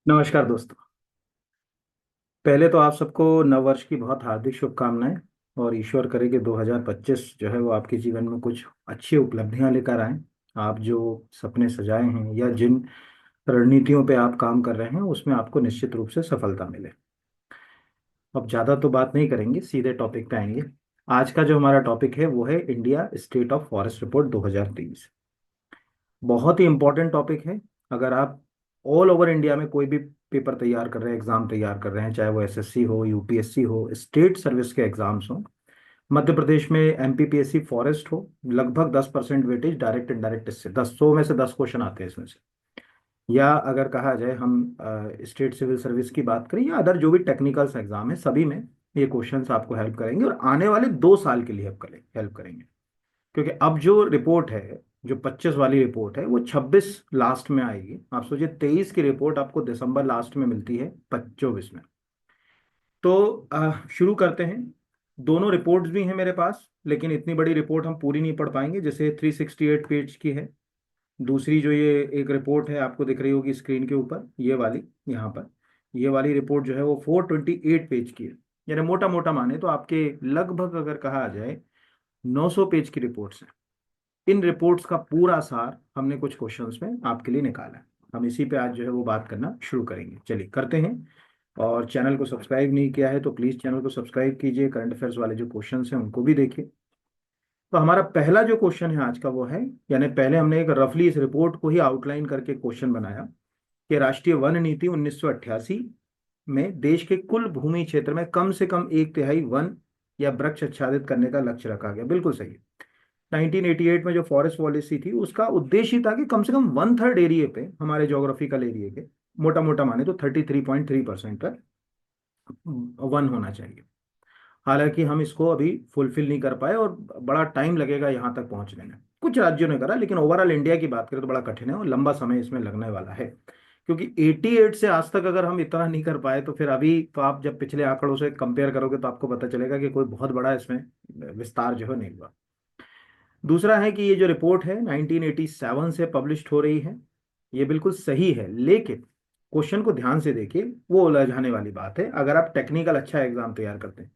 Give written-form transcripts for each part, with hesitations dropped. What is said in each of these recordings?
नमस्कार दोस्तों। पहले तो आप सबको नव वर्ष की बहुत हार्दिक शुभकामनाएं। और ईश्वर करे कि 2025 जो है वो आपके जीवन में कुछ अच्छी उपलब्धियां लेकर आए। आप जो सपने सजाए हैं या जिन रणनीतियों पे आप काम कर रहे हैं उसमें आपको निश्चित रूप से सफलता मिले। अब ज़्यादा तो बात नहीं करेंगे, सीधे टॉपिक पे आएंगे। आज का जो हमारा टॉपिक है वो है India state of forest report 2023। बहुत ही इंपॉर्टेंट टॉपिक है। अगर आप ऑल ओवर इंडिया में कोई भी पेपर तैयार कर रहे हैं, एग्जाम तैयार कर रहे हैं, चाहे वो एसएससी हो, यूपीएससी हो, स्टेट सर्विस के एग्जाम्स हो, मध्य प्रदेश में एमपीपीएससी फॉरेस्ट हो, लगभग 10% वेटेज डायरेक्ट इनडायरेक्ट इससे 10 100 में से 10 क्वेश्चन आते हैं इसमें से। या अगर कहा जाए हम स्टेट सिविल सर्विस की बात करें या अदर जो भी टेक्निकल्स एग्जाम है, सभी में ये क्वेश्चंस आपको हेल्प करेंगे और आने वाले 2 साल के लिए हेल्प करेंगे। क्योंकि अब जो रिपोर्ट है, जो 25 वाली रिपोर्ट है, वो 26 लास्ट में आएगी। आप सोचिए 23 की रिपोर्ट आपको दिसंबर लास्ट में मिलती है 24 में। तो शुरू करते हैं। दोनों रिपोर्ट्स भी हैं मेरे पास, लेकिन इतनी बड़ी रिपोर्ट हम पूरी नहीं पढ़ पाएंगे। जैसे 368 पेज की है। दूसरी जो ये एक रिपोर्ट है आपको दिख रही होगी स्क्रीन के ऊपर, ये वाली, यहाँ पर, ये वाली रिपोर्ट जो है वो 428 पेज की है। यानी मोटा मोटा माने तो आपके लगभग अगर कहा जाए 900 पेज की रिपोर्ट्स हैं। इन रिपोर्ट्स का पूरा सार हमने कुछ क्वेश्चंस में आपके लिए निकाला है। हम इसी पे आज जो है वो बात करना शुरू करेंगे। चलिए करते हैं। और चैनल को सब्सक्राइब नहीं किया है तो प्लीज़ चैनल को सब्सक्राइब कीजिए। करंट अफेयर्स वाले जो क्वेश्चंस हैं उनको भी देखिए। तो हमारा पहला जो क्वेश्चन है आज का वो है, यानी पहले हमने एक रफली इस रिपोर्ट को ही आउटलाइन करके क्वेश्चन बनाया कि राष्ट्रीय वन नीति 1988 में देश के कुल भूमि क्षेत्र में कम से कम 1/3 वन या वृक्ष आच्छादित करने का लक्ष्य रखा गया। बिल्कुल सही है। 1988 में जो फॉरेस्ट पॉलिसी थी उसका उद्देश्य था कि कम से कम 1/3 एरिया पे, हमारे जोग्राफिकल एरिया के, मोटा मोटा माने तो 33.3% पर वन होना चाहिए। हालांकि हम इसको अभी फुलफिल नहीं कर पाए और बड़ा टाइम लगेगा यहाँ तक पहुंचने में। कुछ राज्यों ने करा, लेकिन ओवरऑल इंडिया की बात करें तो बड़ा कठिन है और लंबा समय इसमें लगने वाला है। क्योंकि 88 से आज तक अगर हम इतना नहीं कर पाए तो फिर अभी तो आप जब पिछले आंकड़ों से कंपेयर करोगे तो आपको पता चलेगा कि कोई बहुत बड़ा इसमें विस्तार जो है नहीं हुआ। दूसरा है कि ये जो रिपोर्ट है 1987 से पब्लिश हो रही है। ये बिल्कुल सही है, लेकिन क्वेश्चन को ध्यान से देखिए, वो उलझाने वाली बात है अगर आप टेक्निकल अच्छा एग्जाम तैयार करते हैं।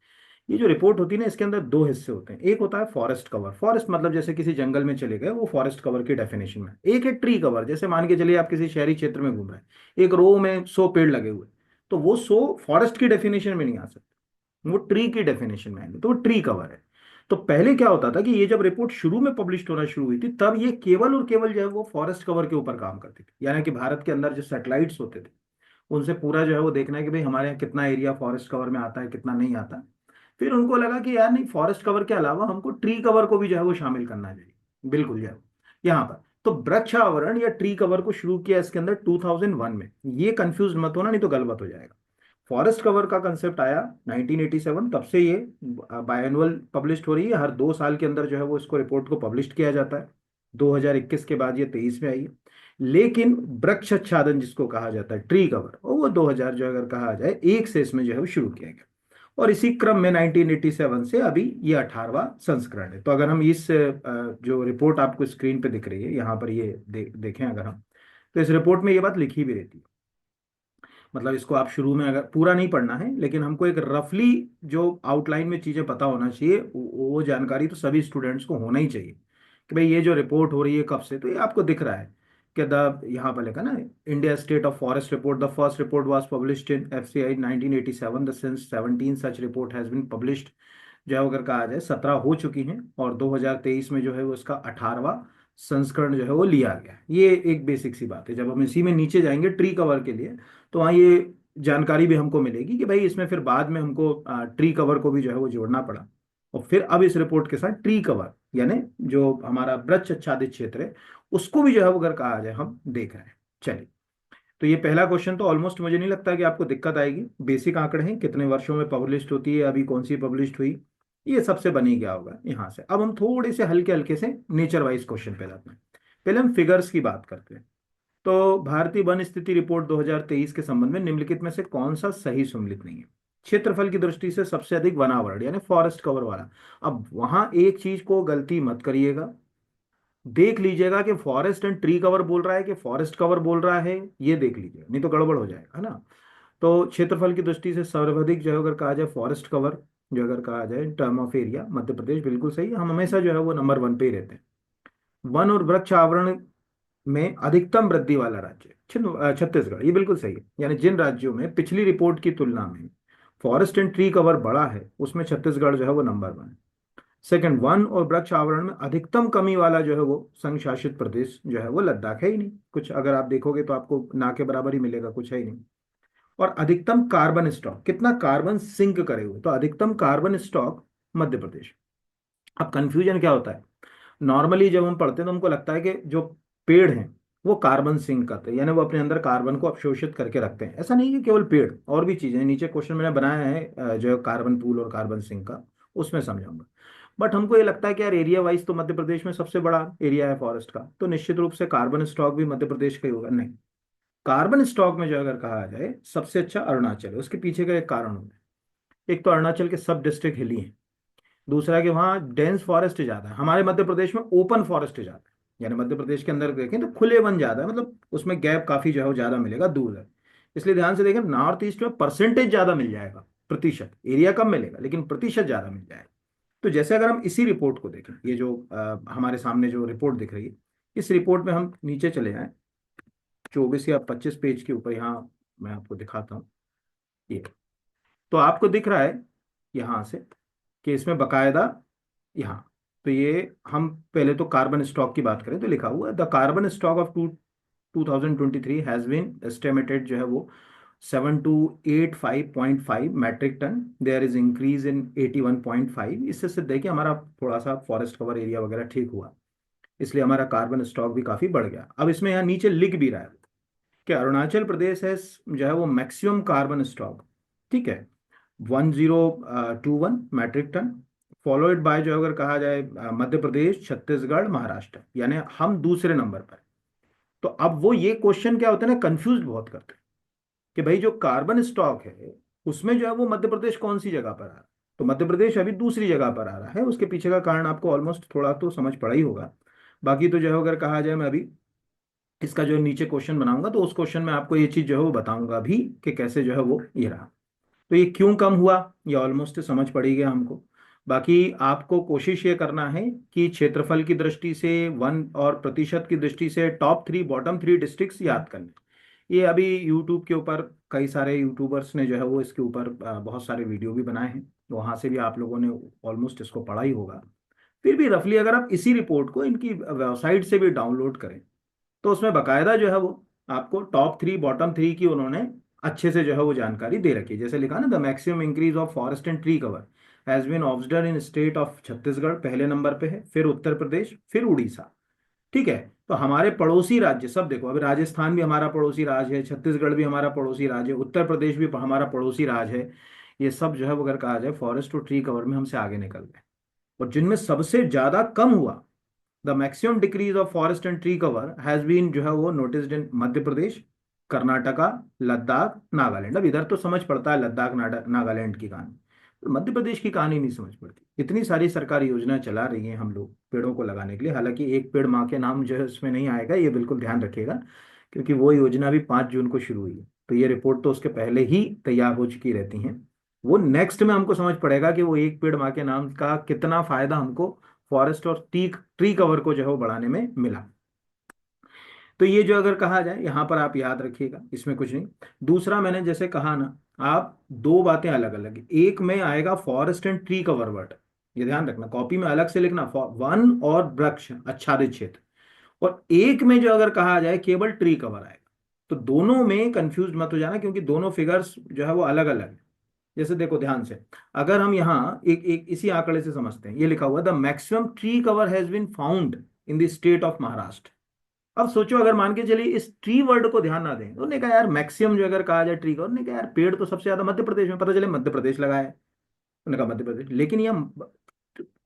ये जो रिपोर्ट होती है ना, इसके अंदर दो हिस्से होते हैं। एक होता है फॉरेस्ट कवर। फॉरेस्ट मतलब जैसे किसी जंगल में चले गए, वो फॉरेस्ट कवर की डेफिनेशन में। एक है ट्री कवर, जैसे मान के चलिए आप किसी शहरी क्षेत्र में घूम रहे हैं, एक रो में 100 पेड़ लगे हुए, तो वो 100 फॉरेस्ट की डेफिनेशन में नहीं आ सकते, वो ट्री की डेफिनेशन में आएंगे, तो वो ट्री कवर है। तो पहले क्या होता था कि ये जब रिपोर्ट शुरू में पब्लिश होना शुरू हुई थी तब ये केवल और केवल जो है वो फॉरेस्ट कवर के ऊपर काम करती थी। यानी कि भारत के अंदर जो सैटेलाइट्स होते थे उनसे पूरा जो है वो देखना है कि भाई हमारे यहाँ कितना एरिया फॉरेस्ट कवर में आता है, कितना नहीं आता। फिर उनको लगा कि यार नहीं, फॉरेस्ट कवर के अलावा हमको ट्री कवर को भी जो है वो शामिल करना चाहिए। बिल्कुल जो है यहाँ पर तो वृक्ष आवरण या ट्री कवर को शुरू किया इसके अंदर 2001 में। ये कंफ्यूज मत होना, नहीं तो गलत हो जाएगा। फॉरेस्ट कवर का कंसेप्ट आया 1987, तब से ये बायएनुअल पब्लिश हो रही है। हर 2 साल के अंदर जो है वो इसको रिपोर्ट को पब्लिश किया जाता है। 2021 के बाद ये 23 में आई है। लेकिन वृक्ष आच्छादन जिसको कहा जाता है ट्री कवर, वो 2000 जो अगर कहा जाए एक से इसमें जो है वो शुरू किया गया। और इसी क्रम में 1987 से अभी ये 18वां संस्करण है। तो अगर हम इस जो रिपोर्ट आपको स्क्रीन पे दिख रही है यहाँ पर, ये देखें अगर हम, तो इस रिपोर्ट में ये बात लिखी भी रहती है। मतलब इसको आप शुरू में अगर पूरा नहीं पढ़ना है, लेकिन हमको एक रफली जो आउटलाइन में चीज़ें पता होना चाहिए, वो जानकारी तो सभी स्टूडेंट्स को होना ही चाहिए कि भाई ये जो रिपोर्ट हो रही है कब से। तो ये आपको दिख रहा है कि द यहाँ पर लिखा ना, India state of forest report, the first report was published in FCI 1987, the since 17 such report has been published. जो है अगर कहा जाए 17 हो चुकी हैं और 2023 में जो है वो इसका 18वां संस्करण जो है वो लिया गया है। ये एक बेसिक सी बात है। जब हम इसी में नीचे जाएंगे ट्री कवर के लिए, तो वहाँ ये जानकारी भी हमको मिलेगी कि भाई इसमें फिर बाद में हमको ट्री कवर को भी जो है वो जोड़ना पड़ा। और फिर अब इस रिपोर्ट के साथ ट्री कवर यानी जो हमारा वृक्ष आच्छादित क्षेत्र है उसको भी जो है वो अगर कहा जाए हम देख रहे हैं। चलिए, तो ये पहला क्वेश्चन तो ऑलमोस्ट मुझे नहीं लगता कि आपको दिक्कत आएगी। बेसिक आंकड़े हैं, कितने वर्षों में पब्लिश होती है, अभी कौन सी पब्लिश हुई, ये सबसे बन ही गया होगा यहाँ से। अब हम थोड़े से हल्के हल्के से नेचर वाइज क्वेश्चन पे जाते हैं। पहले हम फिगर्स की बात करते हैं। तो भारतीय वन स्थिति रिपोर्ट 2023 के संबंध में निम्नलिखित में से कौन सा सही सम्मिलित नहीं है? क्षेत्रफल की दृष्टि से सबसे अधिक वनावरण यानी फॉरेस्ट कवर वाला। अब वहां एक चीज को गलती मत करिएगा, देख लीजिएगा कि फॉरेस्ट एंड ट्री कवर बोल रहा है कि फॉरेस्ट कवर बोल रहा है, ये देख लीजिएगा, नहीं तो गड़बड़ हो जाएगा, है ना। तो क्षेत्रफल की दृष्टि से सर्वाधिक जो है अगर कहा जाए फॉरेस्ट कवर, जो अगर कहा जाए term of area, Madhya Pradesh बिल्कुल सही है, हम हमेशा जो है वो नंबर 1 पे ही रहते हैं। वन और वृक्ष आवरण में अधिकतम वृद्धि वाला राज्य छत्तीसगढ़, ये बिल्कुल सही है। यानी जिन राज्यों में पिछली रिपोर्ट की तुलना में फॉरेस्ट एंड ट्री कवर बढ़ा है, उसमें छत्तीसगढ़ जो है वो नंबर 1 है। सेकंड, वन और वृक्ष आवरण में अधिकतम कमी वाला जो है वो संघ शासित प्रदेश जो है वो लद्दाख है ही नहीं, कुछ अगर आप देखोगे तो आपको ना के बराबर ही मिलेगा, कुछ है ही नहीं। और अधिकतम कार्बन स्टॉक, कितना कार्बन सिंक करे हुए, तो अधिकतम कार्बन स्टॉक मध्य प्रदेश। अब कंफ्यूजन क्या होता है, नॉर्मली जब हम पढ़ते हैं तो हमको लगता है कि जो पेड़ हैं वो कार्बन सिंक करते हैं, यानी वो अपने अंदर कार्बन को अवशोषित करके रखते हैं। ऐसा नहीं है कि केवल पेड़, और भी चीजें हैं। नीचे क्वेश्चन मैंने बनाया है जो कार्बन पूल और कार्बन सिंक का, उसमें समझाऊंगा। बट हमको ये लगता है कि यार एरिया वाइज तो मध्य प्रदेश में सबसे बड़ा एरिया है फॉरेस्ट का, तो निश्चित रूप से कार्बन स्टॉक भी मध्य प्रदेश का ही होगा। नहीं, कार्बन स्टॉक में जो अगर कहा जाए सबसे अच्छा अरुणाचल है। उसके पीछे का एक कारण होगा, एक तो अरुणाचल के सब डिस्ट्रिक्ट हिली हैं, दूसरा है कि वहाँ डेंस फॉरेस्ट ज्यादा है। हमारे मध्य प्रदेश में ओपन फॉरेस्ट ज्यादा है, यानी मध्य प्रदेश के अंदर देखें तो खुले वन ज्यादा है, मतलब उसमें गैप काफी जो है वो ज्यादा मिलेगा, दूर है। इसलिए ध्यान से देखें, नॉर्थ ईस्ट में परसेंटेज ज्यादा मिल जाएगा, प्रतिशत, एरिया कम मिलेगा लेकिन प्रतिशत ज्यादा मिल जाएगा। तो जैसे अगर हम इसी रिपोर्ट को देखें, ये जो हमारे सामने जो रिपोर्ट दिख रही है, इस रिपोर्ट में हम नीचे चले जाएं 24 या 25 पेज के ऊपर, यहाँ मैं आपको दिखाता हूँ ये। तो आपको दिख रहा है यहाँ से कि इसमें बकायदा यहाँ, तो ये हम पहले तो कार्बन स्टॉक की बात करें तो लिखा हुआ है the carbon stock of 2023 has been estimated जो है वो 7285.5 metric ton, there is increase in 81.5। इससे सिद्ध है कि हमारा थोड़ा सा फॉरेस्ट कवर एरिया वगैरह ठीक हुआ, इसलिए हमारा कार्बन स्टॉक भी काफी बढ़ गया। अब इसमें यहाँ नीचे लिख भी रहा है कि अरुणाचल प्रदेश है जो है वो मैक्सिमम कार्बन स्टॉक, ठीक है, 1021 मैट्रिक टन, फॉलोड बाय जो अगर कहा जाए मध्य प्रदेश, छत्तीसगढ़, महाराष्ट्र, यानी हम दूसरे नंबर पर। तो अब वो ये क्वेश्चन क्या होता है ना, कंफ्यूज बहुत करते हैं कि भाई जो कार्बन स्टॉक है उसमें जो है वो मध्य प्रदेश कौन सी जगह पर आ रहा है। तो मध्य प्रदेश अभी दूसरी जगह पर आ रहा है, उसके पीछे का कारण आपको ऑलमोस्ट थोड़ा तो समझ पड़ा ही होगा। बाकी तो जो है अगर कहा जाए, मैं अभी इसका जो नीचे क्वेश्चन बनाऊंगा तो उस क्वेश्चन में आपको ये चीज जो है वो बताऊंगा भी कि कैसे जो है वो ये रहा। तो ये क्यों कम हुआ, ये ऑलमोस्ट समझ पड़ी गया हमको। बाकी आपको कोशिश ये करना है कि क्षेत्रफल की दृष्टि से, वन और प्रतिशत की दृष्टि से टॉप 3 बॉटम 3 डिस्ट्रिक्ट्स याद करने। ये अभी यूट्यूब के ऊपर कई सारे यूट्यूबर्स ने जो है वो इसके ऊपर बहुत सारे वीडियो भी बनाए हैं, वहां से भी आप लोगों ने ऑलमोस्ट इसको पढ़ा ही होगा। फिर भी रफली अगर आप इसी रिपोर्ट को इनकी वेबसाइट से भी डाउनलोड करें तो उसमें बकायदा जो है वो आपको टॉप 3 बॉटम 3 की उन्होंने अच्छे से जो है वो जानकारी दे रखी है। जैसे लिखा ना, the maximum increase of forest and tree cover has been observed in state of Chhattisgarh, पहले नंबर पे है, फिर उत्तर प्रदेश, फिर उड़ीसा। ठीक है, तो हमारे पड़ोसी राज्य सब देखो, अभी राजस्थान भी हमारा पड़ोसी राज्य है, छत्तीसगढ़ भी हमारा पड़ोसी राज्य है, उत्तर प्रदेश भी हमारा पड़ोसी राज्य है। ये सब जो है वो अगर कहा जाए फॉरेस्ट और ट्री कवर में हमसे आगे निकल गए। और जिनमें सबसे ज्यादा कम हुआ, the maximum decrease of forest and tree cover has been जो है वो नोटिस्ड इन मध्य प्रदेश, कर्नाटका, लद्दाख, नागालैंड। अब इधर तो समझ पड़ता है लद्दाख नागालैंड की कहानी, तो मध्य प्रदेश की कहानी नहीं समझ पड़ती। इतनी सारी सरकारी योजनाएं चला रही हैं हम लोग पेड़ों को लगाने के लिए, हालांकि एक पेड़ माँ के नाम जो है उसमें नहीं आएगा, ये बिल्कुल ध्यान रखिएगा, क्योंकि वो योजना भी 5 जून को शुरू हुई है, तो ये रिपोर्ट तो उसके पहले ही तैयार हो चुकी रहती हैं। वो नेक्स्ट में हमको समझ पड़ेगा कि वो एक पेड़ माँ के नाम का कितना फायदा हमको फॉरेस्ट और ट्री ट्री कवर को जो है वो बढ़ाने में मिला। तो ये जो अगर कहा जाए यहाँ पर आप याद रखिएगा, इसमें कुछ नहीं। दूसरा, मैंने जैसे कहा ना, आप दो बातें अलग अलग, एक में आएगा forest and tree cover word, ये ध्यान रखना, कॉपी में अलग से लिखना वन और वृक्ष आच्छादित क्षेत्र, और एक में जो अगर कहा जाए केवल ट्री कवर आएगा। तो दोनों में कंफ्यूज मत हो जाना, क्योंकि दोनों फिगर्स जो है वो अलग अलग है। जैसे देखो ध्यान से, अगर हम यहाँ एक एक इसी आंकड़े से समझते हैं, ये लिखा हुआ the maximum tree cover has been found in the state of Maharashtra. अब सोचो, अगर मान के चलिए इस ट्री वर्ड को ध्यान ना दें, तो उन्होंने कहा यार मैक्सिमम जो अगर कहा जाए ट्री कवर, उन्होंने कहा यार पेड़ तो सबसे ज्यादा मध्य प्रदेश में, पता चले मध्य प्रदेश लगा है, उन्होंने कहा मध्य प्रदेश। लेकिन यह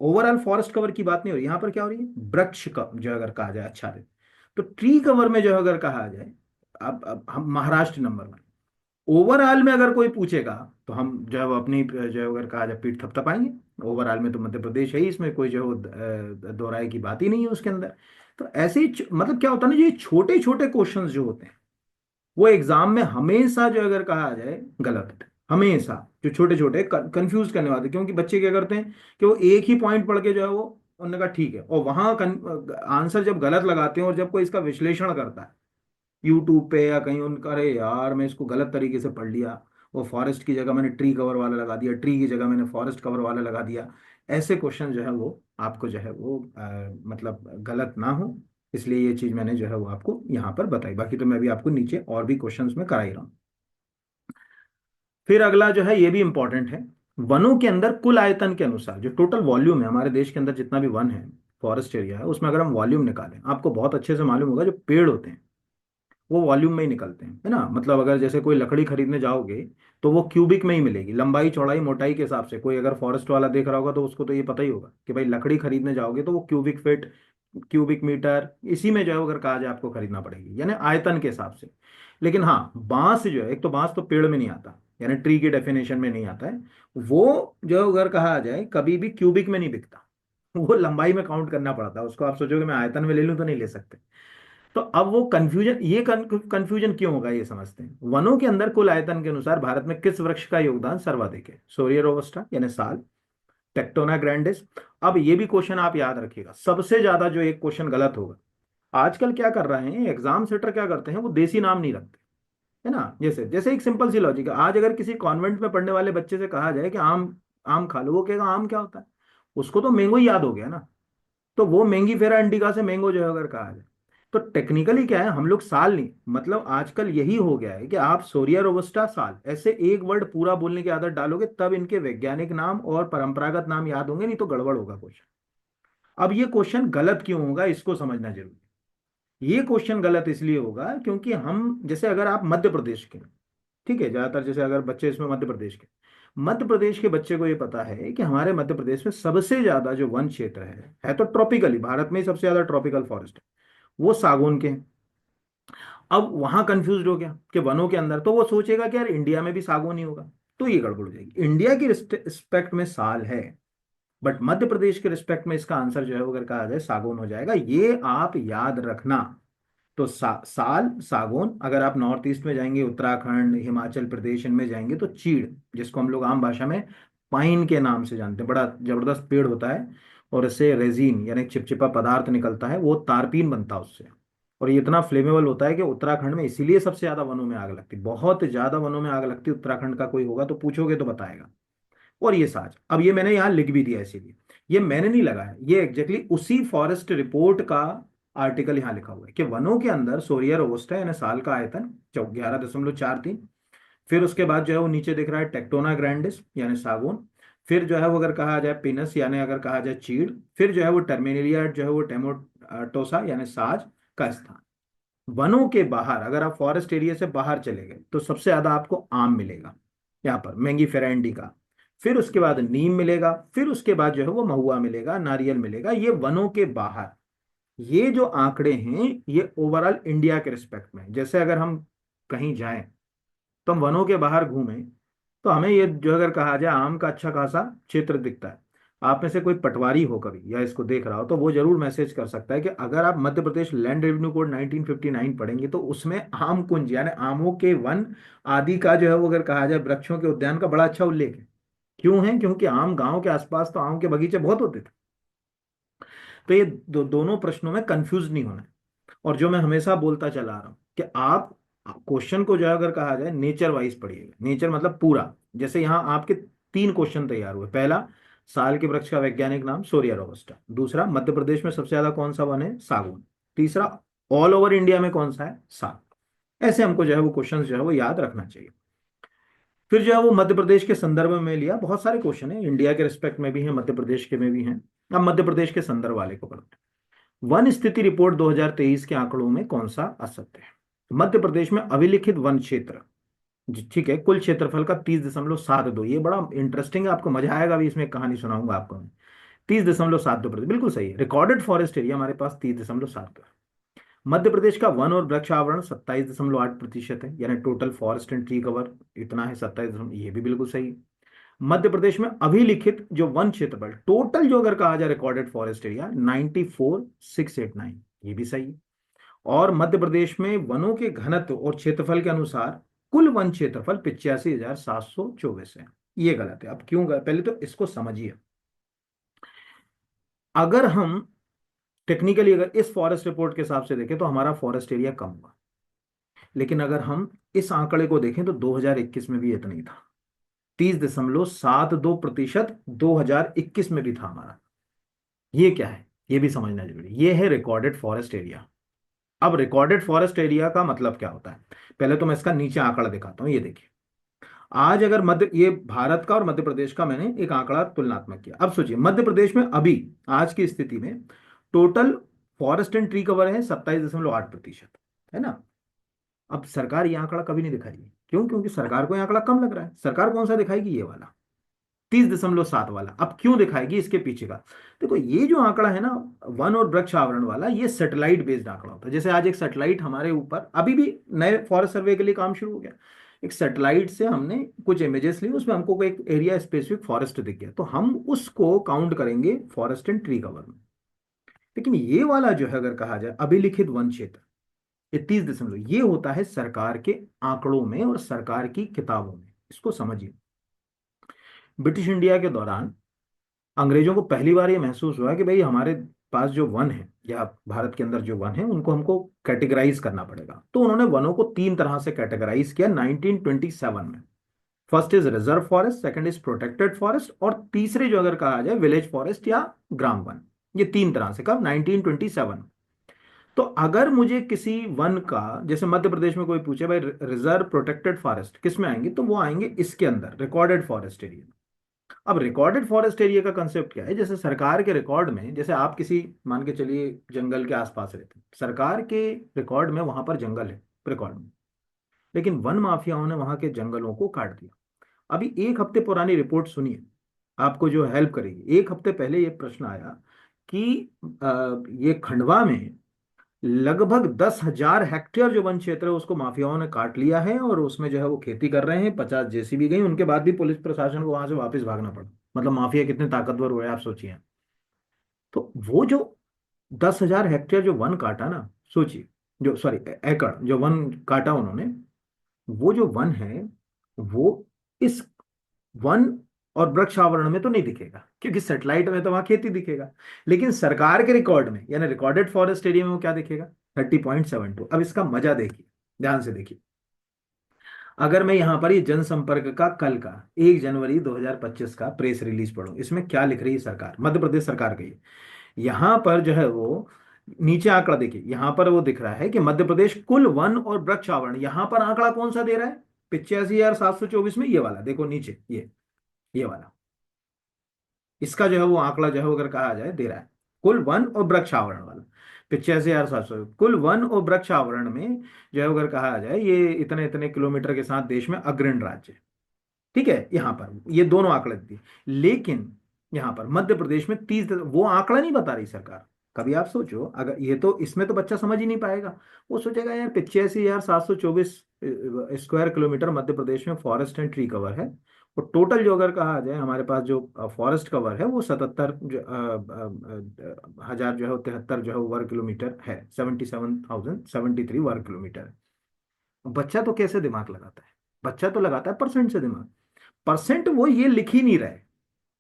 ओवरऑल फॉरेस्ट कवर की बात नहीं हो रही, यहाँ पर क्या हो रही है, वृक्ष का जो अगर कहा जाए अच्छा है। तो ट्री कवर में जो अगर कहा जाए, अब हम महाराष्ट्र नंबर 1, ओवरऑल में अगर कोई पूछेगा तो हम जो है वो अपनी जो है अगर कहा जाए पीठ थपथपाएंगे। ओवरऑल में तो मध्य प्रदेश है ही, इसमें कोई जो है वो दोहराए की बात ही नहीं है उसके अंदर। तो ऐसे ही मतलब क्या होता है ना, ये छोटे छोटे क्वेश्चंस जो होते हैं वो एग्जाम में हमेशा जो अगर कहा जाए गलत होते हैं। हमेशा जो छोटे छोटे कंफ्यूज करने वाले, क्योंकि बच्चे क्या करते हैं कि वो एक ही पॉइंट पढ़ के जो है वो उन्होंने कहा ठीक है, और वहां आंसर जब गलत लगाते हैं और जब कोई इसका विश्लेषण करता है यूट्यूब पे या कहीं, उनका अरे यार मैं इसको गलत तरीके से पढ़ लिया, वो फॉरेस्ट की जगह मैंने ट्री कवर वाला लगा दिया, ट्री की जगह मैंने फॉरेस्ट कवर वाला लगा दिया। ऐसे क्वेश्चन जो है वो आपको जो है वो मतलब गलत ना हो, इसलिए ये चीज मैंने जो है वो आपको यहाँ पर बताई। बाकी तो मैं भी आपको नीचे और भी क्वेश्चंस में करा ही रहा हूँ। फिर अगला जो है ये भी इंपॉर्टेंट है। वनों के अंदर कुल आयतन के अनुसार जो टोटल वॉल्यूम है हमारे देश के अंदर, जितना भी वन है, फॉरेस्ट एरिया है, उसमें अगर हम वॉल्यूम निकालें, आपको बहुत अच्छे से मालूम होगा जो पेड़ होते हैं वो वॉल्यूम में ही निकलते हैं, है ना। मतलब अगर जैसे कोई लकड़ी खरीदने जाओगे तो वो क्यूबिक में ही मिलेगी, लंबाई चौड़ाई मोटाई के हिसाब से। कोई अगर फॉरेस्ट वाला देख रहा होगा तो उसको तो ये पता ही होगा कि भाई लकड़ी खरीदने जाओगे तो वो क्यूबिक फीट, क्यूबिक मीटर, इसी में जो है अगर कहा जाए आपको खरीदना पड़ेगी, यानी आयतन के हिसाब से। लेकिन हाँ, बांस जो है, एक तो बांस तो पेड़ में नहीं आता, यानी ट्री की डेफिनेशन में नहीं आता है। वो जो अगर कहा जाए कभी भी क्यूबिक में नहीं बिकता, वो लंबाई में काउंट करना पड़ता है उसको। आप सोचोगे मैं आयतन में ले लूं तो नहीं ले सकते। तो अब वो कंफ्यूजन, ये कंफ्यूजन क्यों होगा ये समझते हैं। वनों के अंदर कुल आयतन के अनुसार भारत में किस वृक्ष का योगदान सर्वाधिक है? सोरिया रोबस्टा यानी साल, टेक्टोना ग्रैंडिस। अब ये भी क्वेश्चन आप याद रखिएगा, सबसे ज्यादा जो एक क्वेश्चन गलत होगा, आजकल क्या कर रहे हैं एग्जाम सेटर, क्या करते हैं वो देसी नाम नहीं रखते, है ना। जैसे जैसे एक सिंपल सी लॉजिक है, आज अगर किसी कॉन्वेंट में पढ़ने वाले बच्चे से कहा जाए कि आम, आम खा लो, वो कहेगा आम क्या होता है, उसको तो मैंगो ही याद हो गया ना। तो वो मैंगी फेरा इंडिका से मैंगो जो है अगर कहा जाए, तो टेक्निकली क्या है, हम लोग साल नहीं, मतलब आजकल यही हो गया है कि आप सोरिया रोबस्टा साल ऐसे एक वर्ड पूरा बोलने की आदत डालोगे तब इनके वैज्ञानिक नाम और परंपरागत नाम याद होंगे, नहीं तो गड़बड़ होगा क्वेश्चन। अब ये क्वेश्चन गलत क्यों होगा इसको समझना जरूरी है। ये क्वेश्चन गलत इसलिए होगा क्योंकि हम, जैसे अगर आप मध्य प्रदेश के, ठीक है, ज्यादातर जैसे अगर बच्चे इसमें मध्य प्रदेश के, मध्य प्रदेश के बच्चे को ये पता है कि हमारे मध्य प्रदेश में सबसे ज्यादा जो वन क्षेत्र है तो ट्रॉपिकली, भारत में ही सबसे ज्यादा ट्रॉपिकल फॉरेस्ट है, वो सागौन के हैं। अब वहां कंफ्यूज हो गया कि वनों के अंदर, तो वो सोचेगा कि यार इंडिया में भी सागौन ही होगा, तो ये गड़बड़ हो जाएगी। इंडिया की रिस्पेक्ट में साल है, बट मध्य प्रदेश के रिस्पेक्ट में इसका आंसर जो है वो अगर कहा जाए सागौन हो जाएगा, ये आप याद रखना। तो साल, सागौन। अगर आप नॉर्थ ईस्ट में जाएंगे, उत्तराखंड, हिमाचल प्रदेश, इनमें जाएंगे तो चीड़, जिसको हम लोग आम भाषा में पाइन के नाम से जानते हैं, बड़ा जबरदस्त पेड़ होता है और इससे रेजिन यानी चिपचिपा पदार्थ निकलता है, वो तारपीन बनता है उससे। और ये इतना फ्लेमेबल होता है कि उत्तराखंड में इसीलिए सबसे ज्यादा वनों में आग लगती है, बहुत ज्यादा वनों में आग लगती है। उत्तराखंड का कोई होगा तो पूछोगे तो बताएगा। और ये साज, अब ये मैंने यहाँ लिख भी दिया इसीलिए, ये मैंने नहीं लगाया, ये एग्जैक्टली उसी फॉरेस्ट रिपोर्ट का आर्टिकल यहाँ लिखा हुआ है कि वनों के अंदर सोरिया रोबस्टा यानी साल का आयतन 11.43। फिर उसके बाद जो है वो नीचे दिख रहा है टेक्टोना ग्रैंडिस यानी सागौन। फिर जो है वो अगर कहा जाए पिनस यानी अगर कहा जाए चीड़। फिर जो है वो टर्मिनेलिया जो है वो टेमोटोसा यानी साज का स्थान। वनों के बाहर अगर आप फॉरेस्ट एरिया से बाहर चले गए तो सबसे ज्यादा आपको आम मिलेगा, यहाँ पर मैंगी फेरेंडी का। फिर उसके बाद नीम मिलेगा, फिर उसके बाद जो है वो महुआ मिलेगा, नारियल मिलेगा, ये वनों के बाहर। ये जो आंकड़े हैं ये ओवरऑल इंडिया के रिस्पेक्ट में, जैसे अगर हम कहीं जाएं तो हम वनों के बाहर घूमें तो हमें ये जो अगर कहा जाए आम का अच्छा खासा क्षेत्र दिखता है। आप में से कोई पटवारी हो कभी या इसको देख रहा हो तो वो जरूर मैसेज कर सकता है कि अगर आप Madhya Pradesh land revenue code 1959 पढ़ेंगे तो उसमें आम कुंज यानी आमों के वन आदि का जो है वो अगर कहा जाए वृक्षों के उद्यान का बड़ा अच्छा उल्लेख है। क्यों है? क्योंकि आम गांव के आसपास तो आम के बगीचे बहुत होते थे। तो ये दोनों प्रश्नों में कंफ्यूज नहीं होना है। और जो मैं हमेशा बोलता चला आ रहा हूं कि आप क्वेश्चन को जो है अगर कहा जाए नेचर वाइज पढ़िएगा, नेचर मतलब पूरा। जैसे यहाँ आपके 3 क्वेश्चन तैयार हुए। पहला, साल के वृक्ष का वैज्ञानिक नाम सोरिया रोबस्टा। दूसरा, मध्य प्रदेश में सबसे ज्यादा कौन सा वन है? सागौन। तीसरा, ऑल ओवर इंडिया में कौन सा है? साग। ऐसे हमको जो है वो क्वेश्चन जो है वो याद रखना चाहिए। फिर जो है वो मध्य प्रदेश के संदर्भ में लिया, बहुत सारे क्वेश्चन है इंडिया के रिस्पेक्ट में भी है, मध्य प्रदेश के में भी हैं। अब मध्य प्रदेश के संदर्भ वाले को पढ़ते हैं। वन स्थिति रिपोर्ट 2023 के आंकड़ों में कौन सा असत्य है? मध्य प्रदेश में अभिलिखित वन क्षेत्र, ठीक है, कुल क्षेत्रफल का 30.72, ये बड़ा इंटरेस्टिंग है, आपको मजा आएगा अभी इसमें कहानी सुनाऊंगा आपको मैं। 30.72%, बिल्कुल सही है। रिकॉर्डेड फॉरेस्ट एरिया हमारे पास 30.72 है। मध्य प्रदेश का वन और वृक्ष आवरण 27.8% है, यानी total forest and tree cover इतना है 27, ये भी बिल्कुल सही है। मध्य प्रदेश में अभिलिखित जो वन क्षेत्रफल टोटल जो अगर कहा जाए रिकॉर्डेड फॉरेस्ट एरिया 94,689, ये भी सही है। और मध्य प्रदेश में वनों के घनत्व और क्षेत्रफल के अनुसार कुल वन क्षेत्रफल 85,724 है। ये गलत है। अब क्यों गलत, पहले तो इसको समझिए। अगर हम टेक्निकली अगर इस फॉरेस्ट रिपोर्ट के हिसाब से देखें तो हमारा फॉरेस्ट एरिया कम हुआ, लेकिन अगर हम इस आंकड़े को देखें तो 2021 में भी इतना ही था। 30.72% 2021 में भी था हमारा। ये क्या है, ये भी समझना जरूरी। ये है रिकॉर्डेड फॉरेस्ट एरिया। अब रिकॉर्डेड फॉरेस्ट एरिया का मतलब क्या होता है, पहले तो मैं इसका नीचे आंकड़ा दिखाता हूं। ये देखिए, आज अगर मध्य, ये भारत का और मध्य प्रदेश का मैंने एक आंकड़ा तुलनात्मक किया। अब सोचिए मध्य प्रदेश में अभी आज की स्थिति में total forest and tree cover है 27.8%, है ना। अब सरकार ये आंकड़ा कभी नहीं दिखाएगी, क्यों? क्योंकि सरकार को ये आंकड़ा कम लग रहा है। सरकार कौन सा दिखाएगी, ये वाला 30.7 वाला। अब क्यों दिखाएगी, इसके पीछे का देखो। ये जो आंकड़ा है ना, वन और वृक्ष आवरण वाला, ये सैटेलाइट बेस्ड आंकड़ा होता है। जैसे आज एक सैटेलाइट हमारे ऊपर, अभी भी नए फॉरेस्ट सर्वे के लिए काम शुरू हो गया। एक सैटेलाइट से हमने कुछ इमेजेस ली, उसमें हमको एक एरिया स्पेसिफिक फॉरेस्ट दिख गया, तो हम उसको काउंट करेंगे फॉरेस्ट एंड ट्री कवर में। लेकिन ये वाला जो है, अगर कहा जाए अभिलिखित वन क्षेत्र, ये 30 दशमलव, ये होता है सरकार के आंकड़ों में और सरकार की किताबों में। इसको समझिए। ब्रिटिश इंडिया के दौरान अंग्रेजों को पहली बार ये महसूस हुआ कि भाई हमारे पास जो वन है, या भारत के अंदर जो वन है, उनको हमको कैटेगराइज करना पड़ेगा। तो उन्होंने वनों को तीन तरह से कैटेगराइज किया 1927 में। First is reserve forest, second is protected forest, और तीसरे जो अगर कहा जाए विलेज फॉरेस्ट या ग्राम वन। ये तीन तरह से, कब? 1927। तो अगर मुझे किसी वन का, जैसे मध्य प्रदेश में कोई पूछे भाई रिजर्व प्रोटेक्टेड फॉरेस्ट किस में आएंगे, तो वो आएंगे इसके अंदर, रिकॉर्डेड फॉरेस्ट एरिया। अब रिकॉर्डेड फॉरेस्ट एरिया का कंसेप्ट क्या है, जैसे सरकार के रिकॉर्ड में, जैसे आप किसी, मान के चलिए जंगल के आसपास रहते हैं, सरकार के रिकॉर्ड में वहां पर जंगल है रिकॉर्ड में, लेकिन वन माफियाओं ने वहां के जंगलों को काट दिया। अभी एक हफ्ते पुरानी रिपोर्ट सुनिए, आपको जो हेल्प करेगी। एक हफ्ते पहले ये प्रश्न आया कि ये खंडवा में लगभग 10,000 हेक्टेयर जो वन क्षेत्र है उसको माफियाओं ने काट लिया है, और उसमें जो है वो खेती कर रहे हैं। 50 जेसीबी गई, उनके बाद भी पुलिस प्रशासन को वहां से वापस भागना पड़ा। मतलब माफिया कितने ताकतवर हुए आप सोचिए। तो वो जो 10,000 हेक्टेयर जो वन काटा ना, सोचिए, जो सॉरी एकड़ जो वन काटा उन्होंने, वो जो वन है वो इस वन और वृक्ष आवरण में तो नहीं दिखेगा, क्योंकि सेटेलाइट में तो वहां खेती दिखेगा। लेकिन सरकार के रिकॉर्ड में, यानी रिकॉर्डेड फॉरेस्ट एरिया में, वो क्या दिखेगा? 30.72। अब इसका मजा देखिए, ध्यान से देखिए। अगर मैं यहां पर ये जनसंपर्क का कल का 1 जनवरी 2025 का प्रेस रिलीज पढ़ूं, इसमें क्या लिख रही है सरकार, मध्य प्रदेश सरकार का, ये यहां पर जो है वो नीचे आंकड़ा देखिए। यहां पर वो दिख रहा है कि मध्य प्रदेश कुल वन और वृक्ष आवरण, यहां पर आंकड़ा कौन सा दे रहा है? 85,724 में, ये वाला देखो नीचे, ये वाला। इसका जो है वो आंकड़ा जो है वो अगर कहा जाए दे रहा है कुल वन और वृक्ष आवरण वाला 85,700। कुल वन और वृक्ष आवरण में जो है अगर कहा जाए ये इतने इतने किलोमीटर के साथ देश में अग्रणी राज्य है। ठीक है, यहाँ पर ये दोनों आंकड़े दी, लेकिन यहाँ पर मध्य प्रदेश में 30, वो आंकड़ा नहीं बता रही सरकार। कभी आप सोचो, अगर ये, तो इसमें तो बच्चा समझ ही नहीं पाएगा। वो सोचेगा यार 85,724 स्क्वायर किलोमीटर मध्य प्रदेश में फॉरेस्ट एंड ट्री कवर है, और टोटल जो अगर कहा जाए हमारे पास जो फॉरेस्ट कवर है वो 77 हजार जो है 73 जो है वर्ग किलोमीटर है, 77,073 वर्ग किलोमीटर है। बच्चा तो कैसे दिमाग लगाता है? बच्चा तो लगाता है परसेंट से दिमाग। परसेंट वो ये लिख ही नहीं रहे।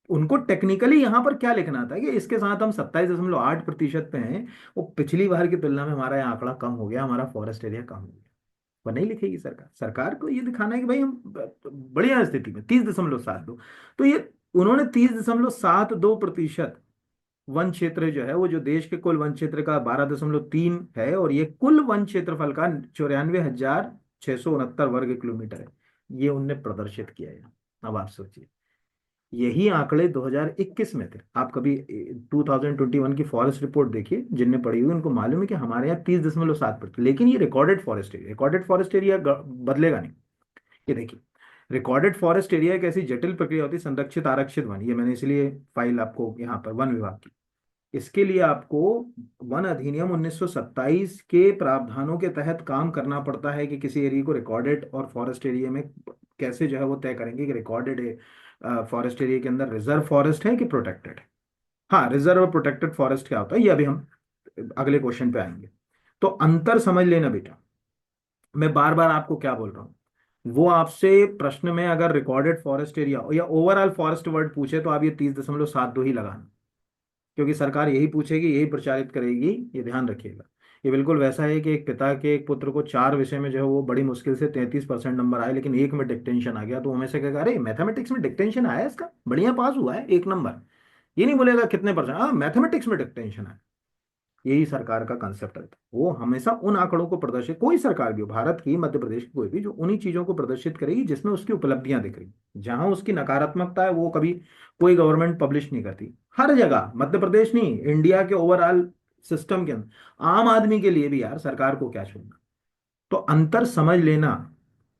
उनको टेक्निकली यहां पर क्या लिखना था कि इसके साथ हम 27.8% पे हैं, वो पिछली बार की तुलना में हमारा ये आंकड़ा कम हो गया, हमारा फॉरेस्ट एरिया कम हो गया। वो नहीं लिखेगी सरकार। सरकार को ये दिखाना है कि भाई हम बढ़िया स्थिति में 30.72। तो ये उन्होंने 30.72% वन क्षेत्र जो है वो, जो देश के कुल वन क्षेत्र का 12.3 है, और ये कुल वन क्षेत्रफल का 94,669 वर्ग किलोमीटर है, ये उनने प्रदर्शित किया है। अब आप सोचिए, यही आंकड़े 2021 में थे। आप कभी 2021 की फॉरेस्ट रिपोर्ट देखिए, जिनने पढ़ी हुई उनको मालूम है कि हमारे यहाँ 30.7%। लेकिन ये रिकॉर्डेड फॉरेस्ट एरिया बदलेगा नहीं। ये देखिए, रिकॉर्डेड फॉरेस्ट एरिया एक ऐसी जटिल प्रक्रिया होती है, संरक्षित आरक्षित वन, ये मैंने इसलिए फाइल आपको यहाँ पर वन विभाग की, इसके लिए आपको वन अधिनियम 1927 के प्रावधानों के तहत काम करना पड़ता है कि किसी एरिया को रिकॉर्डेड और फॉरेस्ट एरिया में कैसे जो है वो तय करेंगे कि रिकॉर्डेड फॉरेस्ट एरिया के अंदर रिजर्व फॉरेस्ट है कि प्रोटेक्टेड है। हाँ, रिजर्व और प्रोटेक्टेड फॉरेस्ट क्या होता है ये अभी हम अगले क्वेश्चन पे आएंगे। तो अंतर समझ लेना बेटा। मैं बार बार आपको क्या बोल रहा हूँ, वो आपसे प्रश्न में अगर रिकॉर्डेड फॉरेस्ट एरिया या ओवरऑल फॉरेस्ट वर्ड पूछे तो आप ये 30.72 ही लगाना, क्योंकि सरकार यही पूछेगी, यही प्रचारित करेगी, ये ध्यान रखिएगा। ये बिल्कुल वैसा है कि एक पिता के एक पुत्र को चार विषय में जो है वो बड़ी मुश्किल से 33% नंबर आए, लेकिन एक में डिक्टेंशन आ गया, तो हमें से कहेगा अरे मैथमेटिक्स में डिक्टेंशन आया है इसका, बढ़िया पास हुआ है, एक नंबर। ये नहीं बोलेगा कितने परसेंट, हाँ मैथमेटिक्स में डिक्टेंशन है। यही सरकार का कंसेप्ट है। वो हमेशा उन आंकड़ों को प्रदर्शित, कोई सरकार भी हो, भारत की, मध्य प्रदेश की, कोई भी, जो उन्हीं चीजों को प्रदर्शित करेगी जिसमें उसकी उपलब्धियां दिख रही। जहां उसकी नकारात्मकता है वो कभी कोई गवर्नमेंट पब्लिश नहीं करती। हर जगह, मध्य प्रदेश नहीं, इंडिया के ओवरऑल सिस्टम के अंदर आम आदमी के लिए भी यार सरकार को क्या छोड़ना। तो अंतर समझ लेना,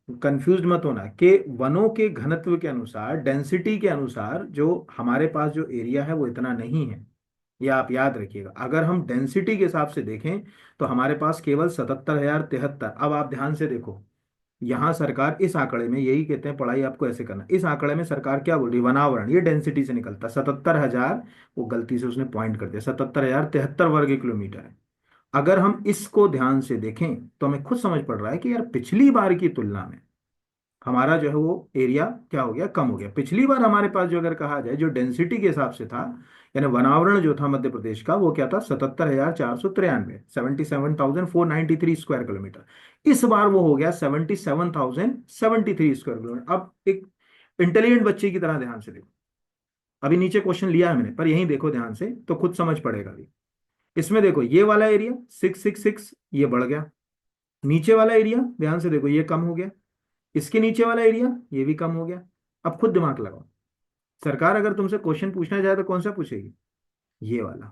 कंफ्यूज मत होना कि वनों के घनत्व के अनुसार, डेंसिटी के अनुसार जो हमारे पास जो एरिया है वो इतना नहीं है। ये आप याद रखिएगा। अगर हम डेंसिटी के हिसाब से देखें तो हमारे पास केवल 77,073। अब आप ध्यान से देखो, यहाँ सरकार इस आंकड़े में, यही कहते हैं पढ़ाई आपको ऐसे करना, इस आंकड़े में सरकार क्या बोल रही है, वनावरण, ये डेंसिटी से निकलता 77,000, वो गलती से उसने पॉइंट कर दिया, 77,073 वर्ग किलोमीटर है। अगर हम इसको ध्यान से देखें तो हमें खुद समझ पड़ रहा है कि यार पिछली बार की तुलना में हमारा जो है वो एरिया क्या हो गया, कम हो गया। पिछली बार हमारे पास जो अगर कहा जाए जो डेंसिटी के हिसाब से था, यानी वनावरण जो था मध्य प्रदेश का, वो क्या था, 77,493, 77,493 स्क्वायर किलोमीटर। इस बार वो हो गया 77,073 स्क्वायर किलोमीटर। अब एक इंटेलिजेंट बच्चे की तरह ध्यान से देखो, अभी नीचे क्वेश्चन लिया है मैंने, पर यहीं देखो ध्यान से तो खुद समझ पड़ेगा अभी। इसमें देखो ये वाला एरिया 666, ये बढ़ गया। नीचे वाला एरिया ध्यान से देखो, ये कम हो गया। इसके नीचे वाला एरिया ये भी कम हो गया। अब खुद दिमाग लगाओ, सरकार अगर तुमसे क्वेश्चन पूछना चाहे तो कौन सा पूछेगी, ये वाला।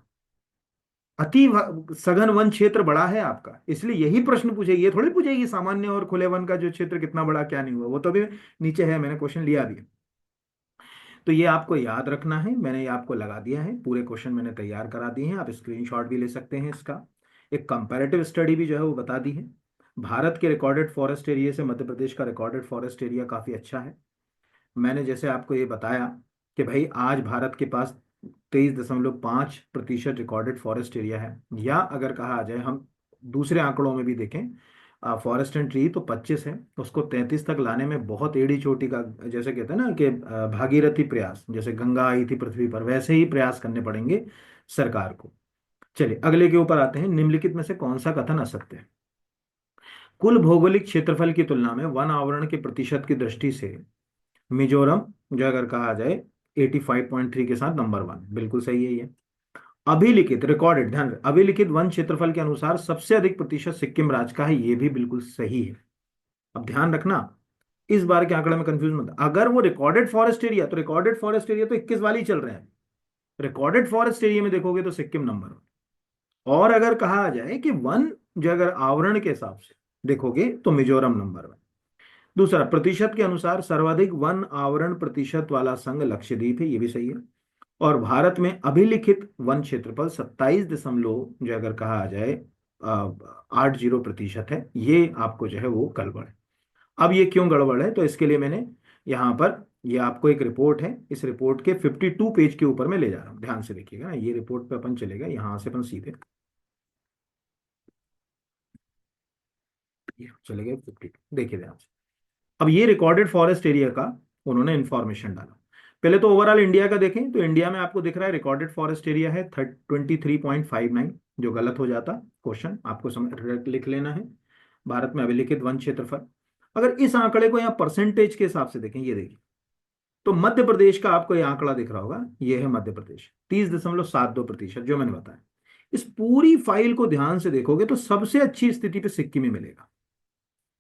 सघन वन क्षेत्र बड़ा है आपका, इसलिए यही प्रश्न पूछेगी, ये थोड़ी पूछेगी सामान्य और खुले वन का जो क्षेत्र कितना बड़ा क्या नहीं हुआ, वो तो अभी नीचे है, मैंने क्वेश्चन लिया भी है। तो ये आपको याद रखना है, मैंने ये आपको लगा दिया है, पूरे क्वेश्चन मैंने तैयार करा दिए हैं, आप स्क्रीनशॉट भी ले सकते हैं इसका। एक कंपैरेटिव स्टडी भी जो है वो बता दी है। भारत के रिकॉर्डेड फॉरेस्ट एरिया से मध्य प्रदेश का रिकॉर्डेड फॉरेस्ट एरिया काफ़ी अच्छा है। मैंने जैसे आपको ये बताया कि भाई आज भारत के पास 23.5% रिकॉर्डेड फॉरेस्ट एरिया है, या अगर कहा जाए हम दूसरे आंकड़ों में भी देखें, फॉरेस्ट एंड ट्री तो 25 है, उसको 33 तक लाने में बहुत एड़ी चोटी का, जैसे कहते हैं ना कि भागीरथी प्रयास, जैसे गंगा आई थी पृथ्वी पर, वैसे ही प्रयास करने पड़ेंगे सरकार को। चलिए अगले के ऊपर आते हैं, निम्नलिखित में से कौन सा कथन असत्य है। कुल भौगोलिक क्षेत्रफल की तुलना में वन आवरण के प्रतिशत की दृष्टि से मिजोरम जो अगर कहा जाए 85.3 के साथ नंबर वन, बिल्कुल सही है ये। अभिलिखित, रिकॉर्डेड, ध्यान रहे, अभिलिखित वन क्षेत्रफल के अनुसार सबसे अधिक प्रतिशत सिक्किम राज्य का है, ये भी बिल्कुल सही है। अब ध्यान रखना, इस बार के आंकड़े में कंफ्यूज मत, अगर वो रिकॉर्डेड फॉरेस्ट एरिया, तो रिकॉर्डेड फॉरेस्ट एरिया तो 21 वाले ही चल रहे हैं, रिकॉर्डेड फॉरेस्ट एरिया में देखोगे तो सिक्किम नंबर वन। और अगर कहा जाए कि वन जो अगर आवरण के हिसाब से देखोगे तो मिजोरम नंबर वन। दूसरा, प्रतिशत के अनुसार सर्वाधिक वन आवरण प्रतिशत वाला संघ लक्षद्वीप है, ये भी सही है। और भारत में अभिलिखित वन क्षेत्रफल 27 जो अगर कहा जाए 80% है, ये आपको जो है वो गड़बड़ है। अब ये क्यों गड़बड़ है, तो इसके लिए मैंने यहाँ पर, ये आपको एक रिपोर्ट है, इस रिपोर्ट के 52 पेज के ऊपर मैं ले जा रहा हूँ, ध्यान से देखिएगा ना, ये रिपोर्ट पे अपन चलेगा, यहाँ से अपन सीधे ये चले गए 52, देखिए ध्यान से। अब ये रिकॉर्डेड फॉरेस्ट एरिया का उन्होंने इंफॉर्मेशन डाला। पहले तो ओवरऑल इंडिया का देखें तो इंडिया में आपको दिख रहा है रिकॉर्डेड फॉरेस्ट एरिया है 23.59, जो गलत हो जाता, क्वेश्चन आपको समझ लिख लेना है। भारत में अभिलिखित वन क्षेत्रफल, अगर इस आंकड़े को यहाँ परसेंटेज के हिसाब से देखें, ये देखिए, तो मध्य प्रदेश का आपको ये आंकड़ा दिख रहा होगा, ये है मध्य प्रदेश 30.72%, जो मैंने बताया। इस पूरी फाइल को ध्यान से देखोगे तो सबसे अच्छी स्थिति पे सिक्किम ही मिलेगा।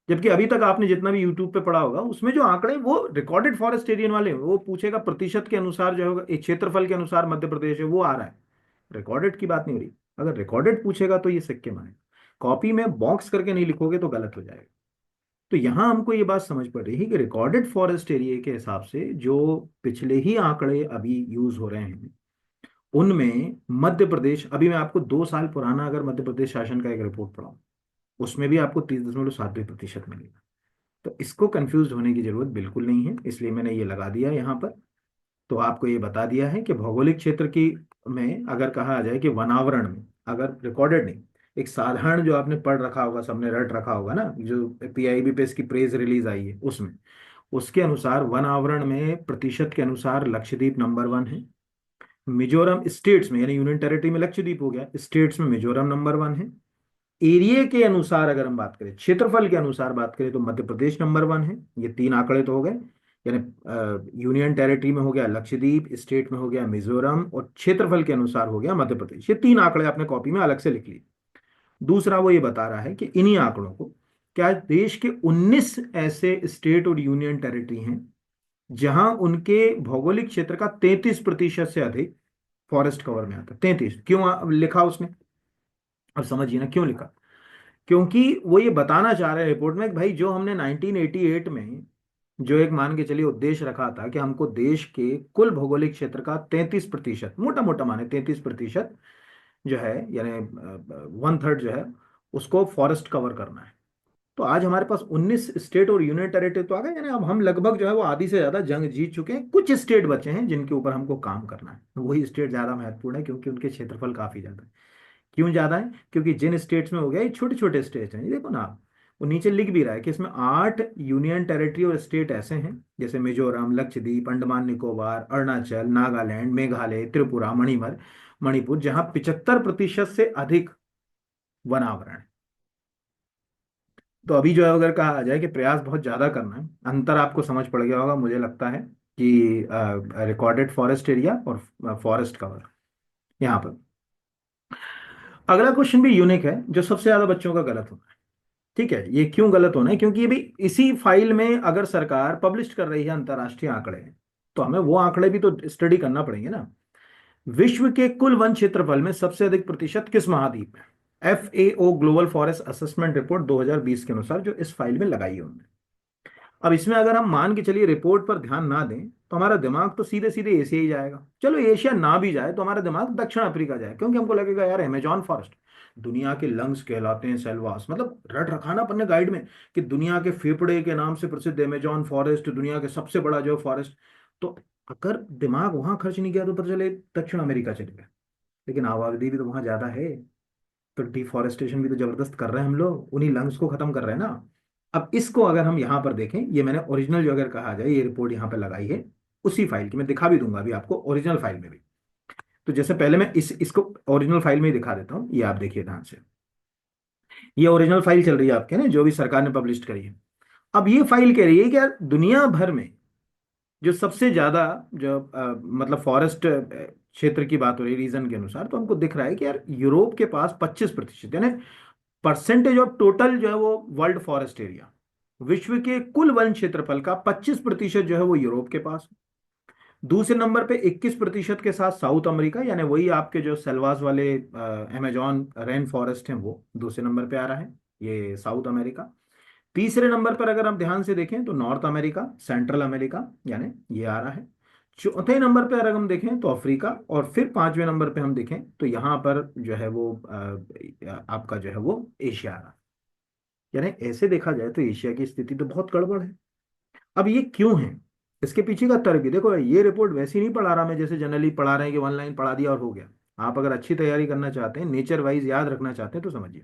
जबकि अभी तक आपने जितना भी यूट्यूब पे पढ़ा होगा उसमें जो आंकड़े वो रिकॉर्डेड फॉरेस्ट एरिया वाले हैं, वो पूछेगा प्रतिशत के अनुसार जो होगा, एक क्षेत्रफल के अनुसार मध्य प्रदेश है वो आ रहा है, रिकॉर्डेड की बात नहीं हो रही। अगर रिकॉर्डेड पूछेगा तो ये सिक्किम आएगा, कॉपी में बॉक्स करके नहीं लिखोगे तो गलत हो जाएगा। तो यहां हमको ये बात समझ पड़ रही है कि रिकॉर्डेड फॉरेस्ट एरिया के हिसाब से जो पिछले ही आंकड़े अभी यूज हो रहे हैं उनमें मध्य प्रदेश, अभी मैं आपको 2 साल पुराना अगर मध्य प्रदेश शासन का एक रिपोर्ट पढ़ाऊं, उसमें भी आपको 30.72% मिलेगा। तो इसको कंफ्यूज होने की जरूरत बिल्कुल नहीं है, इसलिए मैंने ये लगा दिया यहाँ पर। तो आपको ये बता दिया है कि भौगोलिक क्षेत्र की में अगर कहा जाए कि वनावरण में अगर रिकॉर्डेड नहीं, एक साधारण जो आपने पढ़ रखा होगा, सबने रट रखा होगा ना, जो पीआईबी पे इसकी प्रेस रिलीज आई है उसमें, उसके अनुसार वन आवरण में प्रतिशत के अनुसार लक्षद्वीप नंबर वन है। मिजोरम स्टेट्स में, यानी यूनियन टेरिटरी में लक्षद्वीप हो गया, स्टेट्स में मिजोरम नंबर वन है। एरिया के अनुसार अगर हम बात करें, क्षेत्रफल के अनुसार बात करें, तो मध्य प्रदेश नंबर वन है। ये तीन आंकड़े तो हो गए, यानी यूनियन टेरिटरी में हो गया लक्षद्वीप, स्टेट में हो गया मिजोरम, और क्षेत्रफल के अनुसार हो गया मध्य प्रदेश। ये तीन आंकड़े आपने कॉपी में अलग से लिख लिए। दूसरा वो ये बता रहा है कि इन्हीं आंकड़ों को, क्या देश के 19 ऐसे स्टेट और यूनियन टेरिटरी हैं जहां उनके भौगोलिक क्षेत्र का 33% से अधिक फॉरेस्ट कवर में आता है। 33 क्यों लिखा उसने? अब समझिए ना क्यों लिखा। क्योंकि वो ये बताना चाह रहे हैं रिपोर्ट में कि भाई, जो हमने 1988 में जो एक मान के चलिए उद्देश्य रखा था कि हमको देश के कुल भौगोलिक क्षेत्र का 33%, मोटा मोटा माने 33% जो है, यानी 1/3 जो है, उसको फॉरेस्ट कवर करना है। तो आज हमारे पास 19 स्टेट और यूनियन टेरिटरी तो आ गए, यानी अब हम लगभग जो है वो आधी से ज्यादा जंग जीत चुके हैं। कुछ स्टेट बचे हैं जिनके ऊपर हमको काम करना है, वही स्टेट ज्यादा महत्वपूर्ण है क्योंकि उनके क्षेत्रफल काफी ज्यादा है। क्यों ज्यादा है? क्योंकि जिन स्टेट्स में हो गया, ये छोटे छोटे स्टेट्स हैं, ये देखो ना आप, वो नीचे लिख भी रहा है कि इसमें 8 यूनियन टेरिटरी और स्टेट ऐसे हैं, जैसे मिजोरम, लक्षद्वीप, अंडमान निकोबार, अरुणाचल, नागालैंड, मेघालय, त्रिपुरा, मणिपुर, जहां 75% से अधिक वन आवरण है। तो अभी जो है अगर कहा जाए कि प्रयास बहुत ज्यादा करना है, अंतर आपको समझ पड़ गया होगा मुझे लगता है, कि रिकॉर्डेड फॉरेस्ट एरिया और फॉरेस्ट कवर यहाँ पर। अगला क्वेश्चन भी यूनिक है, जो सबसे ज्यादा बच्चों का गलत होना है। ठीक है, ये क्यों गलत होना है? क्योंकि ये भी इसी फाइल में अगर सरकार पब्लिश कर रही है अंतर्राष्ट्रीय आंकड़े, तो हमें वो आंकड़े भी तो स्टडी करना पड़ेंगे ना। विश्व के कुल वन क्षेत्रफल में सबसे अधिक प्रतिशत किस महाद्वीप में? FAO global forest assessment report 2020 के अनुसार, जो इस फाइल में लगाई है उन्होंने। अब इसमें अगर हम मान के चलिए रिपोर्ट पर ध्यान ना दें, तो हमारा दिमाग तो सीधे सीधे एशिया ही जाएगा। चलो एशिया ना भी जाए तो हमारा दिमाग दक्षिण अफ्रीका जाए, क्योंकि हमको लगेगा यार अमेजॉन फॉरेस्ट दुनिया के लंग्स कहलाते हैं, सेल्वास, मतलब रट रखा ना अपन ने गाइड में कि दुनिया के फेफड़े के नाम से प्रसिद्ध अमेजॉन फॉरेस्ट, दुनिया के सबसे बड़ा जो फॉरेस्ट। तो अगर दिमाग वहां खर्च नहीं किया तो पता चले दक्षिण अमेरिका चले गए, लेकिन आबादी भी तो वहां ज्यादा है, तो डिफॉरेस्टेशन भी तो जबरदस्त कर रहे हैं हम लोग, उन्हीं लंग्स को खत्म कर रहे हैं ना। अब इसको अगर हम यहाँ पर देखें, ये मैंने ओरिजिनल जो अगर कहा जाए, ये रिपोर्ट यहाँ पे लगाई है उसी फाइल की, मैं दिखा भी दूंगा अभी आपको ओरिजिनल फाइल में भी। तो जैसे पहले मैं इसको ओरिजिनल फाइल में ही दिखा देता हूँ, ये आप देखिए ध्यान से। ये ओरिजिनल फाइल चल रही है आपके ना, जो भी सरकार ने पब्लिश करी है। अब ये फाइल कह रही है कि यार दुनिया भर में जो सबसे ज्यादा जो मतलब फॉरेस्ट क्षेत्र की बात हो रही है रीजन के अनुसार, तो हमको दिख रहा है कि यार यूरोप के पास 25%, यानी परसेंटेज ऑफ टोटल जो है वो वर्ल्ड फॉरेस्ट एरिया, विश्व के कुल वन क्षेत्रफल का 25% जो है वो यूरोप के पास है। दूसरे नंबर पे 21% के साथ साउथ अमेरिका, यानी वही आपके जो सेल्वास वाले अमेजॉन रेन फॉरेस्ट हैं, वो दूसरे नंबर पे आ रहा है, ये साउथ अमेरिका। तीसरे नंबर पर अगर हम ध्यान से देखें तो नॉर्थ अमेरिका, सेंट्रल अमेरिका, यानी ये आ रहा है। चौथे नंबर पर अगर हम देखें तो अफ्रीका, और फिर पांचवें नंबर पे हम देखें तो यहाँ पर जो है वो आपका जो है वो एशिया आ रहा है। यानी ऐसे देखा जाए तो एशिया की स्थिति तो बहुत गड़बड़ है। अब ये क्यों है, इसके पीछे का तर्क भी देखो। ये रिपोर्ट वैसी नहीं पढ़ा रहा मैं जैसे जनरली पढ़ा रहे हैं कि वन लाइन पढ़ा दिया और हो गया। आप अगर अच्छी तैयारी करना चाहते हैं, नेचर वाइज याद रखना चाहते हैं, तो समझिए,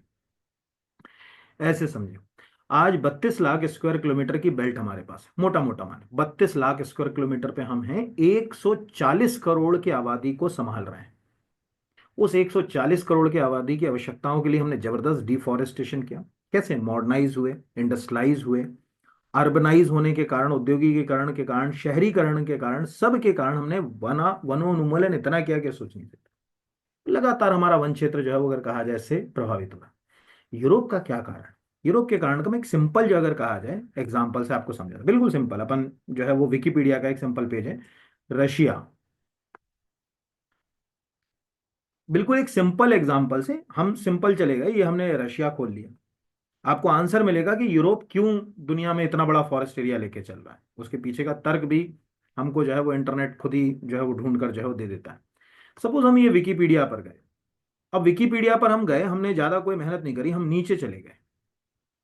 ऐसे समझिए। आज 32 लाख स्क्वायर किलोमीटर की बेल्ट हमारे पास है, मोटा मोटा मान 32 लाख स्क्वायर किलोमीटर पे हम हैं, 140 करोड़ की आबादी को संभाल रहे हैं। उस 140 करोड़ की आबादी की आवश्यकताओं के लिए हमने जबरदस्त डिफॉरेस्टेशन किया। कैसे? मॉडर्नाइज हुए, इंडस्ट्रियलाइज हुए, अर्बनाइज होने के कारण, औद्योगिकीकरण के कारण, शहरीकरण के कारण, सब के कारण हमने वनोन्मूलन इतना किया कि सोच नहीं सकते। लगातार हमारा वन क्षेत्र जो है वो अगर कहा जाए इससे प्रभावित हुआ। यूरोप का क्या कारण? यूरोप के कारण का मैं एक सिंपल जो अगर कहा जाए एग्जाम्पल से आपको समझा, बिल्कुल सिंपल, अपन जो है वो विकिपीडिया का एक सिंपल पेज है, रशिया। बिल्कुल एक सिंपल एग्जाम्पल से हम सिंपल चले गए, ये हमने रशिया खोल लिया। आपको आंसर मिलेगा कि यूरोप क्यों दुनिया में इतना बड़ा फॉरेस्ट एरिया लेके चल रहा है, उसके पीछे का तर्क भी हमको जो है वो इंटरनेट खुद ही जो है वो ढूंढ कर जो है वो दे देता है। सपोज हम ये विकिपीडिया पर गए। अब विकिपीडिया पर हम गए, हमने ज्यादा कोई मेहनत नहीं करी, हम नीचे चले गए,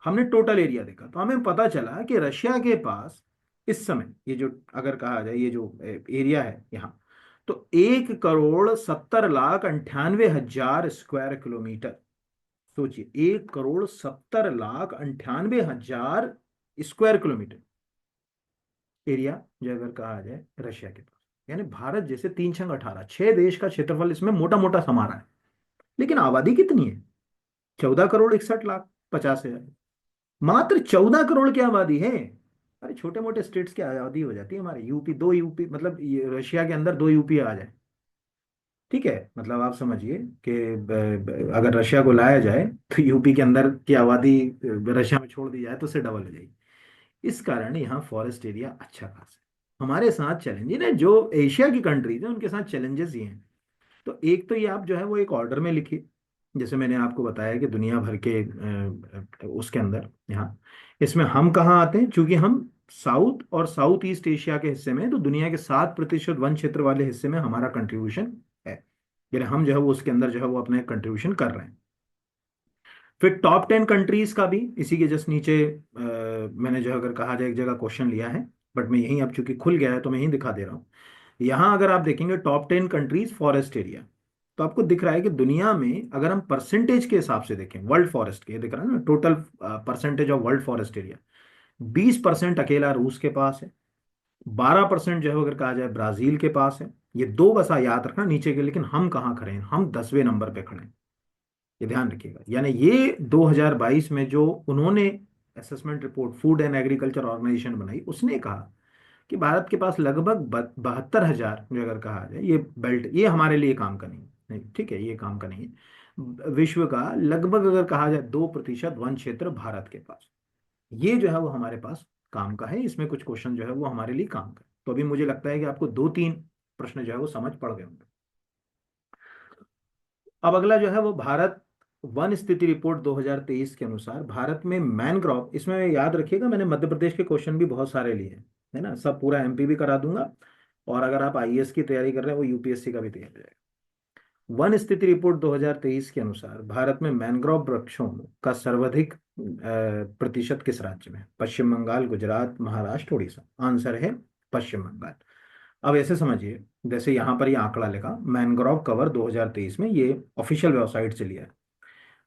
हमने टोटल एरिया देखा, तो हमें पता चला कि रशिया के पास इस समय ये जो अगर कहा जाए ये जो एरिया है यहाँ, तो 1,70,98,000 स्क्वायर किलोमीटर। सोचिए, 1,70,98,000 स्क्वायर किलोमीटर एरिया जो अगर कहा जाए रशिया के पास, यानी भारत जैसे 3 छंग 18 6 देश का क्षेत्रफल इसमें मोटा मोटा समा रहा है। लेकिन आबादी कितनी है? 14,61,50,000। मात्र 14 करोड़ की आबादी है। अरे छोटे मोटे स्टेट्स की आबादी हो जाती है हमारे, यूपी, 2 यूपी, मतलब ये रशिया के अंदर 2 यूपी आ जाए। ठीक है, मतलब आप समझिए कि अगर रशिया को लाया जाए तो यूपी के अंदर की आबादी रशिया में छोड़ दी जाए तो उससे डबल हो जाएगी। इस कारण यहाँ फॉरेस्ट एरिया अच्छा खासा है। हमारे साथ चैलेंज है, जो एशिया की कंट्रीज है उनके साथ चैलेंजेस ये हैं। तो एक तो ये आप जो है वो एक ऑर्डर में लिखिए, जैसे मैंने आपको बताया कि दुनिया भर के उसके अंदर यहाँ, इसमें हम कहाँ आते हैं, क्योंकि हम साउथ और साउथ ईस्ट एशिया के हिस्से में हैं, तो दुनिया के 7% वन क्षेत्र वाले हिस्से में हमारा कंट्रीब्यूशन है। यानी हम जो है वो उसके अंदर जो है वो अपने कंट्रीब्यूशन कर रहे हैं। फिर टॉप 10 कंट्रीज का भी इसी के जस्ट नीचे मैंने जो अगर कहा जाए एक जगह क्वेश्चन लिया है, बट मैं यहीं, अब चूंकि खुल गया है तो मैं यहीं दिखा दे रहा हूँ। यहाँ अगर आप देखेंगे टॉप 10 कंट्रीज फॉरेस्ट एरिया, तो आपको दिख रहा है कि दुनिया में अगर हम परसेंटेज के हिसाब से देखें वर्ल्ड फॉरेस्ट के, ये दिख रहा है ना total percentage of world forest area, 20% अकेला रूस के पास है। 12% जो है अगर कहा जाए ब्राजील के पास है। ये दो बस याद रखना नीचे के, लेकिन हम कहाँ खड़े हैं, हम 10वें नंबर पे खड़े हैं। ये ध्यान रखिएगा। यानी ये 2022 में जो उन्होंने assessment report food and agriculture organization बनाई, उसने कहा कि भारत के पास लगभग 72,000 जो अगर कहा जाए ये बेल्ट, ये हमारे लिए काम का नहीं नहीं, ठीक है, ये काम का नहीं है। विश्व का लगभग अगर कहा जाए 2% वन क्षेत्र भारत के पास, ये जो है वो हमारे पास काम का है। इसमें कुछ क्वेश्चन जो है वो हमारे लिए काम का है। तो अभी मुझे लगता है कि आपको 2-3 प्रश्न जो है वो समझ पड़ गए होंगे। अब अगला जो है वो भारत वन स्थिति रिपोर्ट 2023 के अनुसार भारत में मैनग्रोव, इसमें याद रखिएगा मैंने मध्य प्रदेश के क्वेश्चन भी बहुत सारे लिए हैं, है ना, सब पूरा एमपी भी करा दूंगा। और अगर आप आईएएस की तैयारी कर रहे हैं वो यूपीएससी का भी तैयार हो जाएगा। वन स्थिति रिपोर्ट 2023 के अनुसार भारत में मैनग्रोव वृक्षों का सर्वाधिक प्रतिशत किस राज्य में है? पश्चिम बंगाल, गुजरात, महाराष्ट्र, उड़ीसा। आंसर है पश्चिम बंगाल। अब ऐसे समझिए, जैसे यहाँ पर ये आंकड़ा लिखा मैनग्रोव कवर 2023 में, ये ऑफिशियल वेबसाइट से लिया है।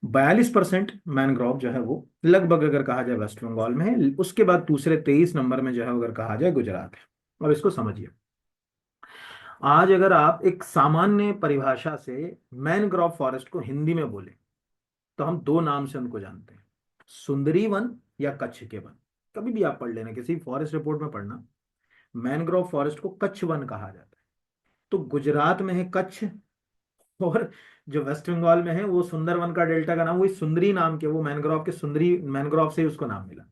42% मैनग्रोव जो है वो लगभग अगर कहा जाए वेस्ट बंगाल में है। उसके बाद दूसरे 23 नंबर में जो है अगर कहा जाए गुजरात है। अब इसको समझिए, आज अगर आप एक सामान्य परिभाषा से मैनग्रोव फॉरेस्ट को हिंदी में बोले तो हम दो नाम से उनको जानते हैं, सुंदरी वन या कच्छ के वन। कभी भी आप पढ़ लेना, किसी फॉरेस्ट रिपोर्ट में पढ़ना, मैनग्रोव फॉरेस्ट को कच्छ वन कहा जाता है। तो गुजरात में है कच्छ, और जो वेस्ट बंगाल में है वो सुंदरवन का डेल्टा का नाम वही सुंदरी नाम के, वो मैनग्रोव के सुंदरी मैनग्रोव से ही उसको नाम मिला।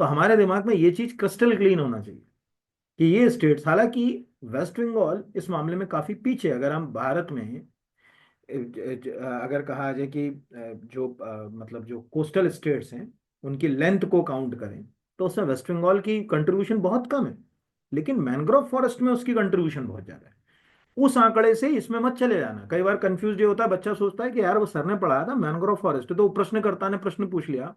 तो हमारे दिमाग में ये चीज क्रिस्टल क्लीन होना चाहिए कि ये स्टेट्स, हालांकि वेस्ट बंगाल इस मामले में काफी पीछे है। अगर हम भारत में अगर कहा जाए कि जो मतलब जो कोस्टल स्टेट्स हैं उनकी लेंथ को काउंट करें तो उसमें वेस्ट बंगाल की कंट्रीब्यूशन बहुत कम है। लेकिन मैनग्रोव फॉरेस्ट में उसकी कंट्रीब्यूशन बहुत ज्यादा है। उस आंकड़े से इसमें मत चले जाना। कई बार कंफ्यूज ये होता है, बच्चा सोचता है कि यार वो सर ने पढ़ाया था मैनग्रोव फॉरेस्ट, तो प्रश्नकर्ता ने प्रश्न पूछ लिया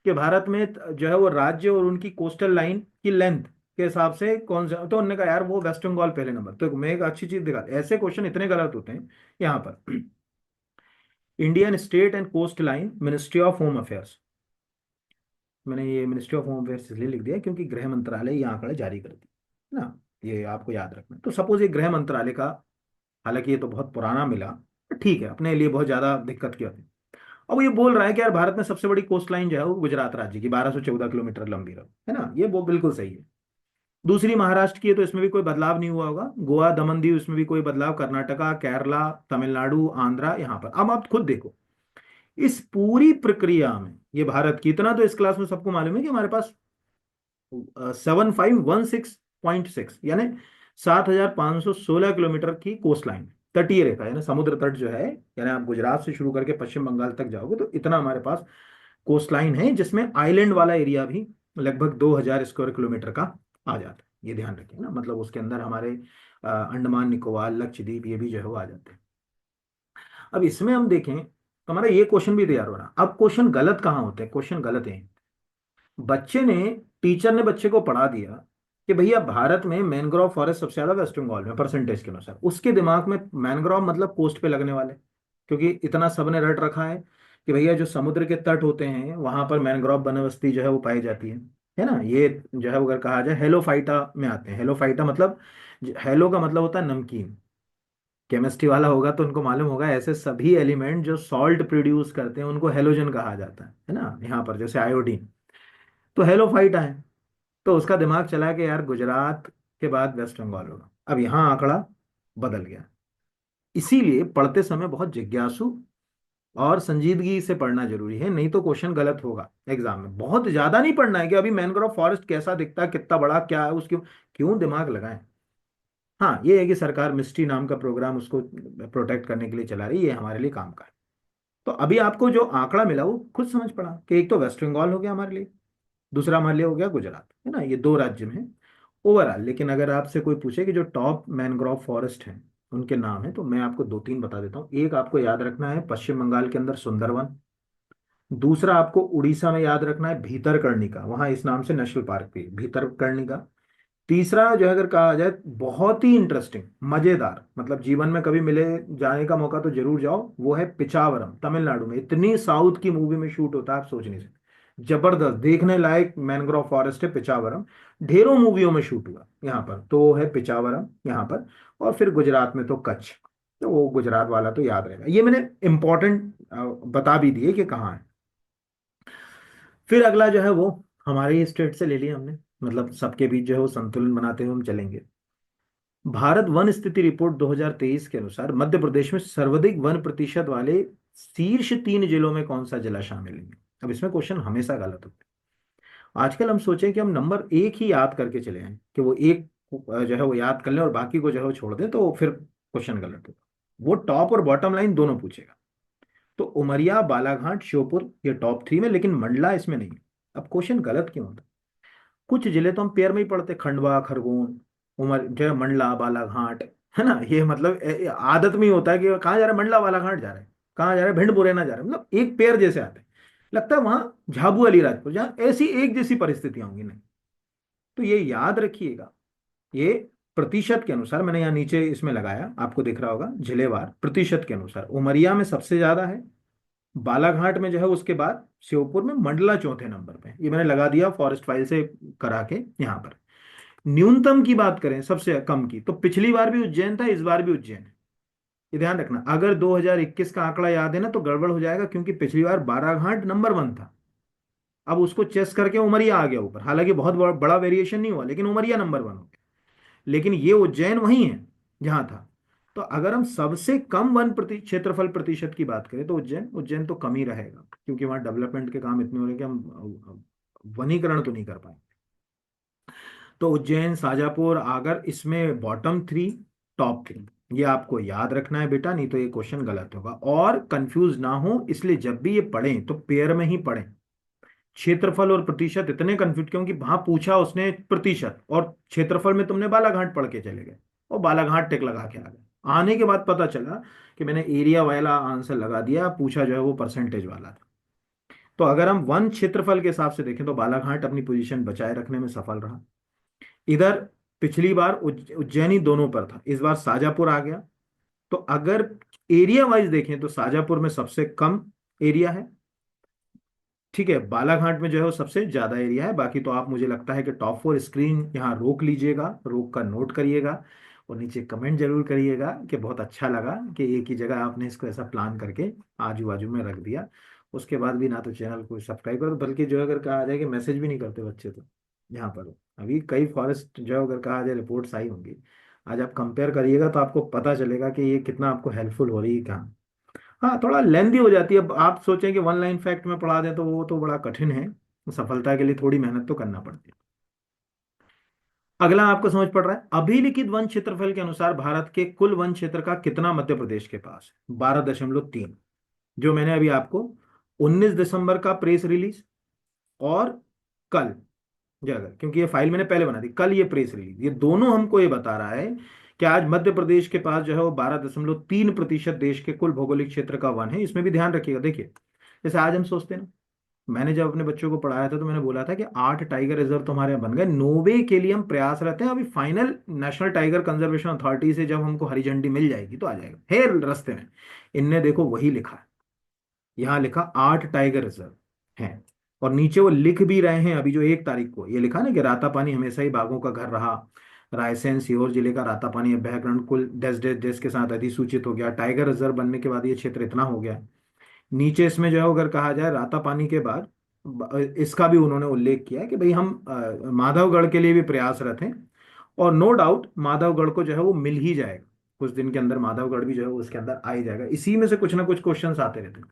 कि भारत में जो है वो राज्य और उनकी कोस्टल लाइन की लेंथ के हिसाब से कौन सा, तो उन्होंने कहा यार वो वेस्ट बंगाल पहले नंबर। तो मैं एक अच्छी चीज दिखा, ऐसे क्वेश्चन इतने गलत होते हैं यहाँ पर। Indian state and coastline, ministry of home affairs. मैंने ये मिनिस्ट्री ऑफ होम अफेयर्स इसलिए लिख दिया क्योंकि गृह मंत्रालय ये आंकड़े जारी करती है ना, ये आपको याद रखना है। तो सपोज ये गृह मंत्रालय का, हालांकि ये तो बहुत पुराना मिला, ठीक है, अपने लिए बहुत ज्यादा दिक्कत की होती है। अब ये बोल रहा है कि यार भारत में सबसे बड़ी कोस्ट लाइन जो है वो गुजरात राज्य की 1214 किलोमीटर लंबी है ना, ये वो बिल्कुल सही है। दूसरी महाराष्ट्र की है तो इसमें भी कोई बदलाव नहीं हुआ होगा। गोवा, दमन दीव, इसमें भी कोई बदलाव। कर्नाटका, केरला, तमिलनाडु, आंध्रा, यहाँ पर। अब आप खुद देखो इस पूरी प्रक्रिया में ये भारत की, इतना तो इस क्लास में सबको मालूम है कि हमारे पास 7516.6 यानी 7,516 किलोमीटर की कोस्ट लाइन, तटीय रेखा, यानी समुद्र तट जो है, यानी आप गुजरात से शुरू करके पश्चिम बंगाल तक जाओगे तो इतना हमारे पास कोस्ट लाइन है, जिसमें आइलैंड वाला एरिया भी लगभग 2,000 स्क्वायर किलोमीटर का आ जाता है। ये ध्यान रखें ना, मतलब उसके अंदर हमारे अंडमान निकोबार, लक्षद्वीप, ये भी जो है वो आ जाते हैं। अब इसमें हम देखें तो हमारा ये क्वेश्चन भी तैयार हो रहा। अब क्वेश्चन गलत कहाँ होते हैं? क्वेश्चन गलत है, बच्चे ने, टीचर ने बच्चे को पढ़ा दिया कि भैया भारत में मैनग्रोव फॉरेस्ट सबसे ज्यादा वेस्ट बंगाल में परसेंटेज के अनुसार, उसके दिमाग में मैनग्रोव मतलब कोस्ट पे लगने वाले, क्योंकि इतना सबने रट रखा है कि भैया जो समुद्र के तट होते हैं वहां पर मैनग्रोव बनस्पति जो है वो पाई जाती है ना। ये जो है अगर कहा जाए हेलोफाइटा में आते हैं। हेलोफाइटा मतलब, हेलो का मतलब होता है नमकीन। केमिस्ट्री वाला होगा तो उनको मालूम होगा, ऐसे सभी एलिमेंट जो सॉल्ट प्रोड्यूस करते हैं उनको हेलोजन कहा जाता है ना। यहाँ पर जैसे आयोडीन, तो हेलोफाइटा है। तो उसका दिमाग चला कि यार गुजरात के बाद वेस्ट बंगाल होगा। अब यहाँ आंकड़ा बदल गया। इसीलिए पढ़ते समय बहुत जिज्ञासु और संजीदगी से पढ़ना जरूरी है, नहीं तो क्वेश्चन गलत होगा एग्जाम में। बहुत ज्यादा नहीं पढ़ना है कि अभी मैनग्रोव फॉरेस्ट कैसा दिखता है, कितना बड़ा, क्या है उसकी, क्यों दिमाग लगाएं। हाँ ये है कि सरकार मिस्ट्री नाम का प्रोग्राम उसको प्रोटेक्ट करने के लिए चला रही है, ये हमारे लिए काम का है। तो अभी आपको जो आंकड़ा मिला वो खुद समझ पड़ा कि एक तो वेस्ट बंगाल हो गया हमारे लिए, दूसरा हमारे लिए हो गया गुजरात, है ना। ये दो राज्य में ओवरऑल। लेकिन अगर आपसे कोई पूछे कि जो टॉप मैनग्रोव फॉरेस्ट हैं उनके नाम है, तो मैं आपको दो तीन बता देता हूँ। एक आपको याद रखना है पश्चिम बंगाल के अंदर सुंदरवन। दूसरा आपको उड़ीसा में याद रखना है भीतरकर्णिका, वहां इस नाम से नेशनल पार्क भी है, भीतरकर्णिका। तीसरा जो है अगर कहा जाए बहुत ही इंटरेस्टिंग, मजेदार, मतलब जीवन में कभी मिले, जाने का मौका तो जरूर जाओ, वो है पिचावरम, तमिलनाडु में। इतनी साउथ की मूवी में शूट होता है आप सोच नहीं सकते। जबरदस्त देखने लायक मैनग्रोव फॉरेस्ट है पिचावरम। ढेरों मूवियों में शूट हुआ यहाँ पर, तो वो है पिचावरम यहाँ पर। और फिर गुजरात में तो कच्छ, तो वो गुजरात वाला तो याद रहेगा। ये मैंने इंपॉर्टेंट बता भी दिए कि कहाँ है। फिर अगला जो है वो हमारे ही स्टेट से ले लिया हमने, मतलब सबके बीच जो है वो संतुलन बनाते हुए हम चलेंगे। भारत वन स्थिति रिपोर्ट 2023 के अनुसार मध्य प्रदेश में सर्वाधिक वन प्रतिशत वाले शीर्ष 3 जिलों में कौन सा जिला शामिल है। अब इसमें क्वेश्चन हमेशा गलत होते हैं। आजकल हम सोचें कि हम नंबर एक ही याद करके चले आए, कि वो एक जो है वो याद कर लें और बाकी को जो है वो छोड़ दें, तो फिर क्वेश्चन गलत होगा। वो टॉप और बॉटम लाइन दोनों पूछेगा। तो उमरिया, बालाघाट, श्योपुर ये टॉप 3 में, लेकिन मंडला इसमें नहीं है। अब क्वेश्चन गलत क्यों होता है? कुछ जिले तो हम पेयर में ही पढ़ते, खंडवा, खरगोन, उमर जो है, मंडला, बालाघाट, है ना। ये मतलब आदत में ही होता है कि कहाँ जा रहा है, मंडला बालाघाट जा रहा है, कहाँ जा रहा है, भिंड मुरैना जा रहा है, मतलब एक पेयर जैसे आते हैं। लगता है वहां झाबू अलीराजपुर, जहाँ ऐसी एक जैसी परिस्थितियां होंगी नहीं। तो ये याद रखिएगा। ये प्रतिशत के अनुसार मैंने यहाँ नीचे इसमें लगाया, आपको दिख रहा होगा जिलेवार प्रतिशत के अनुसार। उमरिया में सबसे ज्यादा है, बालाघाट में जो है उसके बाद, श्योपुर में, मंडला चौथे नंबर पे। ये मैंने लगा दिया फॉरेस्ट फाइल से करा के यहाँ पर। न्यूनतम की बात करें सबसे कम की, तो पिछली बार भी उज्जैन था, इस बार भी उज्जैन है। ये ध्यान रखना, अगर 2021 का आंकड़ा याद है ना तो गड़बड़ हो जाएगा, क्योंकि पिछली बार बाराघाट नंबर 1 था। अब उसको चेस करके उमरिया आ गया ऊपर, हालांकि बहुत बड़ा वेरिएशन नहीं हुआ, लेकिन उमरिया नंबर 1 हो गया। लेकिन ये उज्जैन वही है जहां था। तो अगर हम सबसे कम क्षेत्रफल प्रतिशत की बात करें तो उज्जैन, उज्जैन तो कम ही रहेगा, क्योंकि वहां डेवलपमेंट के काम इतने हो रहे हैं कि हम वनीकरण तो नहीं कर पाए। तो उज्जैन, शाजापुर, आगर इसमें बॉटम 3, टॉप 3, ये आपको याद रखना है बेटा, नहीं तो ये क्वेश्चन गलत होगा। और कंफ्यूज ना हो इसलिए जब भी ये पढ़ें तो पेयर में ही पढ़ें। क्षेत्रफल और प्रतिशत इतने कंफ्यूज, क्योंकि वहां पूछा उसने प्रतिशत, और क्षेत्रफल में तुमने बालाघाट पढ़ के चले गए और बालाघाट टिक लगा के आ गए। आने के बाद पता चला कि मैंने एरिया वाला आंसर लगा दिया, पूछा जो है वो परसेंटेज वाला था। तो अगर हम वन क्षेत्रफल के हिसाब से देखें तो बालाघाट अपनी पोजीशन बचाए रखने में सफल रहा। इधर पिछली बार उज्जैनी दोनों पर था, इस बार शाजापुर आ गया। तो अगर एरिया वाइज देखें तो शाजापुर में सबसे कम एरिया है, ठीक है। बालाघाट में जो है वो सबसे ज्यादा एरिया है। बाकी तो आप, मुझे लगता है कि टॉप 4 स्क्रीन यहाँ रोक लीजिएगा, रोक कर नोट करिएगा, और नीचे कमेंट जरूर करिएगा कि बहुत अच्छा लगा कि एक ही जगह आपने इसको ऐसा प्लान करके आजू बाजू में रख दिया। उसके बाद भी ना तो चैनल को सब्सक्राइब करो, बल्कि जो अगर कहा जाए कि मैसेज भी नहीं करते बच्चे, तो यहाँ पर अभी कई फॉरेस्ट जो अगर कहा जाए रिपोर्ट्स आई होंगी, आज आप कंपेयर करिएगा तो आपको पता चलेगा कि ये कितना आपको हेल्पफुल हो रही है कहाँ। हाँ थोड़ा लेंदी हो जाती है। अब आप सोचें कि वन लाइन फैक्ट में पढ़ा दें तो वो तो बड़ा कठिन है, सफलता के लिए थोड़ी मेहनत तो करना पड़ती है। अगला आपको समझ पड़ रहा है, अभिलिखित वन क्षेत्रफल के अनुसार भारत के कुल वन क्षेत्र का कितना मध्य प्रदेश के पास है? 12.3। जो मैंने अभी आपको 19 दिसंबर का प्रेस रिलीज, और कल जो अगर, क्योंकि ये फाइल मैंने पहले बना दी, कल ये प्रेस रिलीज, ये दोनों हमको ये बता रहा है कि आज मध्य प्रदेश के पास जो है वो 12.3% देश के कुल भौगोलिक क्षेत्र का वन है। इसमें भी ध्यान रखिएगा। देखिए जैसे आज हम सोचते हैं ना मैंने जब अपने बच्चों को पढ़ाया था तो मैंने बोला था कि 8 टाइगर रिजर्व तो हमारे यहाँ बन गए, 9वें के लिए हम प्रयास रहते हैं। अभी final national tiger conservation authority से जब हमको हरी झंडी मिल जाएगी तो आ जाएगा, है रास्ते में। इनने देखो वही लिखा है, यहाँ लिखा 8 टाइगर रिजर्व हैं। और नीचे वो लिख भी रहे हैं, अभी जो 1 तारीख को ये लिखा ना कि रातापानी हमेशा ही बाघों का घर रहा। रायसेन सीहोर जिले का रातापानी अभ्यारण्य कुल डैश डैश डैश के साथ अधिसूचित हो गया, टाइगर रिजर्व बनने के बाद ये क्षेत्र इतना हो गया। नीचे इसमें जो है अगर कहा जाए रातापानी के बाद इसका भी उन्होंने उल्लेख किया है कि भाई हम माधवगढ़ के लिए भी प्रयासरत हैं। और नो डाउट माधवगढ़ को जो है वो मिल ही जाएगा, कुछ दिन के अंदर माधवगढ़ भी जो है वो उसके अंदर आ ही जाएगा। इसी में से कुछ ना कुछ क्वेश्चंस आते रहते हैं।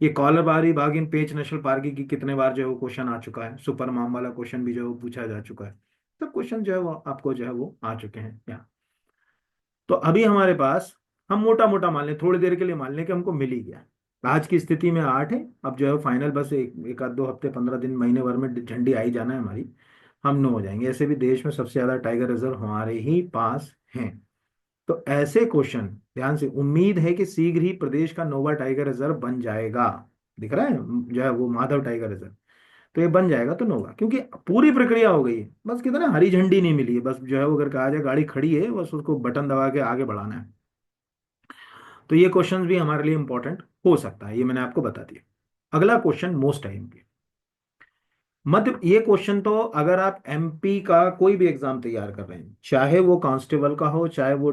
ये कॉलरबारी बाग इन पेंच नेशनल पार्क की कितने बार जो है वो क्वेश्चन आ चुका है, सुपर माम वाला क्वेश्चन भी जो है वो पूछा जा चुका है। तो क्वेश्चन जो है वो आपको जो है वो आ चुके हैं यहाँ। तो अभी हमारे पास, हम मोटा मोटा मान लें, थोड़ी देर के लिए मान लें कि हमको मिल ही गया। आज की स्थिति में 8 है। अब जो है फाइनल बस एक आध 2 हफ्ते 15 दिन महीने भर में झंडी आई जाना है हमारी, हम 9 हो जाएंगे। ऐसे भी देश में सबसे ज्यादा टाइगर रिजर्व हमारे ही पास हैं। तो ऐसे क्वेश्चन ध्यान से, उम्मीद है कि शीघ्र ही प्रदेश का 9वां टाइगर रिजर्व बन जाएगा। दिख रहा है जो है वो माधव टाइगर रिजर्व, तो ये बन जाएगा तो 9वां, क्योंकि पूरी प्रक्रिया हो गई है। बस कितना हरी झंडी नहीं मिली है, बस जो है वो अगर कहा जाए गाड़ी खड़ी है, बस उसको बटन दबा के आगे बढ़ाना है। तो ये क्वेश्चन भी हमारे लिए इंपॉर्टेंट हो सकता है, ये मैंने आपको बता दिया। अगला क्वेश्चन मोस्ट टाइम के मध्य, ये क्वेश्चन तो अगर आप एमपी का कोई भी एग्जाम तैयार कर रहे हैं, चाहे वो कांस्टेबल का हो, चाहे वो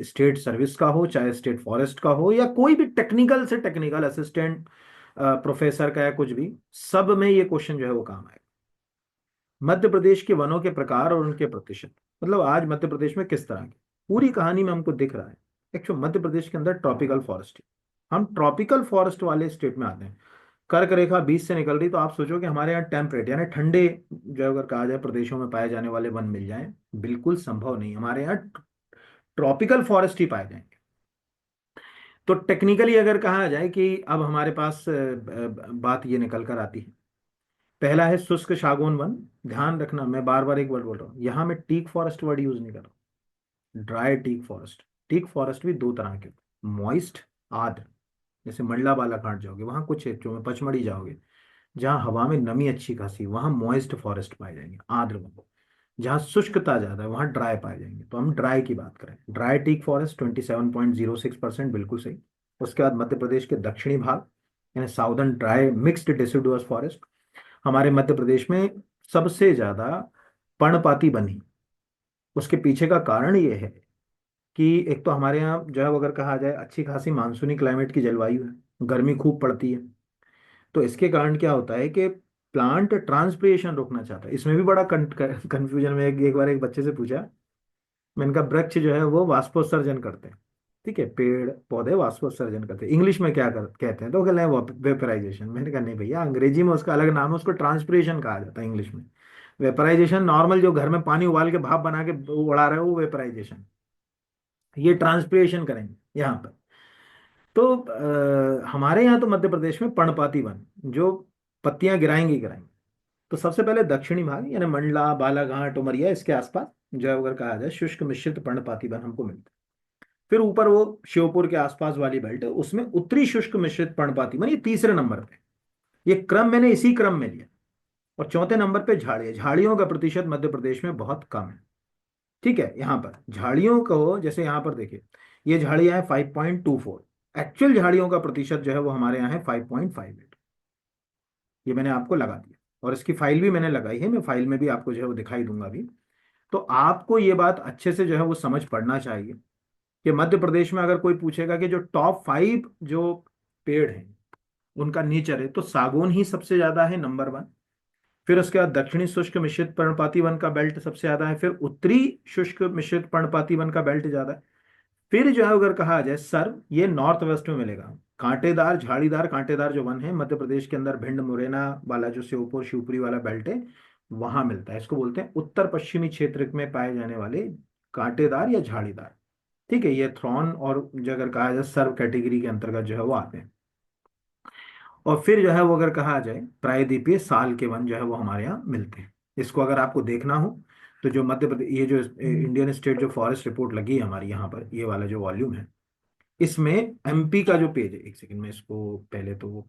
स्टेट सर्विस का हो, चाहे स्टेट फॉरेस्ट का हो, या कोई भी टेक्निकल से टेक्निकल असिस्टेंट प्रोफेसर का, या कुछ भी, सब में ये क्वेश्चन जो है वो काम आएगा। मध्य प्रदेश के वनों के प्रकार और उनके प्रतिशत, मतलब आज मध्य प्रदेश में किस तरह के, पूरी कहानी में हमको दिख रहा है। एक्चुअल मध्य प्रदेश के अंदर ट्रॉपिकल फॉरेस्ट है, हम ट्रॉपिकल फॉरेस्ट वाले स्टेट में आते हैं। कर्क रेखा 20 से निकल रही, तो आप सोचो कि हमारे यहाँ टेम्परेट यानी ठंडे जो अगर कहा जाए प्रदेशों में पाए जाने वाले वन मिल जाएं, बिल्कुल संभव नहीं। हमारे यहाँ ट्रॉपिकल फॉरेस्ट ही पाए जाएंगे। तो टेक्निकली अगर कहा जाए कि अब हमारे पास बात ये निकल कर आती है। पहला है शुष्क सागौन वन। ध्यान रखना, मैं बार बार एक वर्ड बोल रहा हूँ, यहाँ मैं टीक फॉरेस्ट वर्ड यूज नहीं कर रहा हूँ, dry teak forest. Teak forest भी 2 तरह के, मॉइस्ट, आर्द्र। जैसे मंडला बालाघाट जाओगे वहां कुछ क्षेत्रों में, पचमढ़ी जाओगे जहाँ हवा में नमी अच्छी खासी, वहां मॉइस्ट फॉरेस्ट पाए जाएंगे, आर्द्र वन। जहाँ शुष्कता ज्यादा है वहां ड्राई पाए जाएंगे। तो हम ड्राई की बात करें, ड्राई टीक फॉरेस्ट 27.06%, बिल्कुल सही। उसके बाद मध्य प्रदेश के दक्षिणी भाग यानी साउदर्न ड्राई मिक्स्ड डिसिडुअस फॉरेस्ट। हमारे मध्य प्रदेश में सबसे ज्यादा पर्णपाती बनी। उसके पीछे का कारण ये है कि एक तो हमारे यहाँ जो है वो अगर कहा जाए अच्छी खासी मानसूनी क्लाइमेट की जलवायु है, गर्मी खूब पड़ती है। तो इसके कारण क्या होता है कि प्लांट ट्रांसपिरेशन रोकना चाहता है। इसमें भी बड़ा कंफ्यूजन में, एक बार एक बच्चे से पूछा, मैंने कहा वृक्ष जो है वो वाष्पोत्सर्जन करते हैं, ठीक है, पेड़ पौधे वाष्पोत्सर्जन करते हैं, इंग्लिश में क्या कहते हैं, तो कहते हैं वेपराइजेशन। मैंने कहा नहीं भैया, अंग्रेजी में उसका अलग नाम है, उसको ट्रांसपिरेशन कहा जाता है इंग्लिश में। वेपराइजेशन नॉर्मल जो घर में पानी उबाल के भाप बना के उड़ा रहे हो वो वेपराइजेशन, ये ट्रांसपिरेशन करेंगे यहाँ पर। तो हमारे यहाँ तो मध्य प्रदेश में पर्णपाती वन जो पत्तियां गिराएंगे ही गिराएंगे। तो सबसे पहले दक्षिणी भाग यानी मंडला बालाघाट उमरिया इसके आसपास जो है अगर कहा जाए शुष्क मिश्रित पर्णपाती वन हमको मिलता है। फिर ऊपर वो श्योपुर के आसपास वाली बेल्ट है, उसमें उत्तरी शुष्क मिश्रित पर्णपाती वन, ये तीसरे नंबर पे। ये क्रम मैंने इसी क्रम में लिया। और चौथे नंबर पे झाड़ियाँ, झाड़ियों का प्रतिशत मध्य प्रदेश में बहुत कम है। ठीक है, यहाँ पर झाड़ियों को जैसे यहाँ पर देखिए, ये झाड़ियाँ है 5.24, एक्चुअल झाड़ियों का प्रतिशत जो है वो हमारे यहाँ है 5.58। ये मैंने आपको लगा दिया, और इसकी फाइल भी मैंने लगाई है, मैं फाइल में भी आपको जो है वो दिखाई दूंगा अभी। तो आपको ये बात अच्छे से जो है वो समझ पड़ना चाहिए कि मध्य प्रदेश में अगर कोई पूछेगा कि जो टॉप 5 जो पेड़ हैं उनका नेचर है, तो सागौन ही सबसे ज्यादा है, नंबर 1। फिर उसके बाद दक्षिणी शुष्क मिश्रित पर्णपाती वन का बेल्ट सबसे ज्यादा है, फिर उत्तरी शुष्क मिश्रित पर्णपाती वन का बेल्ट ज्यादा है। फिर जो है अगर कहा जाए सर्व, ये नॉर्थ वेस्ट में मिलेगा। कांटेदार झाड़ीदार कांटेदार जो वन है मध्य प्रदेश के अंदर, भिंड मुरैना वाला जो श्योपुर शिवपुरी वाला बेल्ट है वहां मिलता है। इसको बोलते हैं उत्तर पश्चिमी क्षेत्र में पाए जाने वाले कांटेदार या झाड़ीदार। ठीक है, ये थ्रॉन और जो अगर कहा जाए सर्व कैटेगरी के अंतर्गत जो है वो आते हैं। और फिर जो है वो अगर कहा जाए प्रायद्वीपीय साल के वन जो है वो हमारे यहाँ मिलते हैं। इसको अगर आपको देखना हो तो जो मध्य प्रदेश, ये जो इंडियन स्टेट जो फॉरेस्ट रिपोर्ट लगी है हमारी यहाँ पर, ये वाला जो वॉल्यूम है, इसमें एमपी का जो पेज है, एक सेकंड में इसको पहले तो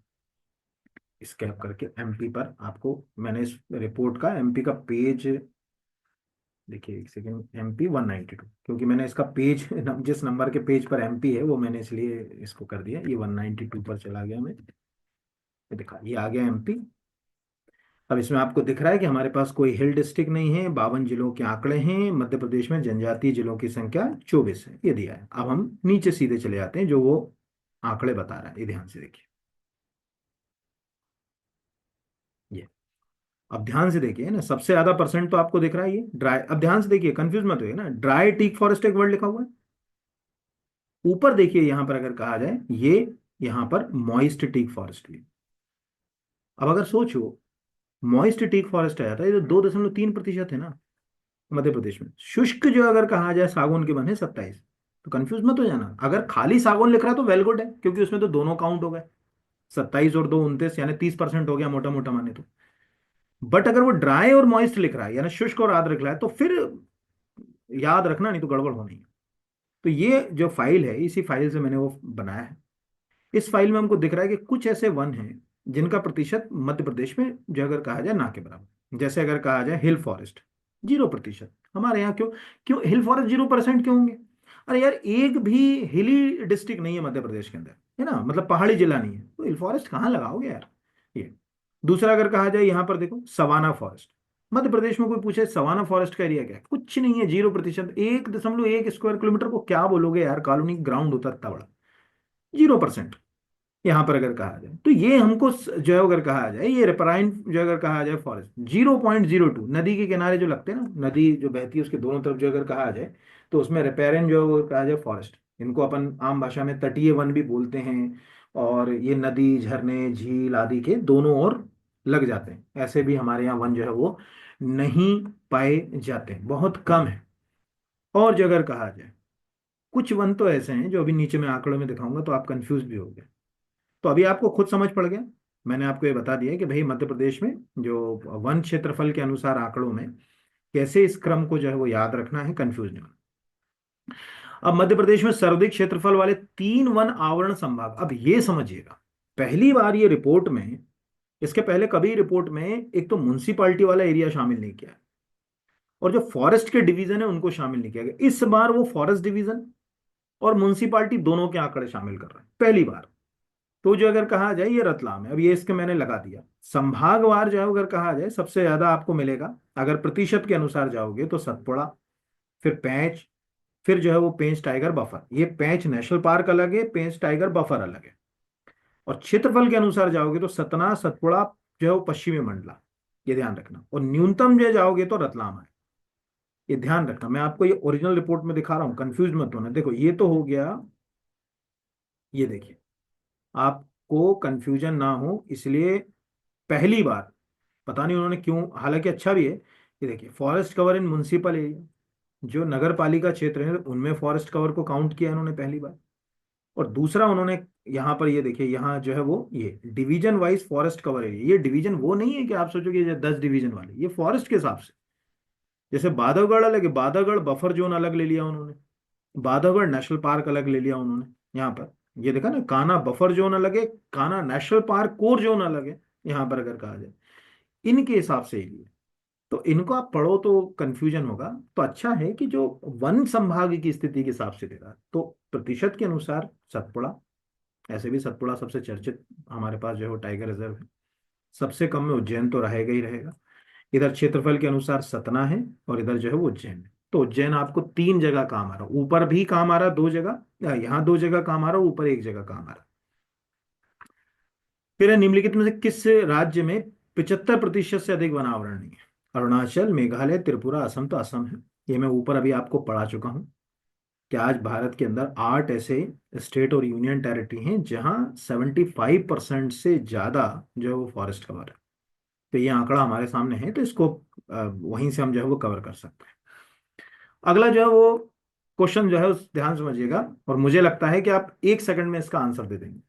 स्कैप करके एमपी पर आपको मैंने इस रिपोर्ट का एमपी का पेज, देखिए एक सेकेंड, एमपी 192, क्योंकि मैंने इसका पेज जिस नंबर के पेज पर एमपी है वो मैंने इसलिए इसको कर दिया, ये 192 पर चला गया मैं। ये देखा, ये आ गया एमपी। अब इसमें आपको दिख रहा है कि हमारे पास कोई हिल डिस्ट्रिक्ट नहीं है, 52 जिलों के आंकड़े हैं, मध्य प्रदेश में जनजातीय जिलों की संख्या 24 है, ये दिया है। अब हम नीचे सीधे चले जाते हैं जो वो आंकड़े बता रहा है, ये ध्यान से देखिए। ये अब ध्यान से देखिए ना, सबसे ज्यादा परसेंट तो आपको दिख रहा है ये ड्राई। अब ध्यान से देखिए, कंफ्यूज मत होइए ना, ड्राई टीक फॉरेस्ट एक वर्ड लिखा हुआ है। ऊपर देखिए यहां पर अगर कहा जाए ये, यहां पर मॉइस्ट टीक फॉरेस्ट भी। अब अगर सोचो, मॉइस्ट टीक फॉरेस्ट आया था, ये तो 2.3% है ना मध्य प्रदेश में। शुष्क जो अगर कहा जाए सागौन के वन है 27। तो कंफ्यूज मत हो जाना, अगर खाली सागौन लिख रहा है तो वेल गुड है, क्योंकि उसमें तो दोनों काउंट हो गए, 27 और 2 29, यानी 30% हो गया मोटा मोटा माने तो। बट अगर वो ड्राई और मॉइस्ट लिख रहा है, यानी शुष्क और आर्द्र लिख रहा है, तो फिर याद रखना, नहीं तो गड़बड़ होनी है। तो ये जो फाइल है, इसी फाइल से मैंने वो बनाया है। इस फाइल में हमको दिख रहा है कि कुछ ऐसे वन हैं जिनका प्रतिशत मध्य प्रदेश में जो अगर कहा जाए ना के बराबर, जैसे अगर कहा जाए हिल फॉरेस्ट 0%। हमारे यहाँ क्यों, क्यों हिल फॉरेस्ट 0% क्यों होंगे? अरे यार, एक भी हिली डिस्ट्रिक्ट नहीं है मध्य प्रदेश के अंदर, है ना, मतलब पहाड़ी जिला नहीं है, तो हिल फॉरेस्ट कहाँ लगाओगे यार? ये दूसरा अगर कहा जाए, यहाँ पर देखो सवाना फॉरेस्ट। मध्य प्रदेश में कोई पूछे सवाना फॉरेस्ट का एरिया क्या है, कुछ नहीं है, 0%। 1.1 स्क्वायर किलोमीटर को क्या बोलोगे यार, कॉलोनी ग्राउंड होता है इतना बड़ा, 0%। यहाँ पर अगर कहा जाए तो ये हमको जो है अगर कहा जाए, ये रिपराइन जो अगर कहा जाए फॉरेस्ट 0.02, नदी के किनारे जो लगते हैं ना, नदी जो बहती है उसके दोनों तरफ जो अगर कहा जाए, तो उसमें रिपेरेंट जो है वो कहा जाए फॉरेस्ट, इनको अपन आम भाषा में तटीय वन भी बोलते हैं। और ये नदी, झरने, झील आदि के दोनों ओर लग जाते हैं, ऐसे भी हमारे यहाँ वन जो है वो नहीं पाए जाते हैं, बहुत कम है। और जो अगर कहा जाए, कुछ वन तो ऐसे हैं जो अभी नीचे में आंकड़ों में दिखाऊंगा तो आप कंफ्यूज भी हो गए। तो अभी आपको खुद समझ पड़ गया, मैंने आपको ये बता दिया कि भाई मध्य प्रदेश में जो वन क्षेत्रफल के अनुसार आंकड़ों में कैसे इस क्रम को जो है वो याद रखना है, कंफ्यूज नहीं होना। अब मध्य प्रदेश में सर्वाधिक क्षेत्रफल वाले 3 वन आवरण संभाग, अब ये समझिएगा, पहली बार ये रिपोर्ट में, इसके पहले कभी रिपोर्ट में एक तो म्युनिसिपालिटी वाला एरिया शामिल नहीं किया, और जो फॉरेस्ट के डिवीजन है उनको शामिल नहीं किया गया। इस बार वो फॉरेस्ट डिवीजन और म्युनिसिपालिटी दोनों के आंकड़े शामिल कर रहे हैं पहली बार। तो जो अगर कहा जाए ये रतलाम है, अब ये इसके मैंने लगा दिया। संभागवार जो है अगर कहा जाए, सबसे ज्यादा आपको मिलेगा अगर प्रतिशत के अनुसार जाओगे तो सतपुड़ा, फिर पेंच, फिर जो है वो पेंच टाइगर बफर। ये पेंच नेशनल पार्क अलग है, पेंच टाइगर बफर अलग है। और क्षेत्रफल के अनुसार जाओगे तो सतना, सतपुड़ा जो है वो पश्चिमी मंडला, ये ध्यान रखना। और न्यूनतम जो जाओगे तो रतलाम है, ये ध्यान रखना। मैं आपको ये ओरिजिनल रिपोर्ट में दिखा रहा हूँ, कंफ्यूज मत होना। देखो ये तो हो गया, ये देखिए, आपको कंफ्यूजन ना हो इसलिए पहली बार, पता नहीं उन्होंने क्यों, हालांकि अच्छा भी है। ये देखिए, forest cover in municipal area, जो नगर पालिका क्षेत्र है उनमें फॉरेस्ट कवर को काउंट किया इन्होंने पहली बार। और दूसरा उन्होंने यहाँ पर, ये देखिए यहाँ जो है वो ये division wise forest cover area, ये डिवीजन वो नहीं है कि आप सोचोगे ये 10 डिवीजन वाले, ये फॉरेस्ट के हिसाब से। जैसे बांधवगढ़ अलग है, बांधवगढ़ बफर जोन अलग ले लिया उन्होंने, बांधवगढ़ नेशनल पार्क अलग ले लिया उन्होंने। यहाँ पर ये देखा ना, कान्हा बफर जोन अलग है, Kanha national park core zone अलग है। यहाँ पर अगर कहा जाए इनके हिसाब से एरिया, तो इनको आप पढ़ो तो कंफ्यूजन होगा। तो अच्छा है कि जो वन संभाग की स्थिति के हिसाब से दे रहा है, तो प्रतिशत के अनुसार सतपुड़ा, ऐसे भी सतपुड़ा सबसे चर्चित हमारे पास जो है वो टाइगर रिजर्व है। सबसे कम में उज्जैन तो रहेगा ही रहेगा। इधर क्षेत्रफल के अनुसार सतना है, और इधर जो है वो उज्जैन है। तो उज्जैन आपको 3 जगह काम आ रहा, ऊपर भी काम आ रहा 2 जगह, यहाँ 2 जगह काम आ रहा, ऊपर 1 जगह काम आ रहा। फिर है, निम्नलिखित में से किस राज्य में 75% से अधिक वनावरण नहीं है? अरुणाचल, मेघालय, त्रिपुरा, असम। तो असम है, ये मैं ऊपर अभी आपको पढ़ा चुका हूँ कि आज भारत के अंदर 8 ऐसे स्टेट और यूनियन टेरिटरी हैं जहां 75% से ज्यादा जो है वो फॉरेस्ट कवर है। तो ये आंकड़ा हमारे सामने है, तो इसको वहीं से हम जो है वो कवर कर सकते हैं। अगला जो है वो क्वेश्चन जो है उस ध्यान समझिएगा, और मुझे लगता है कि आप 1 सेकंड में इसका आंसर दे देंगे।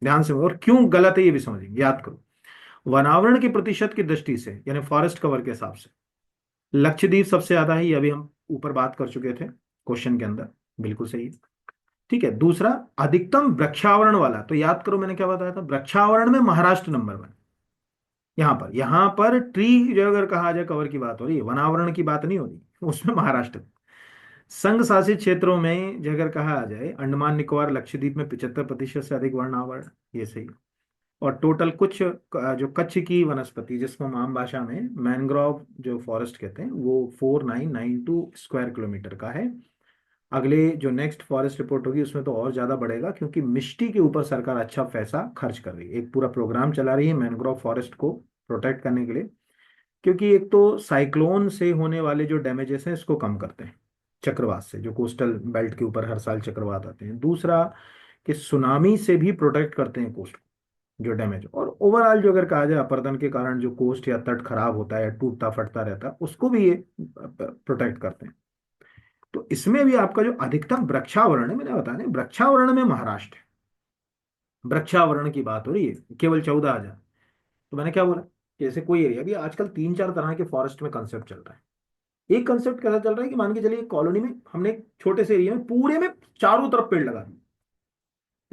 ध्यान से, और क्यों गलत है ये भी समझेंगे, याद करो। वनावरण के प्रतिशत की दृष्टि से, यानी फॉरेस्ट कवर के हिसाब से, लक्षद्वीप सबसे ज्यादा है, ये अभी हम ऊपर बात कर चुके थे क्वेश्चन के अंदर, बिल्कुल सही है। ठीक है, दूसरा अधिकतम वृक्षावरण वाला, तो याद करो मैंने क्या बताया था, वृक्षावरण में महाराष्ट्र नंबर 1। यहाँ पर ट्री जो अगर कहा जाए कवर की बात हो रही है, वनावरण की बात नहीं हो रही उसमें। महाराष्ट्र संघ शासित क्षेत्रों में जो अगर कहा जाए, अंडमान निकोबार लक्षद्वीप में 75% से अधिक वनावरण, ये सही। और टोटल कुछ जो कच्छ की वनस्पति, जिसको हम आम भाषा में मैनग्रोव जो फॉरेस्ट कहते हैं, वो 4992 स्क्वायर किलोमीटर का है। अगले जो नेक्स्ट फॉरेस्ट रिपोर्ट होगी उसमें तो और ज़्यादा बढ़ेगा, क्योंकि मिट्टी के ऊपर सरकार अच्छा पैसा खर्च कर रही है, एक पूरा प्रोग्राम चला रही है मैनग्रोव फॉरेस्ट को प्रोटेक्ट करने के लिए। क्योंकि एक तो साइक्लोन से होने वाले जो डैमेजेस हैं इसको कम करते हैं, चक्रवात से, जो कोस्टल बेल्ट के ऊपर हर साल चक्रवात आते हैं। दूसरा कि सुनामी से भी प्रोटेक्ट करते हैं कोस्ट जो डैमेज। और ओवरऑल जो अगर कहा जाए अपर्दन के कारण जो कोस्ट या तट खराब होता है या टूटता फटता रहता है, उसको भी ये प्रोटेक्ट करते हैं। तो इसमें भी आपका जो अधिकतम वृक्षावरण है, मैंने बताया ना, वृक्षावरण में महाराष्ट्र है। वृक्षावरण की बात हो रही है केवल 14,000। तो मैंने क्या बोला कि ऐसे कोई एरिया भी आजकल 3-4 तरह के फॉरेस्ट में कंसेप्ट चल रहा है। एक कंसेप्ट कैसा चल रहा है कि मान के चलिए कॉलोनी में हमने एक छोटे से एरिया में पूरे में चारों तरफ पेड़ लगा दिए,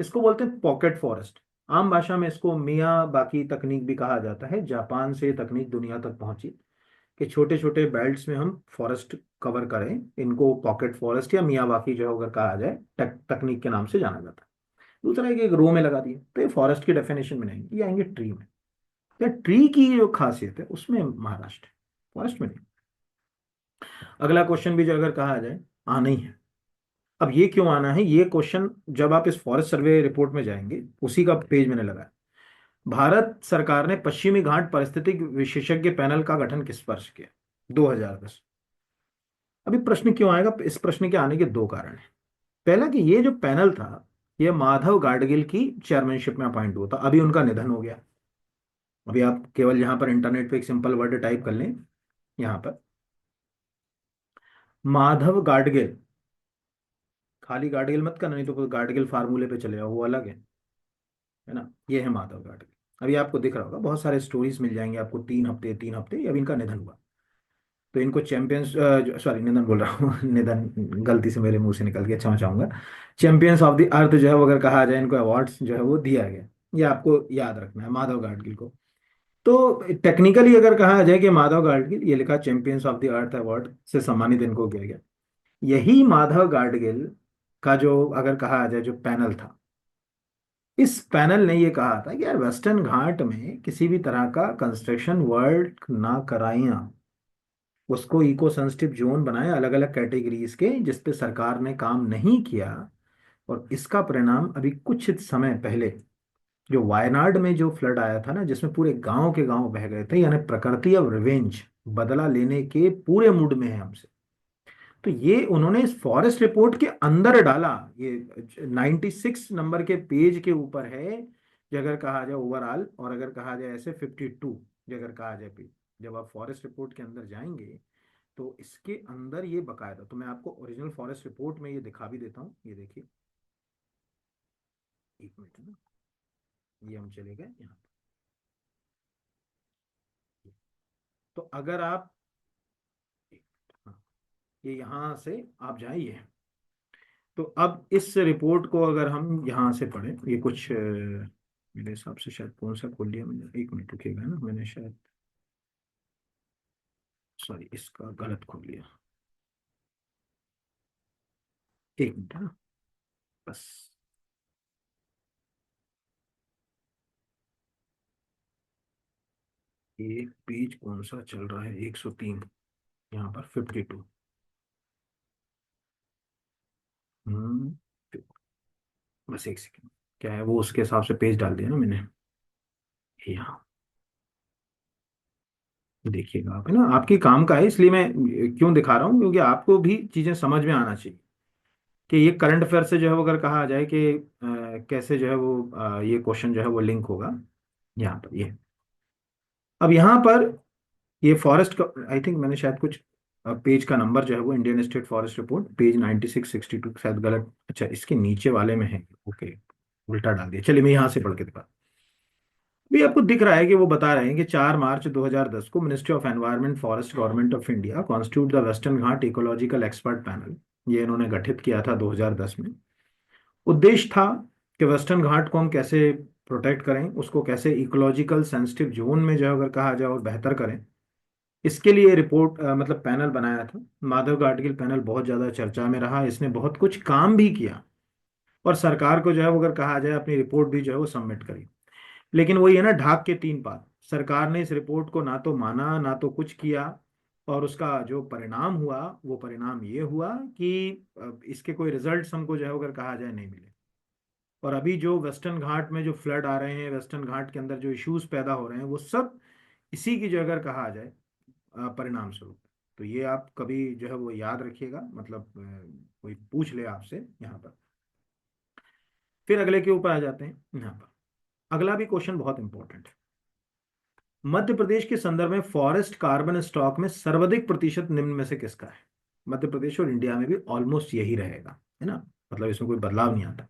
इसको बोलते हैं पॉकेट फॉरेस्ट। आम भाषा में इसको मियाँ बाकी तकनीक भी कहा जाता है। जापान से ये तकनीक दुनिया तक पहुंची कि छोटे छोटे बेल्ट्स में हम फॉरेस्ट कवर करें, इनको पॉकेट फॉरेस्ट या मियावाकी जो अगर कहा जाए तकनीक के नाम से जाना जाता है। दूसरा है कि एक रो में लगा दिए, तो ये फॉरेस्ट की डेफिनेशन में नहीं, ये आएंगे ट्री में। या ट्री की जो खासियत है उसमें महाराष्ट्र, फॉरेस्ट में नहीं। अगला क्वेश्चन भी जो अगर कहा जाए, आना ही है। अब ये क्यों आना है, ये क्वेश्चन जब आप इस फॉरेस्ट सर्वे रिपोर्ट में जाएंगे, उसी का पेज मैंने लगाया। भारत सरकार ने पश्चिमी घाट पारिस्थितिक विशेषज्ञ पैनल का गठन किस वर्ष किया? 2010। अभी प्रश्न क्यों आएगा, इस प्रश्न के आने के दो कारण हैं। पहला कि ये जो पैनल था, ये माधव गाडगिल की चेयरमैनशिप में अपॉइंट हुआ था, अभी उनका निधन हो गया। अभी आप केवल यहाँ पर इंटरनेट पे एक सिंपल वर्ड टाइप कर लें, यहाँ पर माधव गाडगिल, खाली गाडगिल मत करना, नहीं तो फिर गाडगिल फार्मूले पे चले जाओ, वो अलग है ना। ये है माधव गाडगिल। अभी आपको दिख रहा होगा, बहुत सारे स्टोरीज मिल जाएंगे आपको, 3 हफ्ते 3 हफ्ते, अभी इनका निधन हुआ। तो इनको चैंपियंस, सॉरी निधन बोल रहा हूँ निधन गलती से मेरे मुंह से निकल गया, क्षमा चाहूंगा। चैंपियंस ऑफ द अर्थ जो है वो अगर कहा जाए, इनको अवार्ड्स जो है वो दिया गया। ये आपको याद रखना है माधव गाडगिल को। तो टेक्निकली अगर कहा जाए कि माधव गाडगिल, ये लिखा champions of the earth award से सम्मानित इनको किया गया। यही माधव गाडगिल का जो अगर कहा जाए जो पैनल था, इस पैनल ने ये कहा था कि यार वेस्टर्न घाट में किसी भी तरह का कंस्ट्रक्शन वर्क ना कराइए, उसको इको सेंसिटिव जोन बनाए अलग अलग कैटेगरीज के, जिस पे सरकार ने काम नहीं किया। और इसका परिणाम अभी कुछ समय पहले जो वायनाड में जो फ्लड आया था ना, जिसमें पूरे गांव के गांव बह गए थे, यानी प्रकृति अब रिवेंज, बदला लेने के पूरे मूड में है हमसे। तो ये उन्होंने इस फॉरेस्ट रिपोर्ट के अंदर डाला। ये 96 नंबर के पेज के ऊपर है, जो अगर कहा जाए ओवरऑल, और अगर कहा जाए ऐसे 52, जो अगर कहा जाए पेज। जब आप फॉरेस्ट रिपोर्ट के अंदर जाएंगे तो इसके अंदर ये बकायदा, तो मैं आपको ओरिजिनल फॉरेस्ट रिपोर्ट में ये दिखा भी देता हूँ, ये देखिए। एक मिनट ना, ये हम चले गए यहाँ पे। तो अगर आप, हाँ, ये यहाँ से आप जाइए। तो अब इस रिपोर्ट को अगर हम यहाँ से पढ़ें, ये कुछ मेरे हिसाब से शायद कौन सा खोल लिया मैंने, एक मिनट रुकिएगा ना, मैंने शायद, सॉरी इसका गलत खोल लिया। एक मिनट है ना, बस। ये पेज कौन सा चल रहा है, 103, यहाँ पर 52। हम्म, बस एक सेकेंड। क्या है वो, उसके हिसाब से पेज डाल दिया ना मैंने। यहाँ देखिएगा आप, है ना, आपके काम का है, इसलिए मैं क्यों दिखा रहा हूँ, क्योंकि आपको भी चीजें समझ में आना चाहिए कि ये करंट अफेयर से जो है वो अगर कहा जाए कि कैसे जो है वो ये क्वेश्चन जो है वो लिंक होगा। यहाँ पर ये, अब यहाँ पर ये फॉरेस्ट का, आई थिंक मैंने शायद कुछ पेज का नंबर जो है वो Indian state forest report page 9662 शायद गलत, अच्छा इसके नीचे वाले में है, ओके, उल्टा डाल दिया। चलिए मैं यहाँ से पढ़ के दिखा। भी आपको दिख रहा है कि वो बता रहे हैं कि 4 मार्च 2010 को ministry of environment forest government of India constitute the western Ghat ecological expert panel, ये इन्होंने गठित किया था 2010 में। उद्देश्य था कि वेस्टर्न घाट को हम कैसे प्रोटेक्ट करें, उसको कैसे इकोलॉजिकल सेंसिटिव जोन में जो है अगर कहा जाए और बेहतर करें, इसके लिए रिपोर्ट मतलब पैनल बनाया था। माधव गाडगिल पैनल बहुत ज़्यादा चर्चा में रहा, इसने बहुत कुछ काम भी किया, और सरकार को जो है वो अगर कहा जाए अपनी रिपोर्ट भी जो है वो सबमिट करी। लेकिन वही है ना, ढाक के तीन पात। सरकार ने इस रिपोर्ट को ना तो माना ना तो कुछ किया, और उसका जो परिणाम हुआ वो परिणाम ये हुआ कि इसके कोई रिजल्ट्स हमको जो है अगर कहा जाए नहीं मिले। और अभी जो वेस्टर्न घाट में जो फ्लड आ रहे हैं, वेस्टर्न घाट के अंदर जो इश्यूज पैदा हो रहे हैं, वो सब इसी की जो अगर कहा जाए परिणाम स्वरूप। तो ये आप कभी जो है वो याद रखिएगा, मतलब कोई पूछ ले आपसे यहाँ पर। फिर अगले के ऊपर आ जाते हैं यहाँ पर। अगला भी क्वेश्चन बहुत इंपॉर्टेंट है। मध्य प्रदेश के संदर्भ में फॉरेस्ट कार्बन स्टॉक में सर्वाधिक प्रतिशत निम्न में से किसका है? मध्य प्रदेश और इंडिया में भी ऑलमोस्ट यही रहेगा, है ना, मतलब इसमें कोई बदलाव नहीं आता।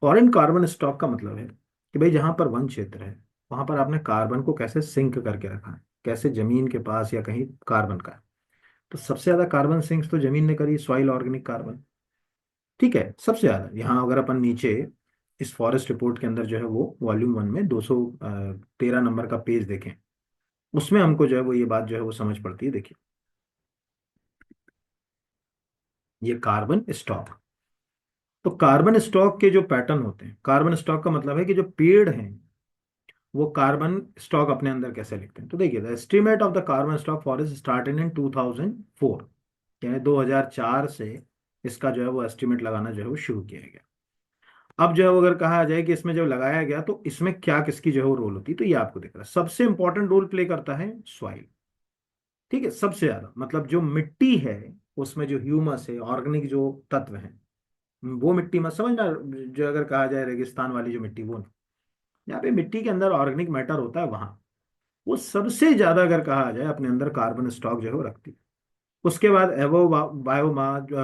फॉरेन कार्बन स्टॉक का मतलब है कि भाई जहां पर वन क्षेत्र है, वहां पर आपने कार्बन को कैसे सिंक करके रखा है, कैसे जमीन के पास या कहीं कार्बन का है। तो सबसे ज्यादा कार्बन सिंक तो जमीन ने करी, सॉइल ऑर्गेनिक कार्बन। ठीक है, सबसे ज्यादा यहाँ अगर अपन नीचे इस फॉरेस्ट रिपोर्ट के अंदर जो है वो वॉल्यूम 1 में 213 नंबर का पेज देखें, उसमें हमको जो है वो ये बात जो है वो समझ पड़ती है। देखिए, ये कार्बन स्टॉक। तो कार्बन स्टॉक के जो पैटर्न होते हैं, कार्बन स्टॉक का मतलब है कि जो पेड़ हैं वो कार्बन स्टॉक अपने अंदर कैसे लिखते हैं। तो देखिए, the estimate of the carbon stock forest started in 2004, यानी 2004 से इसका जो है वो एस्टिमेट लगाना जो है वो शुरू किया गया। अब जो है वो अगर कहा जाए कि इसमें जब लगाया गया तो इसमें क्या किसकी जो है वो रोल होती है, तो ये आपको दिख रहा है। सबसे इंपॉर्टेंट रोल प्ले करता है सॉइल। ठीक है, सबसे ज्यादा, मतलब जो मिट्टी है उसमें जो ह्यूमस है, ऑर्गेनिक जो तत्व है, वो मिट्टी मत समझना जो अगर कहा जाए रेगिस्तान वाली जो मिट्टी, वो नहीं। यहाँ पे मिट्टी के अंदर ऑर्गेनिक मैटर होता है, वहां वो सबसे ज्यादा अगर कहा जाए अपने अंदर कार्बन स्टॉक जो है वो रखती है। उसके बाद एवो बायोमास जो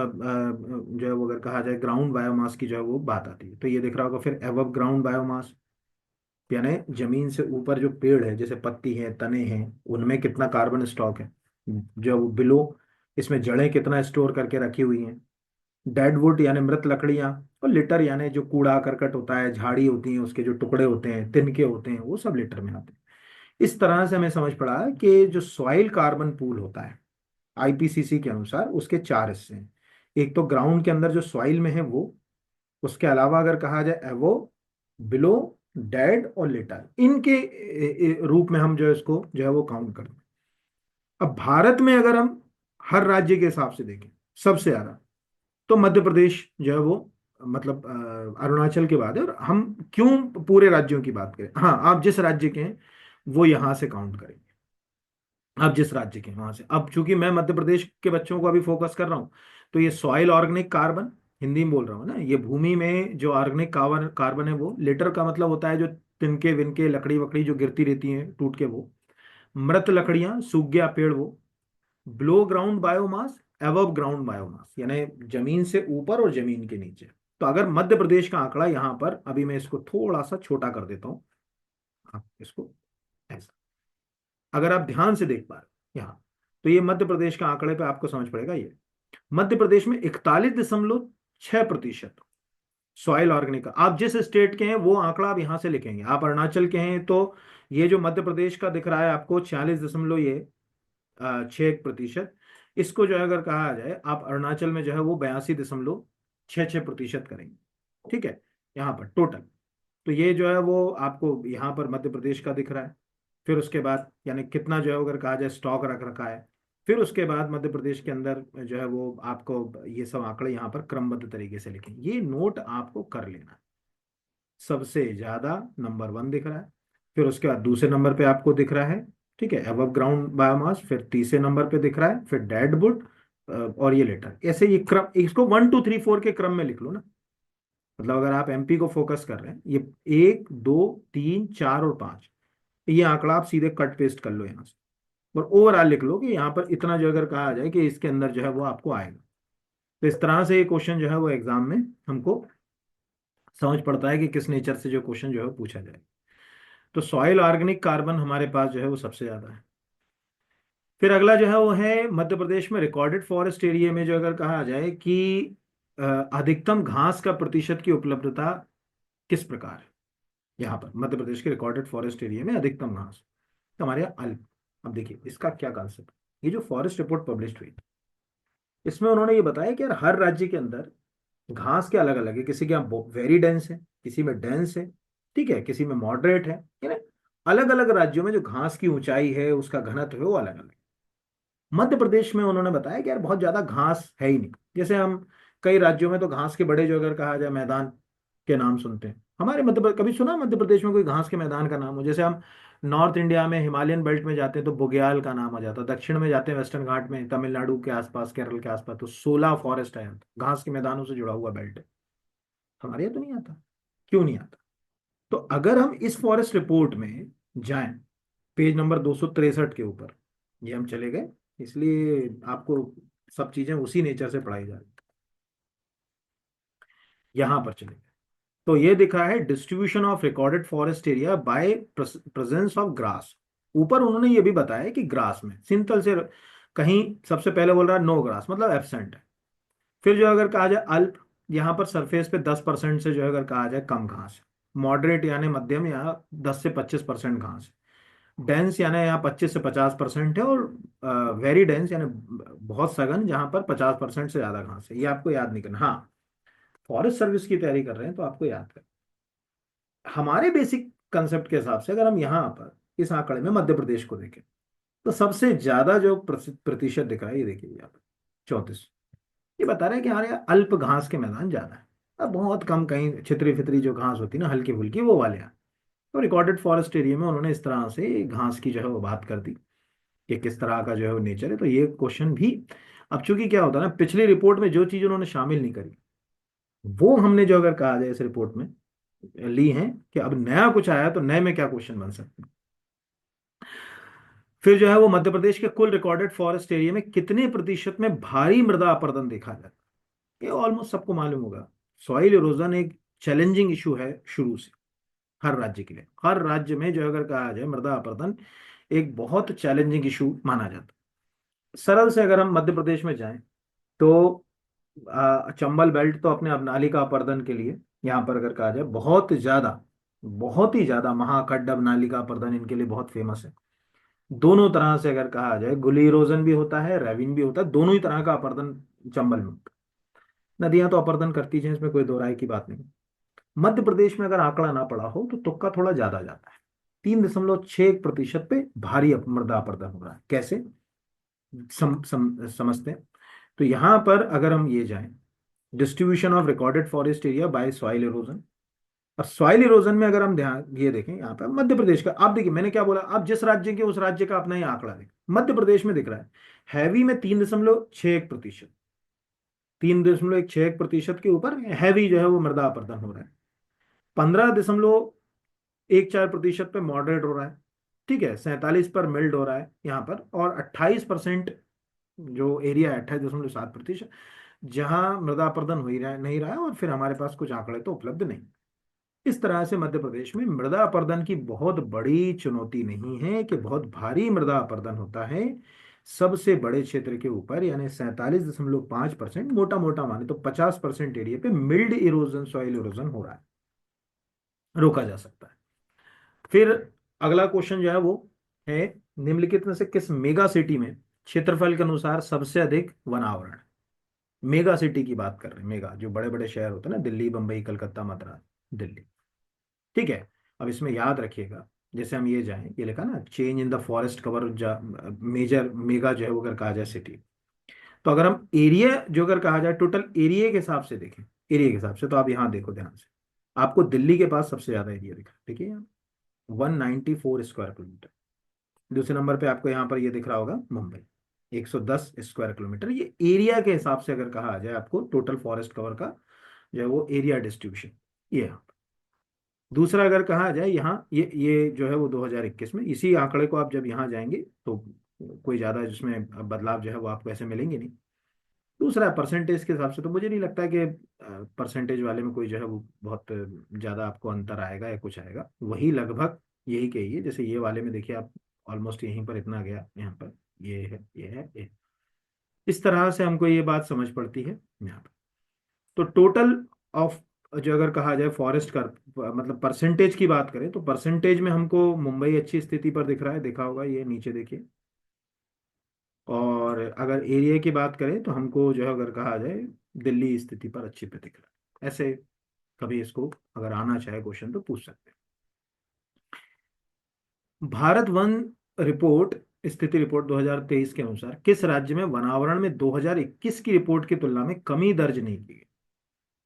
है वो अगर कहा जाए ग्राउंड बायोमास की जो है वो बात आती है। तो ये दिख रहा होगा फिर एवब ग्राउंड बायोमास, यानी जमीन से ऊपर जो पेड़ है, जैसे पत्ती है, तने हैं, उनमें कितना कार्बन स्टॉक है। जो बिलो, इसमें जड़ें कितना स्टोर करके रखी हुई हैं। डेड वुड यानी मृत लकड़ियां, और लिटर यानी जो कूड़ा करकट होता है, झाड़ी होती है, उसके जो टुकड़े होते हैं, तिनके होते हैं, वो सब लिटर में आते हैं। इस तरह से हमें समझ पड़ा है कि जो सॉइल कार्बन पूल होता है आईपीसीसी के अनुसार, उसके चार हिस्से हैं। एक तो ग्राउंड के अंदर जो सॉइल में है वो, उसके अलावा अगर कहा जाए एवो, बिलो, डेड और लिटर, इनके रूप में हम जो है इसको जो है वो काउंट करते हैं। अब भारत में अगर हम हर राज्य के हिसाब से देखें, सबसे ज्यादा तो मध्य प्रदेश जो है वो, मतलब अरुणाचल के बाद है। और हम क्यों पूरे राज्यों की बात करें, हाँ, आप जिस राज्य के हैं वो यहां से काउंट करेंगे। आप जिस राज्य के हैं वहां से, अब चूंकि मैं मध्य प्रदेश के बच्चों को अभी फोकस कर रहा हूं, तो ये सॉइल ऑर्गेनिक कार्बन, हिंदी में बोल रहा हूँ ना, ये भूमि में जो ऑर्गेनिक कार्बन कार्बन है वो। लेटर का मतलब होता है जो तिनके विनके लकड़ी वकड़ी जो गिरती रहती हैं टूट के वो। मृत लकड़ियां, सूख गया पेड़ वो। Blow ground biomass, above ground biomass, यानी जमीन से ऊपर और जमीन के नीचे। तो अगर मध्य प्रदेश का आंकड़ा यहाँ पर, अभी मैं इसको थोड़ा सा छोटा कर देता हूँ, हाँ, इसको ऐसा, अगर आप ध्यान से देख पा रहे हैं यहाँ, तो ये मध्य प्रदेश के आंकड़े पे आपको समझ पड़ेगा। ये मध्य प्रदेश में 41.6% सॉइल ऑर्गेनिक। आप जिस स्टेट के हैं वो आंकड़ा आप यहां से लिखेंगे। आप अरुणाचल के हैं तो ये जो मध्य प्रदेश का दिख रहा है आपको 46.6%, इसको जो है अगर कहा जाए आप अरुणाचल में जो है वो 82.66% करेंगे। ठीक है, यहाँ पर टोटल। तो ये जो है वो आपको यहाँ पर मध्य प्रदेश का दिख रहा है। फिर उसके बाद यानी कितना जो है अगर कहा जाए स्टॉक रख रखा है। फिर उसके बाद मध्य प्रदेश के अंदर जो है वो आपको ये सब आंकड़े यहाँ पर क्रमबद्ध तरीके से लिखें, ये नोट आपको कर लेना है। सबसे ज्यादा नंबर 1 दिख रहा है, फिर उसके बाद दूसरे नंबर पे आपको दिख रहा है, ठीक है, एबव ग्राउंड बायोमास, फिर तीसरे नंबर पे दिख रहा है, फिर डेड वुड, और ये लेटर। ऐसे ये क्रम, इसको 1 2 3 4 के क्रम में लिख लो ना। मतलब अगर आप एमपी को फोकस कर रहे हैं, ये 1 2 3 4 और 5, ये आंकड़ा आप सीधे कट पेस्ट कर लो यहाँ से, और ओवरऑल लिख लो कि यहाँ पर इतना जो अगर कहा जाए कि इसके अंदर जो है वो आपको आएगा। तो इस तरह से ये क्वेश्चन जो है वो एग्जाम में हमको समझ पड़ता है कि किस नेचर से जो क्वेश्चन जो है वो पूछा जाए। तो सॉइल ऑर्गेनिक कार्बन हमारे पास जो है वो सबसे ज्यादा है। फिर अगला जो है वो है मध्य प्रदेश में रिकॉर्डेड फॉरेस्ट एरिया में जो अगर कहा जाए कि अधिकतम घास का प्रतिशत की उपलब्धता किस प्रकार है। यहाँ पर मध्य प्रदेश के रिकॉर्डेड फॉरेस्ट एरिया में अधिकतम घास, तो हमारे यहाँ अल्प। अब देखिए इसका क्या कॉन्सेप्ट, ये जो फॉरेस्ट रिपोर्ट पब्लिश हुई, इसमें उन्होंने ये बताया कि यार हर राज्य के अंदर घास के अलग अलग है, किसी के यहाँ वेरी डेंस है, किसी में डेंस है, ठीक है, किसी में मॉडरेट है, यानी अलग अलग राज्यों में जो घास की ऊंचाई है, उसका घनत्व है, वो अलग अलग। मध्य प्रदेश में उन्होंने बताया कि यार बहुत ज्यादा घास है ही नहीं। जैसे हम कई राज्यों में तो घास के बड़े, जो अगर कहा जाए मैदान के नाम सुनते हैं, हमारे कभी सुना मध्य प्रदेश में कोई घास के मैदान का नाम हो? जैसे हम नॉर्थ इंडिया में हिमालयन बेल्ट में जाते हैं तो बुग्याल का नाम आ जाता है, दक्षिण में जाते हैं वेस्टर्न घाट में, तमिलनाडु के आसपास, केरल के आसपास, तो 16 फॉरेस्ट है, घास के मैदानों से जुड़ा हुआ बेल्ट है। हमारे यहाँ तो नहीं आता। क्यों नहीं आता? तो अगर हम इस फॉरेस्ट रिपोर्ट में जाएं, पेज नंबर 263 के ऊपर, ये हम चले गए, इसलिए आपको सब चीजें उसी नेचर से पढ़ाई जा रही। यहां पर चले गए तो ये दिखा है distribution of recorded forest area bye presence of grass. ऊपर उन्होंने ये भी बताया कि ग्रास में सिंथल से कहीं सबसे पहले बोल रहा है नो ग्रास, मतलब एब्सेंट है। फिर जो अगर कहा जाए अल्प, यहाँ पर सरफेस पे 10% से जो है अगर कहा जाए कम घास है। मॉडरेट यानी मध्यम, यहाँ 10 से 25% घास है। डेंस यानी यहाँ 25 से 50% है। और वेरी डेंस यानी बहुत सघन, जहाँ पर 50% से ज्यादा घास है। ये आपको याद नहीं करना। हाँ, फॉरेस्ट सर्विस की तैयारी कर रहे हैं तो आपको याद करना। हमारे बेसिक कंसेप्ट के हिसाब से अगर हम यहाँ पर इस आंकड़े में मध्य प्रदेश को देखें, तो सबसे ज्यादा जो प्रतिशत दिख रहा है, ये देखिए यहाँ पर 34। ये बता रहे हैं कि हमारे यहाँ अल्प घास के मैदान ज्यादा है। अब बहुत कम, कहीं छितरी फितरी जो घास होती है ना, हल्की फुल्की, वो वाले हैं। तो रिकॉर्डेड फॉरेस्ट एरिया में उन्होंने इस तरह से घास की जो है वो बात कर दी कि किस तरह का जो है वो नेचर है। तो ये क्वेश्चन भी, अब चूंकि क्या होता है ना, पिछली रिपोर्ट में जो चीज उन्होंने शामिल नहीं करी, वो हमने जो अगर कहा जाए इस रिपोर्ट में ली है, कि अब नया कुछ आया तो नए में क्या क्वेश्चन बन सकते हैं। फिर जो है वो मध्य प्रदेश के कुल रिकॉर्डेड फॉरेस्ट एरिया में कितने प्रतिशत में भारी मृदा अपरदन देखा जाता है? ये ऑलमोस्ट सबको मालूम होगा। सॉइल इरोजन एक चैलेंजिंग इशू है शुरू से, हर राज्य के लिए। हर राज्य में जो अगर कहा जाए मृदा अपरदन एक बहुत चैलेंजिंग इशू माना जाता है। सरल से अगर हम मध्य प्रदेश में जाएं तो चंबल बेल्ट तो अपने अब नाली का अपरदन के लिए, यहाँ पर अगर कहा जाए बहुत ही ज्यादा महाखड्डा नाली का अपरदन इनके लिए बहुत फेमस है। दोनों तरह से अगर कहा जाए, गुली इरोजन भी होता है, रेविन भी होता है, दोनों ही तरह का अपरदन चंबल में होता है। नदियां तो अपरदन करती हैं, इसमें कोई दो राय की बात नहीं। मध्य प्रदेश में अगर आंकड़ा ना पड़ा हो तो तुक्का थोड़ा ज्यादा जाता है। 3.61% पे भारी मृदा अपरदन हो रहा है। कैसे समझते हैं? तो यहां पर अगर हम ये जाएं, distribution of recorded forest area bye soil erosion. अब सॉइल इरोजन में अगर हम ध्यान ये देखें, यहाँ पर मध्य प्रदेश का, आप देखिए मैंने क्या बोला, आप जिस राज्य के उस राज्य का अपना ही आंकड़ा देखें। मध्य प्रदेश में दिख रहा है हैवी में 3.61%, 3.61% के ऊपर हैवी जो है वो मृदा अपरदन हो रहा है। 15.14% पे मॉडरेट हो रहा है, ठीक है, 47 पर मिल्ड हो रहा है यहाँ पर, और 28% जो एरिया है, 28.7%, जहां मृदा अपरदन हो ही रहा नहीं रहा है। और फिर हमारे पास कुछ आंकड़े तो उपलब्ध नहीं। इस तरह से मध्य प्रदेश में मृदा अपरदन की बहुत बड़ी चुनौती नहीं है कि बहुत भारी मृदा अपरदन होता है। सबसे बड़े क्षेत्र के ऊपर यानी 47.5%, मोटा मोटा माने तो 50% एरिया पे मिल्ड इरोजन, सॉइल इरोजन हो रहा है, रोका जा सकता है। फिर अगला क्वेश्चन जो है वो है, निम्नलिखित में से किस मेगा सिटी में क्षेत्रफल के अनुसार सबसे अधिक वनावरण है? मेगा सिटी की बात कर रहे हैं, मेगा जो बड़े बड़े शहर होते हैं ना, दिल्ली, बंबई, कलकत्ता, मद्रास, दिल्ली, ठीक है। अब इसमें याद रखिएगा, जैसे हम ये जाएं, ये लिखा ना change in the forest cover, major mega जो है वो अगर कहा जाए सिटी, तो अगर हम एरिया जो अगर कहा जाए टोटल एरिया के हिसाब से देखें, एरिया के हिसाब से, तो आप यहाँ देखो ध्यान से, आपको दिल्ली के पास सबसे ज्यादा एरिया दिखा, देखिए यहाँ 194 स्क्वायर किलोमीटर। दूसरे नंबर पे आपको यहाँ पर ये दिख रहा होगा मुंबई, 110 स्क्वायर किलोमीटर। ये एरिया के हिसाब से अगर कहा जाए आपको टोटल फॉरेस्ट कवर का जो है वो एरिया डिस्ट्रीब्यूशन, ये। दूसरा अगर कहा जाए यहाँ, ये जो है वो 2021 में, इसी आंकड़े को आप जब यहाँ जाएंगे तो कोई ज़्यादा जिसमें बदलाव जो है वो आपको ऐसे मिलेंगे नहीं। दूसरा परसेंटेज के हिसाब से तो मुझे नहीं लगता कि परसेंटेज वाले में कोई जो है वो बहुत ज़्यादा आपको अंतर आएगा या कुछ आएगा, वही लगभग यही कहिए। जैसे ये वाले में देखिए आप, ऑलमोस्ट यहीं पर इतना गया, यहाँ पर ये है, ये है, ये। इस तरह से हमको ये बात समझ पड़ती है यहाँ पर। तो टोटल ऑफ जो अगर कहा जाए फॉरेस्ट का मतलब परसेंटेज की बात करें तो परसेंटेज में हमको मुंबई अच्छी स्थिति पर दिख रहा है, देखा होगा ये नीचे देखिए। और अगर एरिया की बात करें तो हमको जो है अगर कहा जाए दिल्ली स्थिति पर अच्छी पे दिख रहा है। ऐसे कभी इसको अगर आना चाहे क्वेश्चन तो पूछ सकते हैं। भारत वन रिपोर्ट, स्थिति रिपोर्ट 2023 के अनुसार किस राज्य में वनावरण में 2021 की रिपोर्ट की तुलना में कमी दर्ज नहीं की गई?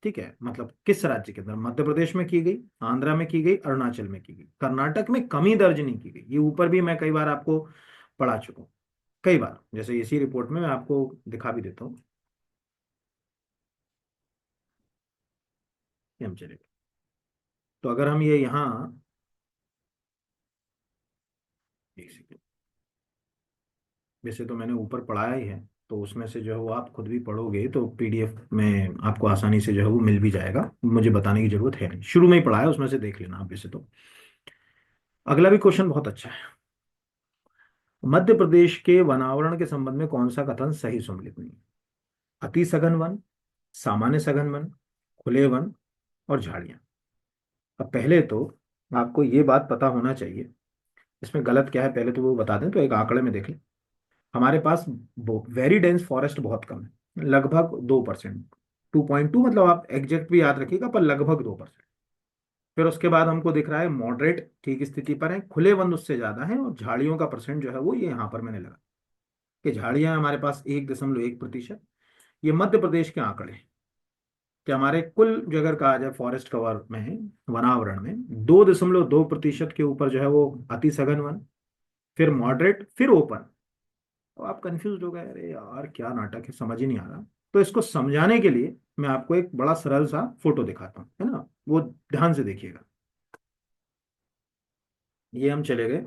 ठीक है, मतलब किस राज्य के अंदर? मध्य प्रदेश में की गई, आंध्रा में की गई, अरुणाचल में की गई, कर्नाटक में कमी दर्ज नहीं की गई। ये ऊपर भी मैं कई बार आपको पढ़ा चुका हूँ, कई बार, जैसे इसी रिपोर्ट में मैं आपको दिखा भी देता हूँ। ये हम चलेगा, तो अगर हम ये यहाँ, एक सेकेंड, वैसे तो मैंने ऊपर पढ़ाया ही है, तो उसमें से जो है वो आप खुद भी पढ़ोगे तो पीडीएफ में आपको आसानी से जो है वो मिल भी जाएगा, मुझे बताने की जरूरत है नहीं, शुरू में ही पढ़ाया, उसमें से देख लेना आप वैसे तो। अगला भी क्वेश्चन बहुत अच्छा है। मध्य प्रदेश के वनावरण के संबंध में कौन सा कथन सही सम्मिलित नहीं है? अति सघन वन, सामान्य सघन वन, खुले वन और झाड़ियां। अब पहले तो आपको ये बात पता होना चाहिए, इसमें गलत क्या है पहले तो वो बता दें, तो एक आंकड़े में देख लें। हमारे पास वेरी डेंस फॉरेस्ट बहुत कम है, लगभग 2%, 2.2, मतलब आप एग्जैक्ट भी याद रखिएगा पर लगभग 2%। फिर उसके बाद हमको दिख रहा है मॉडरेट ठीक स्थिति पर है, खुले वन उससे ज्यादा है, और झाड़ियों का परसेंट जो है वो ये यहाँ पर मैंने लगा कि झाड़ियां हमारे पास 1.1%। ये मध्य प्रदेश के आंकड़े हैं कि हमारे कुल जो अगर कहा जाए फॉरेस्ट कवर में है, वनावरण में 2.2% के ऊपर जो है वो अति सघन वन, फिर मॉडरेट, फिर ओपन। तो आप कंफ्यूज हो गए, अरे यार क्या नाटक है, समझ ही नहीं आ रहा। तो इसको समझाने के लिए मैं आपको एक बड़ा सरल सा फोटो दिखाता हूँ, है ना, वो ध्यान से देखिएगा। ये हम चले गए,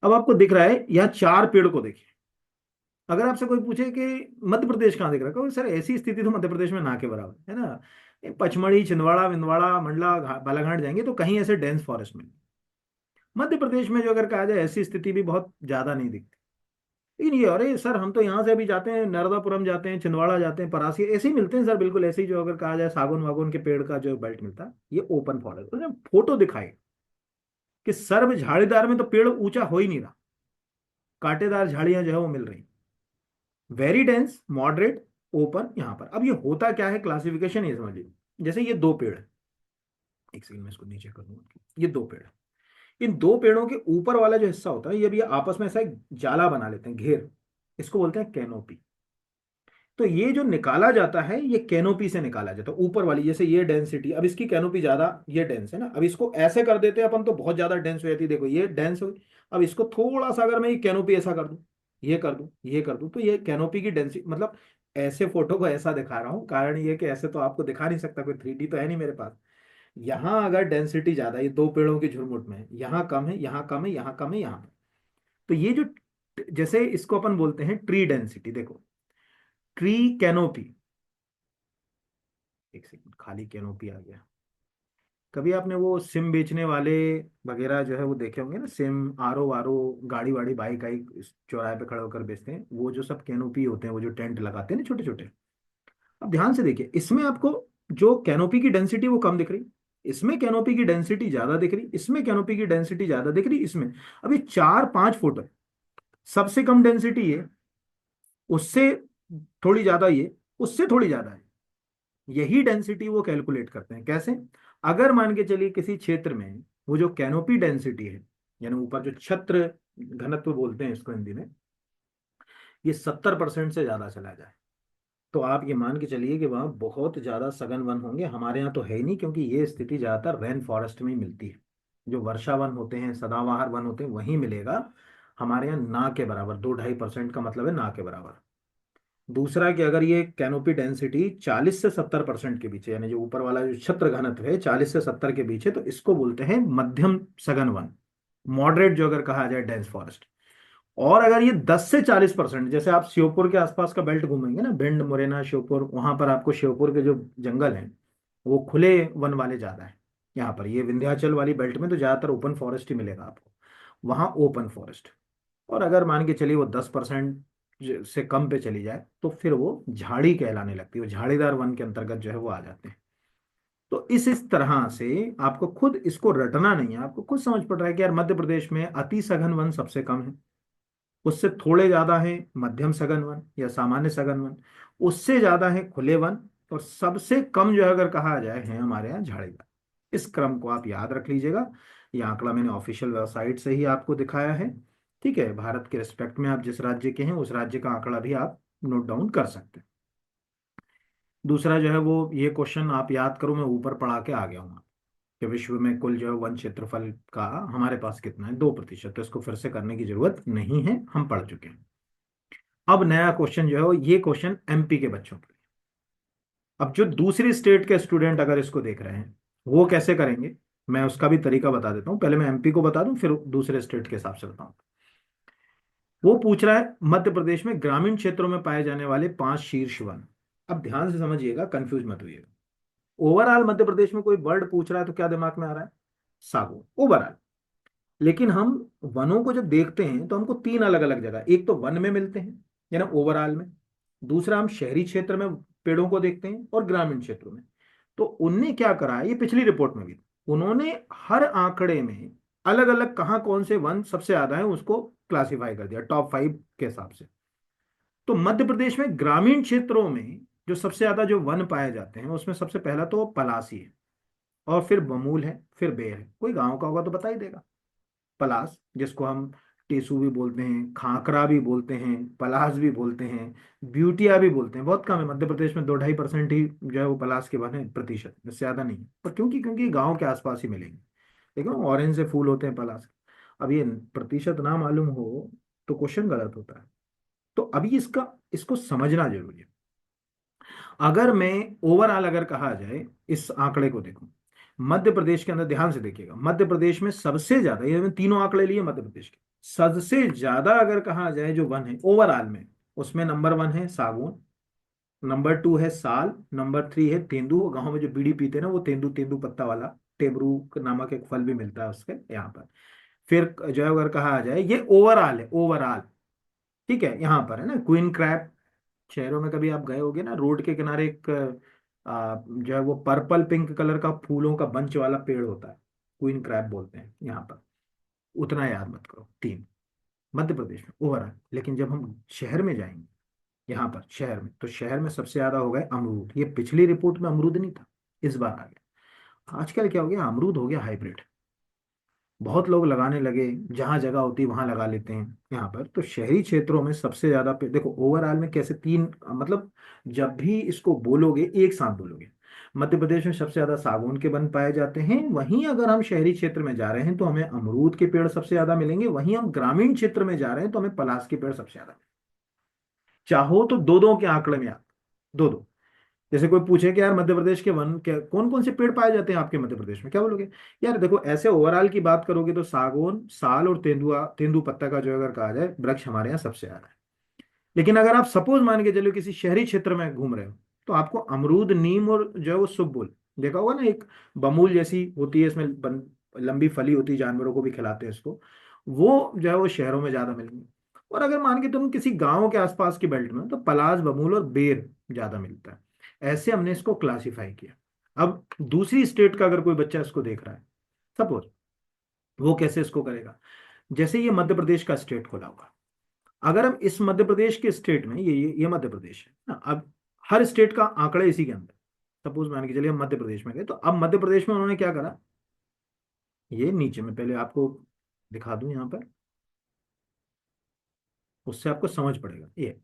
अब आपको दिख रहा है यहाँ 4 पेड़ को देखिए। अगर आपसे कोई पूछे कि मध्य प्रदेश कहाँ दिख रहा है, कहो सर ऐसी स्थिति तो मध्य प्रदेश में ना के बराबर है ना, ये पचमढ़ी, छिंदवाड़ा, विंदवाड़ा, मंडला, बालाघाट जाएंगे तो कहीं ऐसे डेंस फॉरेस्ट में। मध्य प्रदेश में जो अगर कहा जाए ऐसी स्थिति भी बहुत ज्यादा नहीं दिखती। लेकिन ये, अरे सर हम तो यहाँ से अभी जाते हैं, नर्मदापुरम जाते हैं, छिंदवाड़ा जाते हैं, परासी ऐसे ही मिलते हैं सर, बिल्कुल ऐसे ही जो अगर कहा जाए सागौन वागौन के पेड़ का जो बेल्ट मिलता है, ये ओपन फॉरेस्ट। तो जब फोटो दिखाई कि सर्व झाड़ीदार में तो पेड़ ऊंचा हो ही नहीं रहा, कांटेदार झाड़ियां जो है वो मिल रही, वेरी डेंस, मॉडरेट, ओपन। यहाँ पर अब ये होता क्या है, क्लासिफिकेशन ये समझिए। जैसे ये 2 पेड़ है, एक सेकंड में इसको नीचे कर दूंगा, ये 2 पेड़ है, इन 2 पेड़ों के ऊपर वाला जो हिस्सा होता है, ये भी आपस में ऐसा एक जाला बना लेते हैं, घेर, इसको बोलते हैं कैनोपी। तो ये जो निकाला जाता है ये कैनोपी से निकाला जाता है, ऊपर वाली, जैसे ये डेंसिटी, अब इसकी कैनोपी ज्यादा, ये डेंस है ना, अब इसको ऐसे कर देते हैं अपन तो बहुत ज्यादा डेंस हो जाती है, देखो ये डेंस हुई। अब इसको थोड़ा सा अगर मैं ये कैनोपी ऐसा कर दूं, ये कर दूं, ये कर दूं, तो ये कैनोपी की डेंसिटी, मतलब ऐसे फोटो को ऐसा दिखा रहा हूँ, कारण ये कि ऐसे तो आपको दिखा नहीं सकता, कोई 3D तो है नहीं मेरे पास। यहाँ अगर डेंसिटी ज्यादा, ये 2 पेड़ों की झुरमुट में है, यहाँ कम है, यहाँ कम है, यहाँ कम है, यहाँ पर, तो ये जो, जैसे इसको अपन बोलते हैं ट्री डेंसिटी, देखो ट्री कैनोपी, एक सेकंड, खाली कैनोपी आ गया। कभी आपने वो सिम बेचने वाले वगैरह जो है वो देखे होंगे ना, सिम, आर ओ गाड़ी वाड़ी, बाइक आई चौराहे पे खड़े होकर बेचते हैं, वो जो सब कैनोपी होते हैं, वो जो टेंट लगाते हैं ना छोटे छोटे। अब ध्यान से देखिए, इसमें आपको जो कैनोपी की डेंसिटी वो कम दिख रही, इसमें कैनोपी की डेंसिटी ज्यादा दिख रही, इसमें कैनोपी की डेंसिटी ज्यादा दिख रही, इसमें। अब ये 4-5 फुट है, सबसे कम डेंसिटी है, उससे थोड़ी ज्यादा ये, उससे थोड़ी ज्यादा है, यही डेंसिटी वो कैलकुलेट करते हैं कैसे? अगर मान के चलिए किसी क्षेत्र में वो जो कैनोपी डेंसिटी है, यानी ऊपर जो छत्र घनत्व बोलते हैं इसको हिंदी में, ये 70% से ज्यादा चला जाए, तो आप ये मान के चलिए कि वहाँ बहुत ज्यादा सघन वन होंगे। हमारे यहाँ तो है ही नहीं, क्योंकि ये स्थिति ज्यादातर रेन फॉरेस्ट में ही मिलती है, जो वर्षा वन होते हैं, सदाबहार वन होते हैं, वहीं मिलेगा। हमारे यहाँ ना के बराबर, 2-2.5% का मतलब है ना के बराबर। दूसरा कि अगर ये कैनोपी डेंसिटी 40 से 70% के बीच है, यानी जो ऊपर वाला जो छत्र घनत्व है 40 से 70 के बीच है, तो इसको बोलते हैं मध्यम सघन वन, मॉडरेट जो अगर कहा जाए डेंस फॉरेस्ट। और अगर ये 10 से 40%, जैसे आप श्योपुर के आसपास का बेल्ट घूमेंगे ना, भिंड, मुरैना, श्योपुर, वहां पर आपको श्योपुर के जो जंगल हैं वो खुले वन वाले ज्यादा है। यहाँ पर ये विंध्याचल वाली बेल्ट में तो ज्यादातर ओपन फॉरेस्ट ही मिलेगा आपको, वहाँ ओपन फॉरेस्ट। और अगर मान के चलिए वो 10% से कम पे चली जाए तो फिर वो झाड़ी कहलाने लगती है, वो झाड़ीदार वन के अंतर्गत जो है वो आ जाते हैं। तो इस तरह से आपको खुद इसको रटना नहीं है, आपको खुद समझ पड़ रहा है कि यार मध्य प्रदेश में अति सघन वन सबसे कम है, उससे थोड़े ज्यादा है मध्यम सघन वन या सामान्य सघन वन, उससे ज्यादा है खुले वन, और सबसे कम जो है अगर कहा जाए है हमारे यहाँ झाड़ीदार। इस क्रम को आप याद रख लीजिएगा। ये आंकड़ा मैंने ऑफिशियल वेबसाइट से ही आपको दिखाया है। ठीक है, भारत के रिस्पेक्ट में आप जिस राज्य के हैं उस राज्य का आंकड़ा भी आप नोट डाउन कर सकते हैं। दूसरा जो है वो ये क्वेश्चन आप याद करो, मैं ऊपर पढ़ा के आ गया हूँ कि विश्व में कुल जो है वन क्षेत्रफल का हमारे पास कितना है, 2%। तो इसको फिर से करने की जरूरत नहीं है, हम पढ़ चुके हैं। अब नया क्वेश्चन जो है वो ये क्वेश्चन एमपी के बच्चों के लिए। अब जो दूसरी स्टेट के स्टूडेंट अगर इसको देख रहे हैं वो कैसे करेंगे, मैं उसका भी तरीका बता देता हूँ। पहले मैं एमपी को बता दूं, फिर दूसरे स्टेट के हिसाब से बताऊं। वो पूछ रहा है मध्य प्रदेश में ग्रामीण क्षेत्रों में पाए जाने वाले 5 शीर्ष वन। अब ध्यान से समझिएगा, कंफ्यूज मत होइएगा। ओवरऑल मध्य प्रदेश में कोई बर्ड पूछ रहा है तो क्या दिमाग में आ रहा है? सागौन, ओवरऑल। लेकिन हम वनों को जब देखते हैं तो हमको 3 अलग अलग जगह, एक तो वन में मिलते हैं यानी ओवरऑल में, दूसरा हम शहरी क्षेत्र में पेड़ों को देखते हैं, और ग्रामीण क्षेत्रों में। तो उनने क्या करा है, ये पिछली रिपोर्ट में भी उन्होंने हर आंकड़े में अलग अलग कहाँ कौन से वन सबसे ज्यादा है उसको क्लासिफाई कर दिया टॉप 5 के हिसाब से। तो मध्य प्रदेश में ग्रामीण क्षेत्रों में जो सबसे ज्यादा जो वन पाए जाते हैं उसमें सबसे पहला तो पलासी है, और फिर बमूल है, फिर बेर है। कोई गांव का होगा तो बता ही देगा। पलास, जिसको हम टेसू भी बोलते हैं, खाकरा भी बोलते हैं, पलास भी बोलते हैं, ब्यूटिया भी बोलते हैं। बहुत कम है मध्य प्रदेश में, 2-2.5% ही जो है वो पलास के बने प्रतिशत, इससे ज्यादा नहीं है। पर क्योंकि क्योंकि गांव के आसपास ही मिलेंगे। देखो ऑरेंज से फूल होते हैं पलास। अब ये प्रतिशत ना मालूम हो तो क्वेश्चन गलत होता है। तो अभी इसका इसको समझना जरूरी है। अगर मैं ओवरऑल अगर कहा जाए, इस आंकड़े को देखो, मध्य प्रदेश के अंदर ध्यान से देखिएगा, मध्य प्रदेश में सबसे ज्यादा, ये मैंने तीनों आंकड़े लिए मध्य प्रदेश के, सबसे ज्यादा अगर कहा जाए जो वन है ओवरऑल में, उसमें नंबर 1 है सागौन, नंबर 2 है साल, नंबर 3 है तेंदू। गांव में जो बीड़ी पीते हैं ना वो तेंदू, तेंदू पत्ता वाला टेबरू नामक एक फल भी मिलता है उसके यहाँ पर। फिर जो है अगर कहा जाए ये ओवरऑल है, ओवरऑल। ठीक है, यहाँ पर है ना क्वीन क्रैप। शहरों में कभी आप गए होगे ना, रोड के किनारे एक जो है वो पर्पल पिंक कलर का फूलों का बंच वाला पेड़ होता है, क्वीन क्रैप बोलते हैं यहाँ पर। उतना याद मत करो, 3 मध्य प्रदेश में ओवरऑल। लेकिन जब हम शहर में जाएंगे, यहाँ पर शहर में, तो शहर में सबसे ज्यादा हो गए अमरूद। ये पिछली रिपोर्ट में अमरूद नहीं था, इस बार आ गया। आजकल क्या हो गया, अमरूद हो गया हाइब्रिड। बहुत लोग लगाने लगे, जहां जगह होती है वहां लगा लेते हैं यहाँ पर। तो शहरी क्षेत्रों में सबसे ज्यादा देखो ओवरऑल में कैसे 3, मतलब जब भी इसको बोलोगे एक साथ बोलोगे। मध्य प्रदेश में सबसे ज्यादा सागौन के वन पाए जाते हैं, वहीं अगर हम शहरी क्षेत्र में जा रहे हैं तो हमें अमरूद के पेड़ सबसे ज्यादा मिलेंगे, वहीं हम ग्रामीण क्षेत्र में जा रहे हैं तो हमें पलाश के पेड़ सबसे ज्यादा। चाहो तो दो दो के आंकड़े में आ, दो दो। जैसे कोई पूछे कि यार मध्य प्रदेश के वन के कौन कौन से पेड़ पाए जाते हैं आपके मध्य प्रदेश में, क्या बोलोगे? यार देखो ऐसे ओवरऑल की बात करोगे तो सागौन, साल और तेंदुआ, तेंदू पत्ता का जो अगर कहा जाए वृक्ष हमारे यहाँ सबसे ज्यादा है। लेकिन अगर आप सपोज मान के चलो किसी शहरी क्षेत्र में घूम रहे हो तो आपको अमरूद, नीम और जो है वो सुबुल देखा होगा ना, एक बमूल जैसी होती है, इसमें लंबी फली होती है, जानवरों को भी खिलाते हैं इसको, वो जो है वो शहरों में ज्यादा मिलेंगे। और अगर मान के तुम किसी गांव के आसपास की बेल्ट में हो, तो पलाश, बमूल और बेर ज्यादा मिलता है। ऐसे हमने इसको क्लासिफाई किया। अब दूसरी स्टेट का अगर कोई बच्चा इसको देख रहा है, सपोज, वो कैसे इसको करेगा? जैसे ये मध्य प्रदेश का स्टेट खोला हुआ, अगर हम इस मध्य प्रदेश के स्टेट में, ये मध्य प्रदेश है ना, अब हर स्टेट का आंकड़ा इसी के अंदर। सपोज मान के चलिए हम मध्य प्रदेश में गए, तो अब मध्य प्रदेश में उन्होंने क्या करा, ये नीचे में पहले आपको दिखा दूं यहाँ पर, उससे आपको समझ पड़ेगा ये।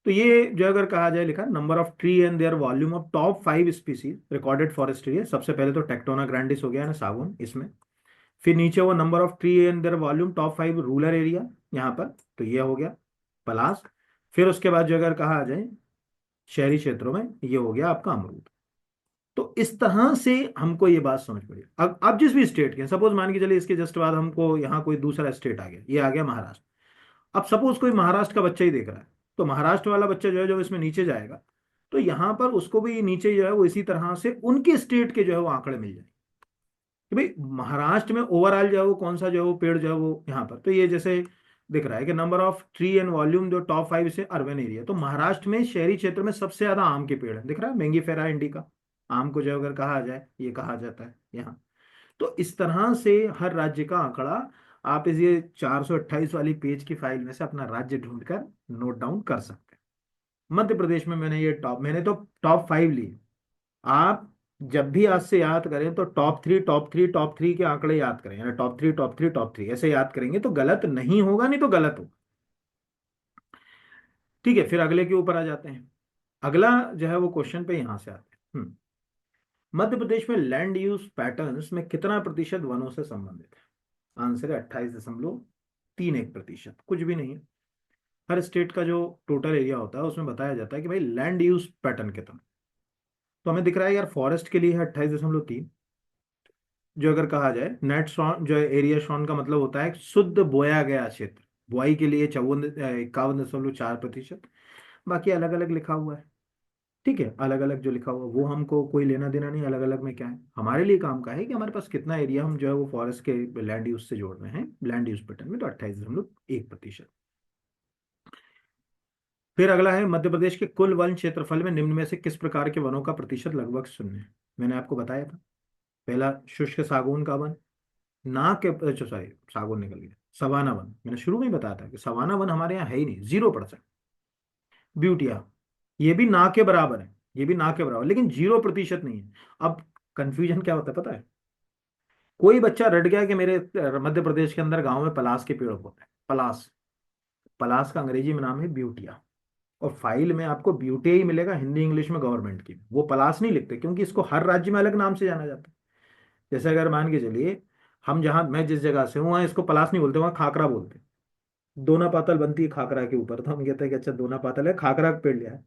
तो ये जो अगर कहा जाए, लिखा number of tree and there volume of top 5 species recorded forest area. सबसे पहले तो टेक्टोना ग्रैंडिस हो गया ना सागौन इसमें। फिर नीचे वो number of tree and there volume top 5 rural area यहाँ पर, तो ये हो गया पलास। फिर उसके बाद जो अगर कहा जाए शहरी क्षेत्रों में, ये हो गया आपका अमरूद। तो इस तरह से हमको ये बात समझ पड़ी। अब जिस भी स्टेट के, सपोज मान के चलिए इसके जस्ट बाद हमको यहाँ कोई दूसरा स्टेट आ गया, ये आ गया महाराष्ट्र। अब सपोज कोई महाराष्ट्र का बच्चा ही देख रहा है, तो महाराष्ट्र वाला बच्चा जो है जो इसमें नीचे जाएगा, तो यहाँ पर उसको भी नीचे जो है वो इसी तरह से उनके स्टेट के जो है वो आंकड़े मिल जाएंगे कि भाई महाराष्ट्र में ओवरऑल जो है वो कौन सा जो है वो पेड़ जो है वो यहाँ पर। तो ये जैसे दिख रहा है कि number of tree and volume जो टॉप 5 से अर्बन एरिया, तो महाराष्ट्र में शहरी क्षेत्र में सबसे ज्यादा आम के पेड़ है, दिख रहा है, मैंगीफेरा इंडिका, आम को जो अगर कहा जाए ये कहा जाता है यहाँ। तो इस तरह से हर राज्य का आंकड़ा आप इस ये 428 वाली पेज की फाइल में से अपना राज्य ढूंढकर नोट डाउन कर सकते हैं। मध्य प्रदेश में मैंने तो टॉप 5 लिए। आप जब भी आज से याद करें तो टॉप 3 टॉप 3 टॉप 3 के आंकड़े याद करें, यानी टॉप 3 टॉप 3 टॉप 3 ऐसे याद करेंगे तो गलत नहीं होगा, नहीं तो गलत होगा। ठीक है, फिर अगले के ऊपर आ जाते हैं। अगला जो है वो क्वेश्चन पे यहां से आते हैं। मध्य प्रदेश में लैंड यूज पैटर्न्स में कितना प्रतिशत वनों से संबंधित है? आंसर है 28.31%, कुछ भी नहीं है। हर स्टेट का जो टोटल एरिया होता है उसमें बताया जाता है कि भाई लैंड यूज पैटर्न कितना। तो हमें दिख रहा है यार फॉरेस्ट के लिए है 28.3, जो अगर कहा जाए नेट शॉन जो एरिया शॉन का मतलब होता है शुद्ध बोया गया क्षेत्र, बुआई के लिए 51.4%। बाकी अलग अलग लिखा हुआ है। ठीक है, अलग अलग जो लिखा हुआ है वो हमको कोई लेना देना नहीं, अलग अलग में क्या है, हमारे लिए काम का है कि हमारे पास कितना एरिया हम जो है वो फॉरेस्ट के लैंड यूज से जोड़ रहे हैं लैंड यूज पैटर्न में, तो 28.1%। फिर अगला है मध्य प्रदेश के कुल वन क्षेत्रफल में निम्न में से किस प्रकार के वनों का प्रतिशत लगभग शून्य है? मैंने आपको बताया था। पहला शुष्क सागौन का वन, ना के अच्छा सॉरी सागौन निकल गया, सवाना वन, मैंने शुरू में ही बताया था कि सवाना वन हमारे यहाँ है ही नहीं, 0%। ब्यूटिया, ये भी ना के बराबर है, ये भी ना के बराबर, लेकिन 0% नहीं है। अब कंफ्यूजन क्या होता है पता है? कोई बच्चा रट गया कि मेरे मध्य प्रदेश के अंदर गांव में पलास के पेड़ होते हैं, पलास, पलास का अंग्रेजी में नाम है ब्यूटिया, और फाइल में आपको ब्यूटिया ही मिलेगा, हिंदी इंग्लिश में गवर्नमेंट की, वो पलास नहीं लिखते क्योंकि इसको हर राज्य में अलग नाम से जाना जाता है। जैसे अगर मान के चलिए हम जहाँ मैं जिस जगह से हूँ वहाँ इसको पलास नहीं बोलते, वहाँ खाकरा बोलते हैं। दोना पातल बनती है खाकरा के ऊपर, तो हम कहते हैं कि अच्छा दोना पातल है, खाकरा का पेड़ लिया है।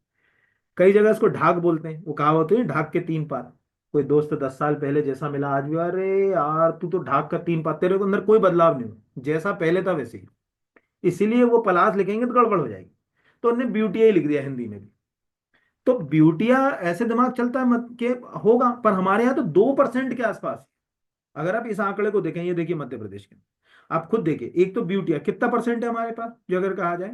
कई जगह इसको ढाक बोलते हैं, वो कहावत होती है ढाक के 3 पात। कोई दोस्त 10 साल पहले जैसा मिला आज भी, अरे यार तू तो ढाक का 3 पात, तेरे को अंदर कोई बदलाव नहीं हो, जैसा पहले था वैसे ही। इसीलिए वो पलास लिखेंगे तो गड़बड़ हो जाएगी, तो उन्होंने ब्यूटिया ही लिख दिया हिंदी में भी। तो ब्यूटिया ऐसे दिमाग चलता है मत के होगा, पर हमारे यहाँ तो 2% के आसपास। अगर आप इस आंकड़े को देखें, ये देखिए मध्य प्रदेश के, आप खुद देखिए, एक तो ब्यूटिया कितना परसेंट है हमारे पास, जो अगर कहा जाए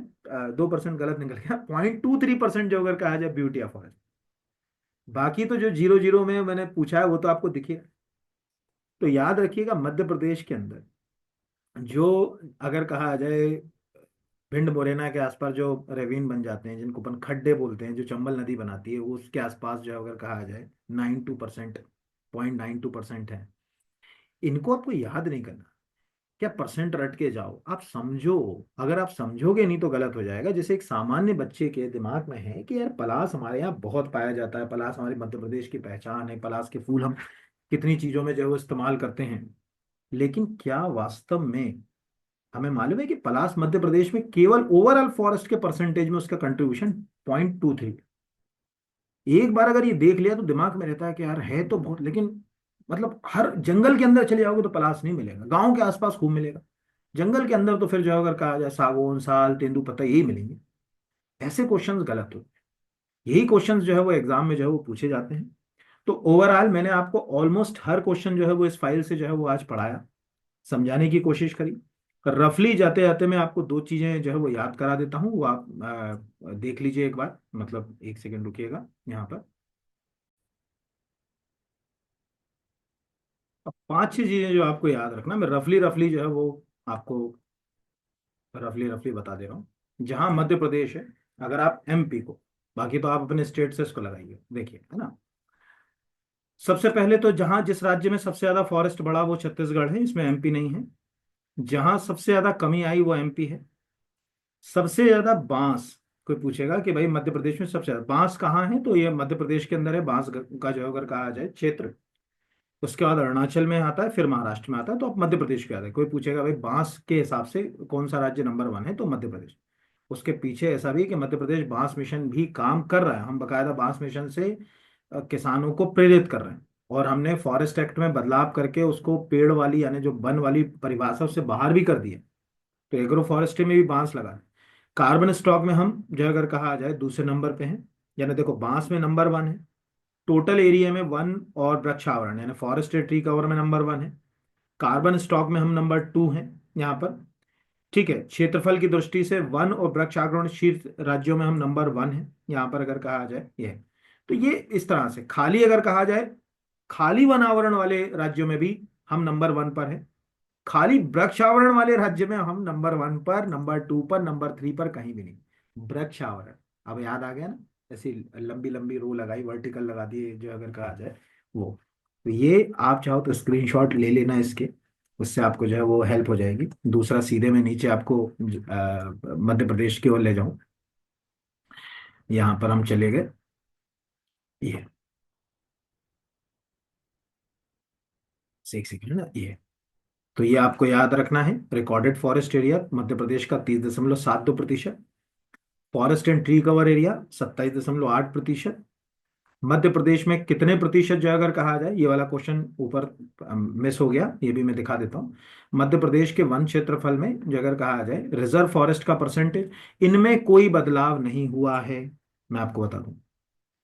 2% गलत निकल गया, 0.23% जो अगर कहा जाए ब्यूटिया फॉरेस्ट। बाकी तो जो 0 0 में मैंने पूछा है वो तो आपको दिखे। तो याद रखिएगा मध्य प्रदेश के अंदर जो अगर कहा जाए भिंड मुरैना के आसपास जो रेवीन बन जाते हैं, जिनको अपन खड्डे बोलते हैं, जो चंबल नदी बनाती है, वो उसके आसपास जो अगर कहा जाए 92%, 0.92% है। इनको आपको याद नहीं करना, क्या परसेंट रट के जाओ, आप समझो। अगर आप समझोगे नहीं तो गलत हो जाएगा। जैसे एक सामान्य बच्चे के दिमाग में है कि यार पलास हमारे यहाँ बहुत पाया जाता है, पलास हमारे मध्य प्रदेश की पहचान है, पलास के फूल हम कितनी चीजों में जो है वो इस्तेमाल करते हैं। लेकिन क्या वास्तव में हमें मालूम है कि पलास मध्य प्रदेश में केवल ओवरऑल फॉरेस्ट के परसेंटेज में उसका कंट्रीब्यूशन 0.23। एक बार अगर ये देख लिया तो दिमाग में रहता है कि यार है तो बहुत, लेकिन मतलब हर जंगल के अंदर चले जाओगे तो पलाश नहीं मिलेगा, गांव के आसपास खूब मिलेगा। जंगल के अंदर तो फिर जो है अगर कहा जाए सागौन साल तेंदुपत्ता यही मिलेंगे। ऐसे क्वेश्चंस गलत हो, यही क्वेश्चंस जो है वो एग्जाम में जो है वो पूछे जाते हैं। तो ओवरऑल मैंने आपको ऑलमोस्ट हर क्वेश्चन जो है वो इस फाइल से जो है वो आज पढ़ाया, समझाने की कोशिश करी। रफली जाते जाते मैं आपको दो चीजें जो है वो याद करा देता हूँ, वो आप देख लीजिए एक बार, मतलब एक सेकंड रुकिएगा यहाँ पर। अब 5 6 चीजें जो आपको याद रखना, मैं रफली रफली जो है वो आपको रफली रफली बता दे रहा हूँ। जहां मध्य प्रदेश है, अगर आप एमपी को, बाकी तो आप अपने स्टेट से इसको लगाइए, देखिए है ना। सबसे पहले तो जहां जिस राज्य में सबसे ज्यादा फॉरेस्ट बढ़ा वो छत्तीसगढ़ है, इसमें एमपी नहीं है। जहां सबसे ज्यादा कमी आई वो एमपी है। सबसे ज्यादा बांस, कोई पूछेगा कि भाई मध्य प्रदेश में सबसे ज्यादा बांस कहाँ है, तो ये मध्य प्रदेश के अंदर है बांस का जो अगर कहा जाए क्षेत्र। उसके बाद अरुणाचल में आता है, फिर महाराष्ट्र में आता है, तो अब मध्य प्रदेश के आता है। कोई पूछेगा भाई बांस के हिसाब से कौन सा राज्य नंबर 1 है, तो मध्य प्रदेश। उसके पीछे ऐसा भी है कि मध्य प्रदेश बांस मिशन भी काम कर रहा है, हम बकायदा बांस मिशन से किसानों को प्रेरित कर रहे हैं। और हमने फॉरेस्ट एक्ट में बदलाव करके उसको पेड़ वाली यानी जो वन वाली परिभाषा उससे बाहर भी कर दिया। तो एग्रो फॉरेस्ट्री में भी बांस लगा है। कार्बन स्टॉक में हम जो अगर कहा जाए दूसरे नंबर पे हैं, यानी देखो बांस में नंबर 1 है, टोटल एरिया में वन और वृक्षावरण यानी फॉरेस्ट ट्री कवर में नंबर 1 है। कार्बन स्टॉक में हम नंबर 2 हैं यहाँ पर। ठीक है, क्षेत्रफल की दृष्टि से वन और वृक्षारोपण शीर्ष राज्यों में हम नंबर वन है यहाँ पर अगर कहा जाए ये है। तो ये इस तरह से खाली अगर कहा जाए, खाली वन आवरण वाले राज्यों में भी हम नंबर वन पर है, खाली वृक्ष आवरण वाले राज्य में हम नंबर वन पर, नंबर टू पर, नंबर थ्री पर कहीं भी नहीं। वृक्ष आवरण, अब याद आ गया ना, ऐसी लंबी लंबी रो लगाई, वर्टिकल लगा दिए जो अगर कहा जाए वो। तो ये आप चाहो तो स्क्रीनशॉट ले लेना इसके, उससे आपको जो है वो हेल्प हो जाएगी। दूसरा सीधे मैं नीचे आपको मध्य प्रदेश की ओर ले जाऊं, यहाँ पर हम चले गए, ये एक सेकंड ना, ये तो ये आपको याद रखना है। Recorded forest area Madhya Pradesh का 30.72%, forest and tree cover area 27.8%। Madhya Pradesh में कितने प्रतिशत जो अगर कहा जाए, ये वाला क्वेश्चन ऊपर मिस हो गया, ये भी मैं दिखा देता हूँ। मध्य प्रदेश के वन क्षेत्रफल में जो अगर कहा जाए रिजर्व फॉरेस्ट का परसेंटेज, इनमें कोई बदलाव नहीं हुआ है। मैं आपको बता दूं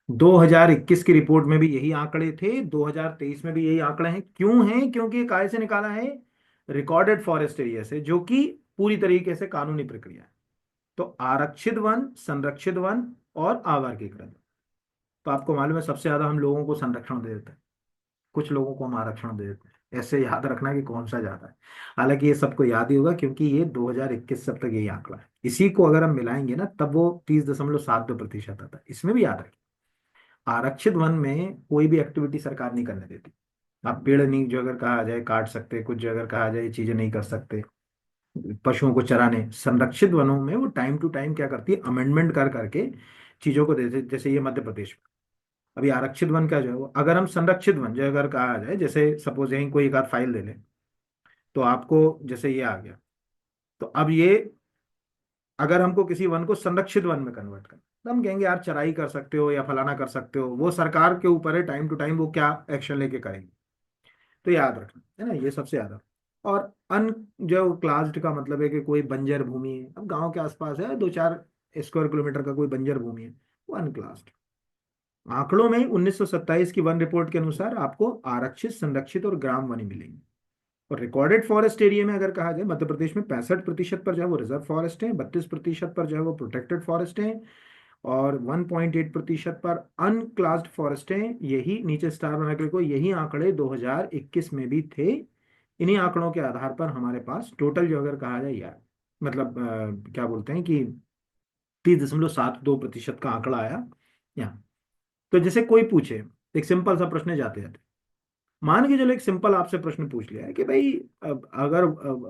2021 की रिपोर्ट में भी यही आंकड़े थे, 2023 में भी यही आंकड़े हैं। क्यों हैं? क्योंकि ये काय से निकाला है, रिकॉर्डेड फॉरेस्ट एरिया से, जो कि पूरी तरीके से कानूनी प्रक्रिया है। तो आरक्षित वन, संरक्षित वन और आवर्गीकृत। तो आपको मालूम है सबसे ज्यादा हम लोगों को संरक्षण दे देते हैं, कुछ लोगों को हम आरक्षण दे देते हैं। ऐसे याद रखना कि कौन सा ज्यादा है। हालांकि ये सबको याद ही होगा, क्योंकि ये 2021 सब तक यही आंकड़ा है। इसी को अगर हम मिलाएंगे ना, तब वो 30.72% आता है। इसमें भी याद रखें, आरक्षित वन में कोई भी एक्टिविटी सरकार नहीं करने देती। आप पेड़ नहीं जो अगर कहा जाए काट सकते, कुछ जो अगर कहा जाए ये चीजें नहीं कर सकते, पशुओं को चराने। संरक्षित वनों में वो टाइम टू टाइम क्या करती है, अमेंडमेंट कर करके चीजों को देते, जैसे ये मध्य प्रदेश में अभी आरक्षित वन का जो है वो, अगर हम संरक्षित वन जो अगर कहा जाए, जैसे सपोज यहीं कोई एक आध फाइल दे ले, तो आपको जैसे ये आ गया, तो अब ये अगर हमको किसी वन को संरक्षित वन में कन्वर्ट करना, तो हम कहेंगे यार चराई कर सकते हो या फलाना कर सकते हो, वो सरकार के ऊपर है, टाइम टू टाइम वो क्या एक्शन लेके करेंगे। तो याद रखना है ना, ये सबसे ज्यादा। और अन जो क्लास्ड का मतलब है कि कोई बंजर भूमि है, अब गांव के आसपास है 2-4 स्क्वायर किलोमीटर का कोई बंजर भूमि है, वो अनक्लास्ड। आंकड़ों में 1927 की वन रिपोर्ट के अनुसार आपको आरक्षित, संरक्षित और ग्राम वनी मिलेंगे। और रिकॉर्डेड फॉरेस्ट एरिया में अगर कहा जाए, मध्य प्रदेश में 65% पर जो है वो रिजर्व फॉरेस्ट है, 32% पर जो है वो प्रोटेक्टेड फॉरेस्ट है, और 1.8% पर अनक्लास्ड फॉरेस्ट है। यही नीचे स्टार बना के को, यही आंकड़े 2021 में भी थे। इन्हीं आंकड़ों के आधार पर हमारे पास टोटल जो अगर कहा जाए यार, मतलब क्या बोलते हैं कि 30.72% का आंकड़ा आया यहाँ। तो जैसे कोई पूछे, एक सिंपल सा प्रश्न जाते जाते, मान के चलो एक सिंपल आपसे प्रश्न पूछ लिया है कि भाई अगर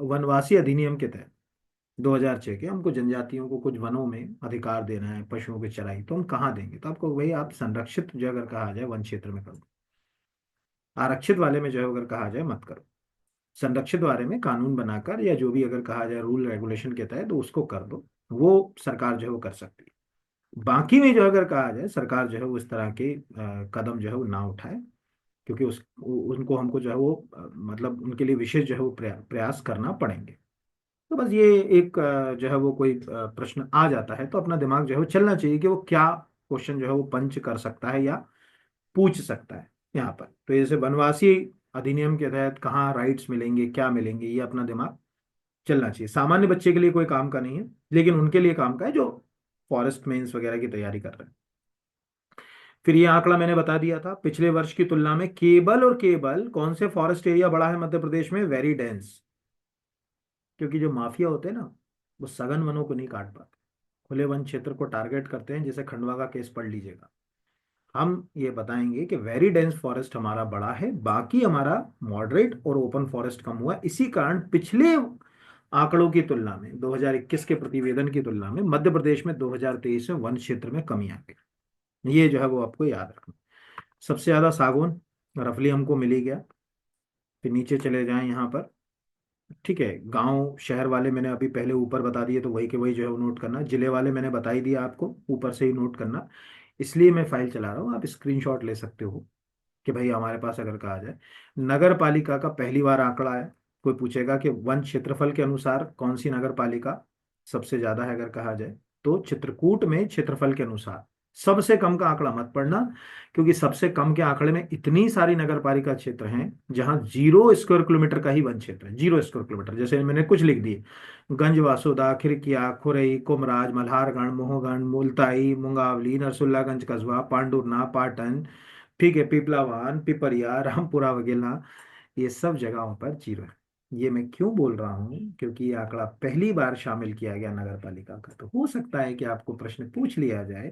वनवासी अधिनियम के तहत 2006 के हमको जनजातियों को कुछ वनों में अधिकार देना है, पशुओं की चराई, तो हम कहाँ देंगे? तो आपको वही, आप संरक्षित जो अगर कहा जाए वन क्षेत्र में करो, आरक्षित वाले में जो है अगर कहा जाए मत करो। संरक्षित वाले में कानून बनाकर या जो भी अगर कहा जाए रूल रेगुलेशन के तहत, तो उसको कर दो, वो सरकार जो है वो कर सकती है। बाकी में जो अगर कहा जाए सरकार जो है वो इस तरह के कदम जो है वो ना उठाए, क्योंकि उनको हमको जो है वो मतलब उनके लिए विशेष जो है वो प्रयास करना पड़ेंगे। तो बस ये एक जो है वो कोई प्रश्न आ जाता है, तो अपना दिमाग जो है वो चलना चाहिए कि वो क्या क्वेश्चन जो है वो पंच कर सकता है या पूछ सकता है यहाँ पर। तो जैसे वनवासी अधिनियम के तहत कहाँ राइट्स मिलेंगे, क्या मिलेंगे, ये अपना दिमाग चलना चाहिए। सामान्य बच्चे के लिए कोई काम का नहीं है, लेकिन उनके लिए काम का है जो फॉरेस्ट मेंस वगैरह की तैयारी कर रहे हैं। फिर ये आंकड़ा मैंने बता दिया था, पिछले वर्ष की तुलना में केवल और केवल कौन से फॉरेस्ट एरिया बढ़ा है मध्य प्रदेश में? Very dense. क्योंकि जो माफिया होते हैं ना, वो सघन वनों को नहीं काट पाते, खुले वन क्षेत्र को टारगेट करते हैं। जैसे खंडवा का केस पढ़ लीजिएगा। हम ये बताएंगे कि वेरी डेंस फॉरेस्ट हमारा बड़ा है, बाकी हमारा मॉडरेट और ओपन फॉरेस्ट कम हुआ है। इसी कारण पिछले आंकड़ों की तुलना में, 2021 के प्रतिवेदन की तुलना में मध्य प्रदेश में 2023 में वन क्षेत्र में कमी आ गई। ये जो है वो आपको याद रखना। सबसे ज्यादा सागौन रफली हमको मिल ही गया। फिर नीचे चले जाएं यहाँ पर, ठीक है। गांव शहर वाले मैंने अभी पहले ऊपर बता दिए, तो वही के वही जो है वो नोट करना। जिले वाले मैंने बता ही दिया आपको, ऊपर से ही नोट करना। इसलिए मैं फाइल चला रहा हूँ, आप स्क्रीनशॉट ले सकते हो कि भाई हमारे पास अगर कहा जाए नगर पालिका का पहली बार आंकड़ा है। कोई पूछेगा कि वन क्षेत्रफल के अनुसार कौन सी नगर पालिका सबसे ज्यादा है अगर कहा जाए, तो चित्रकूट में क्षेत्रफल के अनुसार सबसे कम का आंकड़ा मत पढ़ना, क्योंकि सबसे कम के आंकड़े में इतनी सारी नगर पालिका क्षेत्र हैं जहां 0 स्क्वायर किलोमीटर का ही वन क्षेत्र है, 0 स्क्वायर किलोमीटर। जैसे मैंने कुछ लिख दिए: गंज वासुदा, खिरकिया, खुरई, कुमराज, मल्हारगढ़, मोहगढ़, मुल्ताई, मुंगावली, नरसुल्लागंज कस्बा, पांडुरना, पाटन, ठीक है, पिपलावान, पिपरिया, रामपुरा वगैरह, ये सब जगहों पर जीरो है। ये मैं क्यों बोल रहा हूँ, क्योंकि ये आंकड़ा पहली बार शामिल किया गया नगर पालिका का, तो हो सकता है कि आपको प्रश्न पूछ लिया जाए।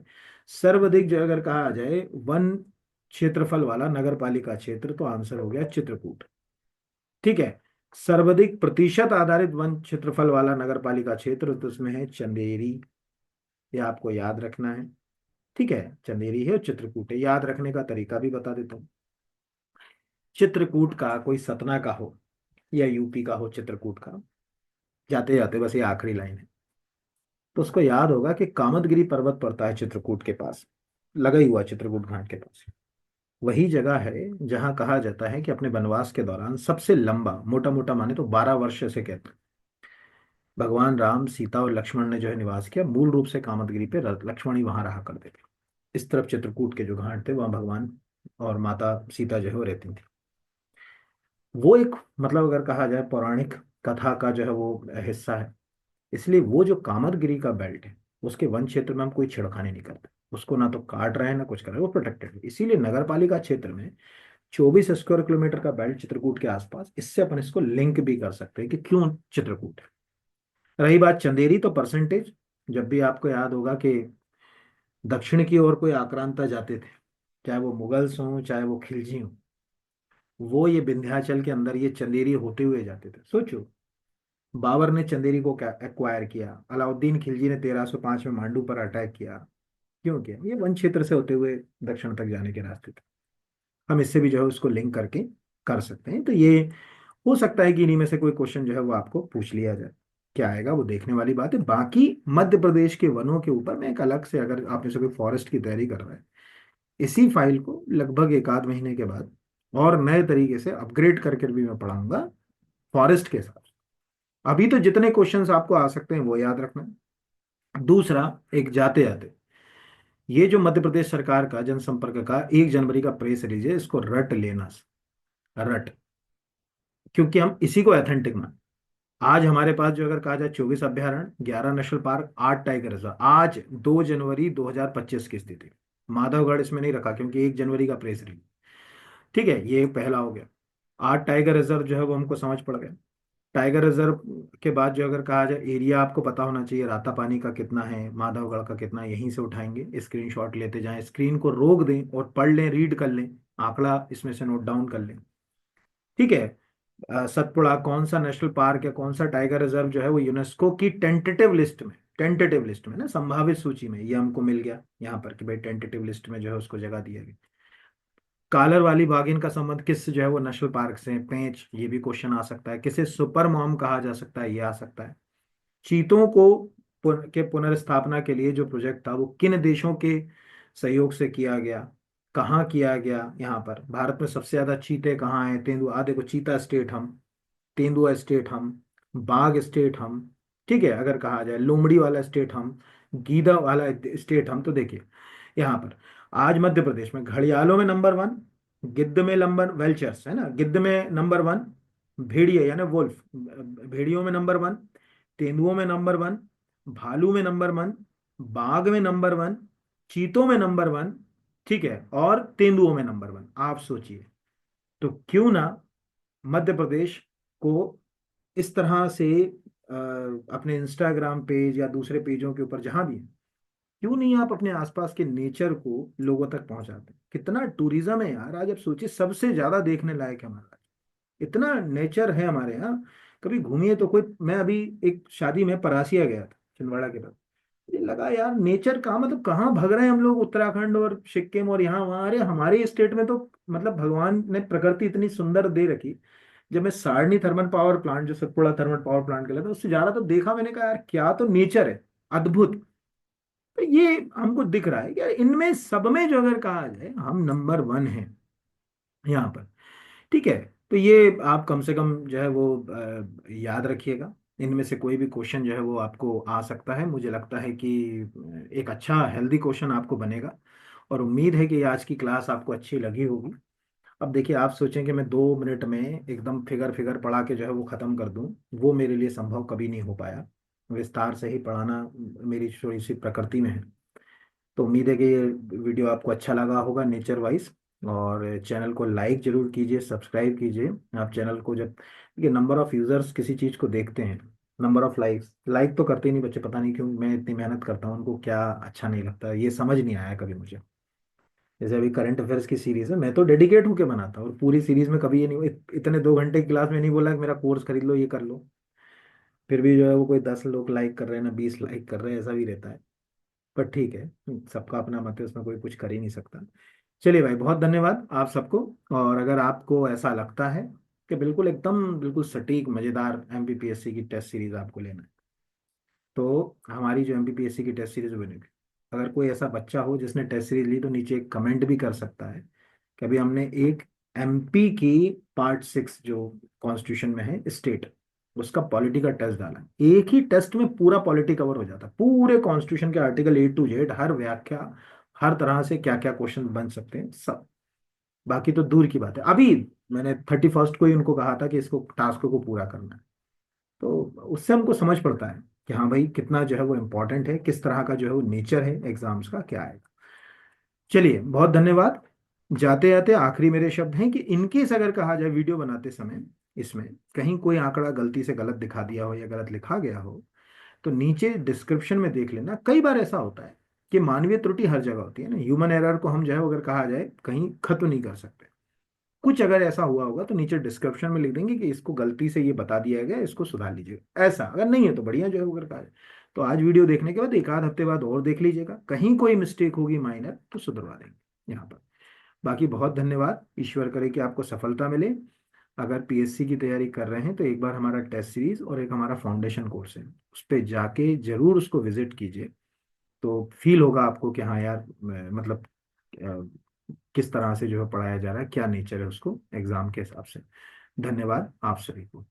सर्वाधिक जो अगर कहा जाए वन क्षेत्रफल वाला नगर पालिका क्षेत्र, तो आंसर हो गया चित्रकूट। ठीक है। सर्वाधिक प्रतिशत आधारित वन क्षेत्रफल वाला नगर पालिका क्षेत्र, तो उसमें है चंदेरी। ये आपको याद रखना है। ठीक है, चंदेरी है और चित्रकूट है। याद रखने का तरीका भी बता देता हूँ। चित्रकूट का कोई सतना का हो या यूपी का हो, चित्रकूट का, जाते जाते बस ये आखिरी लाइन है, तो उसको याद होगा कि कामदगिरी पर्वत पड़ता है चित्रकूट के पास, लगा ही हुआ चित्रकूट घाट के पास। वही जगह है जहां कहा जाता है कि अपने वनवास के दौरान सबसे लंबा, मोटा मोटा माने तो 12 वर्ष से कहते हैं, भगवान राम, सीता और लक्ष्मण ने जो है निवास किया। मूल रूप से कामदगिरी पे लक्ष्मण ही वहां रहा करते थे। इस तरफ चित्रकूट के जो घाट थे वहां भगवान और माता सीता जो है वो रहती थी। वो एक, मतलब अगर कहा जाए पौराणिक कथा का जो है वो हिस्सा है। इसलिए वो जो कामदगिरी का बेल्ट है, उसके वन क्षेत्र में हम कोई छेड़खानी नहीं करते, उसको ना तो काट रहे हैं ना कुछ कर रहे हैं, वो प्रोटेक्टेड है। इसीलिए नगर पालिका क्षेत्र में 24 स्क्वायर किलोमीटर का बेल्ट चित्रकूट के आसपास, इससे अपन इसको लिंक भी कर सकते हैं कि क्यों चित्रकूट है। रही बात चंदेरी, तो परसेंटेज, जब भी आपको याद होगा कि दक्षिण की ओर कोई आक्रांता जाते थे, चाहे वो मुगल्स हों चाहे वो खिलजी हों, वो ये विंध्याचल के अंदर ये चंदेरी होते हुए जाते थे। सोचो, बाबर ने चंदेरी को एक्वायर किया, अलाउद्दीन खिलजी ने 1305 में मांडू पर अटैक किया। क्यों किया? ये वन क्षेत्र से होते हुए दक्षिण तक जाने के रास्ते थे। हम इससे भी जो है उसको लिंक करके कर सकते हैं। तो ये हो सकता है कि इन्हीं में से कोई क्वेश्चन जो है वो आपको पूछ लिया जाए। क्या आएगा वो देखने वाली बात है। बाकी मध्य प्रदेश के वनों के ऊपर मैं एक अलग से, अगर आप में से कोई फॉरेस्ट की तैयारी कर रहा है, इसी फाइल को लगभग एक आध महीने के बाद और नए तरीके से अपग्रेड करके भी मैं पढ़ाऊंगा फॉरेस्ट के साथ। अभी तो जितने क्वेश्चंस आपको आ सकते हैं वो याद रखना है। दूसरा, एक जाते जाते, ये जो मध्य प्रदेश सरकार का जनसंपर्क का 1 जनवरी का प्रेस रिलीज है, इसको रट लेना। रट, क्योंकि हम इसी को ऑथेंटिक मान। आज हमारे पास जो अगर कहा जाए 24 अभ्यारण्य, 11 नेशनल पार्क, 8 टाइगर रिजर्व, आज 2 जनवरी 2025 की स्थिति। माधवगढ़ इसमें नहीं रखा क्योंकि 1 जनवरी का प्रेस रिलीज। ठीक है, ये पहला हो गया। 8 टाइगर रिजर्व जो है वो हमको समझ पड़ गया। टाइगर रिजर्व के बाद जो अगर कहा जाए एरिया आपको पता होना चाहिए, रातापानी का कितना है, माधवगढ़ का कितना है, यहीं से उठाएंगे, स्क्रीनशॉट लेते जाएं, स्क्रीन को रोक दें और पढ़ लें, रीड कर लें, आंकड़ा इसमें से नोट डाउन कर लें। ठीक है। सतपुड़ा कौन सा नेशनल पार्क या कौन सा टाइगर रिजर्व जो है वो यूनेस्को की टेंटेटिव लिस्ट में ना, संभावित सूची में, ये हमको मिल गया यहाँ पर कि भाई टेंटेटिव लिस्ट में जो है उसको जगह दिया गया। कालर वाली बाघिन का संबंध किस जो है वो नेशनल पार्क से है? पेंच, ये भी क्वेश्चन आ सकता है। किसे सुपर मॉम कहा जा सकता है? ये आ सकता है। चीतों को के पुनर्स्थापना के लिए जो प्रोजेक्ट था वो किन देशों के सहयोग से किया गया, कहाँ किया गया? यहाँ पर भारत में सबसे ज्यादा चीते कहाँ हैं? तेंदुआ, देखो, चीता स्टेट हम, तेंदुआ स्टेट हम, बाघ स्टेट हम, ठीक है, अगर कहा जाए लोमड़ी वाला स्टेट हम, गीदा वाला स्टेट हम। तो देखिए यहाँ पर आज मध्य प्रदेश में घड़ियालों में नंबर 1, गिद्ध में नंबर, वेलचर्स है ना, गिद्ध में नंबर 1, भेड़िए यानी वुल्फ, भेड़ियों में नंबर 1, तेंदुओं में नंबर 1, भालू में नंबर 1, बाघ में नंबर 1, चीतों में नंबर 1, ठीक है, और तेंदुओं में नंबर 1। आप सोचिए, तो क्यों ना मध्य प्रदेश को इस तरह से अपने इंस्टाग्राम पेज या दूसरे पेजों के ऊपर जहां भी है, क्यों नहीं आप अपने आसपास के नेचर को लोगों तक पहुंचाते हैं? कितना टूरिज्म है यार आज, आप सोचिए, सबसे ज्यादा देखने लायक है हमारा, इतना नेचर है हमारे यहाँ। कभी घूमिए तो कोई, मैं अभी एक शादी में परासिया गया था, छिंदवाड़ा के पास। मुझे लगा यार नेचर कहाँ, मतलब कहाँ भग रहे हैं हम लोग, उत्तराखंड और सिक्किम और यहाँ वहाँ, अरे हमारे स्टेट में तो मतलब भगवान ने प्रकृति इतनी सुंदर दे रखी। जब मैं सारणी थर्मल पावर प्लांट, जो सतपुड़ा थर्मल पावर प्लांट के लिए था, उससे जा रहा तो देखा, मैंने कहा यार क्या तो नेचर है, अद्भुत। तो ये हमको दिख रहा है कि यार इनमें सब में जो अगर कहा जाए हम नंबर 1 हैं यहाँ पर। ठीक है, तो ये आप कम से कम जो है वो याद रखिएगा। इनमें से कोई भी क्वेश्चन जो है वो आपको आ सकता है। मुझे लगता है कि एक अच्छा हेल्दी क्वेश्चन आपको बनेगा, और उम्मीद है कि आज की क्लास आपको अच्छी लगी होगी। अब देखिए, आप सोचें कि मैं 2 मिनट में एकदम फिगर फिगर पढ़ा के जो है वो ख़त्म कर दूं, वो मेरे लिए संभव कभी नहीं हो पाया। विस्तार से ही पढ़ाना मेरी थोड़ी सी प्रकृति में है। तो उम्मीद है कि ये वीडियो आपको अच्छा लगा होगा नेचर वाइज। और चैनल को लाइक जरूर कीजिए, सब्सक्राइब कीजिए। आप चैनल को जब देखिए, नंबर ऑफ़ यूज़र्स किसी चीज़ को देखते हैं, नंबर ऑफ़ लाइक्स लाइक तो करते ही नहीं बच्चे। पता नहीं क्यों, मैं इतनी मेहनत करता हूँ, उनको क्या अच्छा नहीं लगता, ये समझ नहीं आया कभी मुझे। जैसे अभी करंट अफेयर्स की सीरीज है, मैं तो डेडिकेट होकर बनाता हूँ, और पूरी सीरीज में कभी ये नहीं इतने 2 घंटे की क्लास में नहीं बोला कि मेरा कोर्स खरीद लो, ये कर लो। फिर भी जो है वो कोई 10 लोग लाइक कर रहे हैं ना 20 लाइक कर रहे हैं, ऐसा भी रहता है। पर ठीक है, सबका अपना मत है, उसमें कोई कुछ कर ही नहीं सकता। चलिए भाई, बहुत धन्यवाद आप सबको। और अगर आपको ऐसा लगता है कि बिल्कुल एकदम बिल्कुल सटीक मज़ेदार एमपीपीएससी की टेस्ट सीरीज आपको लेना है, तो हमारी जो एमपीपीएससी की टेस्ट सीरीज बनेगी। अगर कोई ऐसा बच्चा हो जिसने टेस्ट सीरीज ली, तो नीचे एक कमेंट भी कर सकता है कि अभी हमने एक एमपी की पार्ट 6 जो कॉन्स्टिट्यूशन में है स्टेट, उसका पॉलिटी का टेस्ट डाला है। एक ही टेस्ट में पूरा पॉलिटी कवर हो जाता है, पूरे कॉन्स्टिट्यूशन के आर्टिकल A to Z, हर व्याख्या, हर तरह से क्या क्या क्वेश्चन बन सकते हैं सब। बाकी तो दूर की बात है। अभी मैंने 31st को ही उनको कहा था कि इसको टास्क को पूरा करना है। तो उससे हमको समझ पड़ता है कि हाँ भाई, कितना जो है वो इम्पोर्टेंट है, किस तरह का जो है वो नेचर है एग्जाम्स का, क्या है। चलिए, बहुत धन्यवाद। जाते जाते आखिरी मेरे शब्द हैं कि इनकेस अगर कहा जाए वीडियो बनाते समय इसमें कहीं कोई आंकड़ा गलती से गलत दिखा दिया हो या गलत लिखा गया हो, तो नीचे डिस्क्रिप्शन में देख लेना। कई बार ऐसा होता है कि मानवीय त्रुटि हर जगह होती है ना, ह्यूमन एरर को हम जो है अगर कहा जाए कहीं खत्म नहीं कर सकते। कुछ अगर ऐसा हुआ होगा तो नीचे डिस्क्रिप्शन में लिख देंगे कि इसको गलती से ये बता दिया गया, इसको सुधार लीजिएगा। ऐसा अगर नहीं है तो बढ़िया जो है वो अगर कहा जाए, तो आज वीडियो देखने के बाद एक आध हफ्ते बाद और देख लीजिएगा, कहीं कोई मिस्टेक होगी माइनर तो सुधरवा देंगे यहाँ पर। बाकी बहुत धन्यवाद, ईश्वर करे कि आपको सफलता मिले। अगर पीएससी की तैयारी कर रहे हैं तो एक बार हमारा टेस्ट सीरीज और एक हमारा फाउंडेशन कोर्स है, उस पर जाके जरूर उसको विजिट कीजिए। तो फील होगा आपको कि हाँ यार, मतलब किस तरह से जो है पढ़ाया जा रहा है, क्या नेचर है उसको एग्जाम के हिसाब से। धन्यवाद आप सभी को।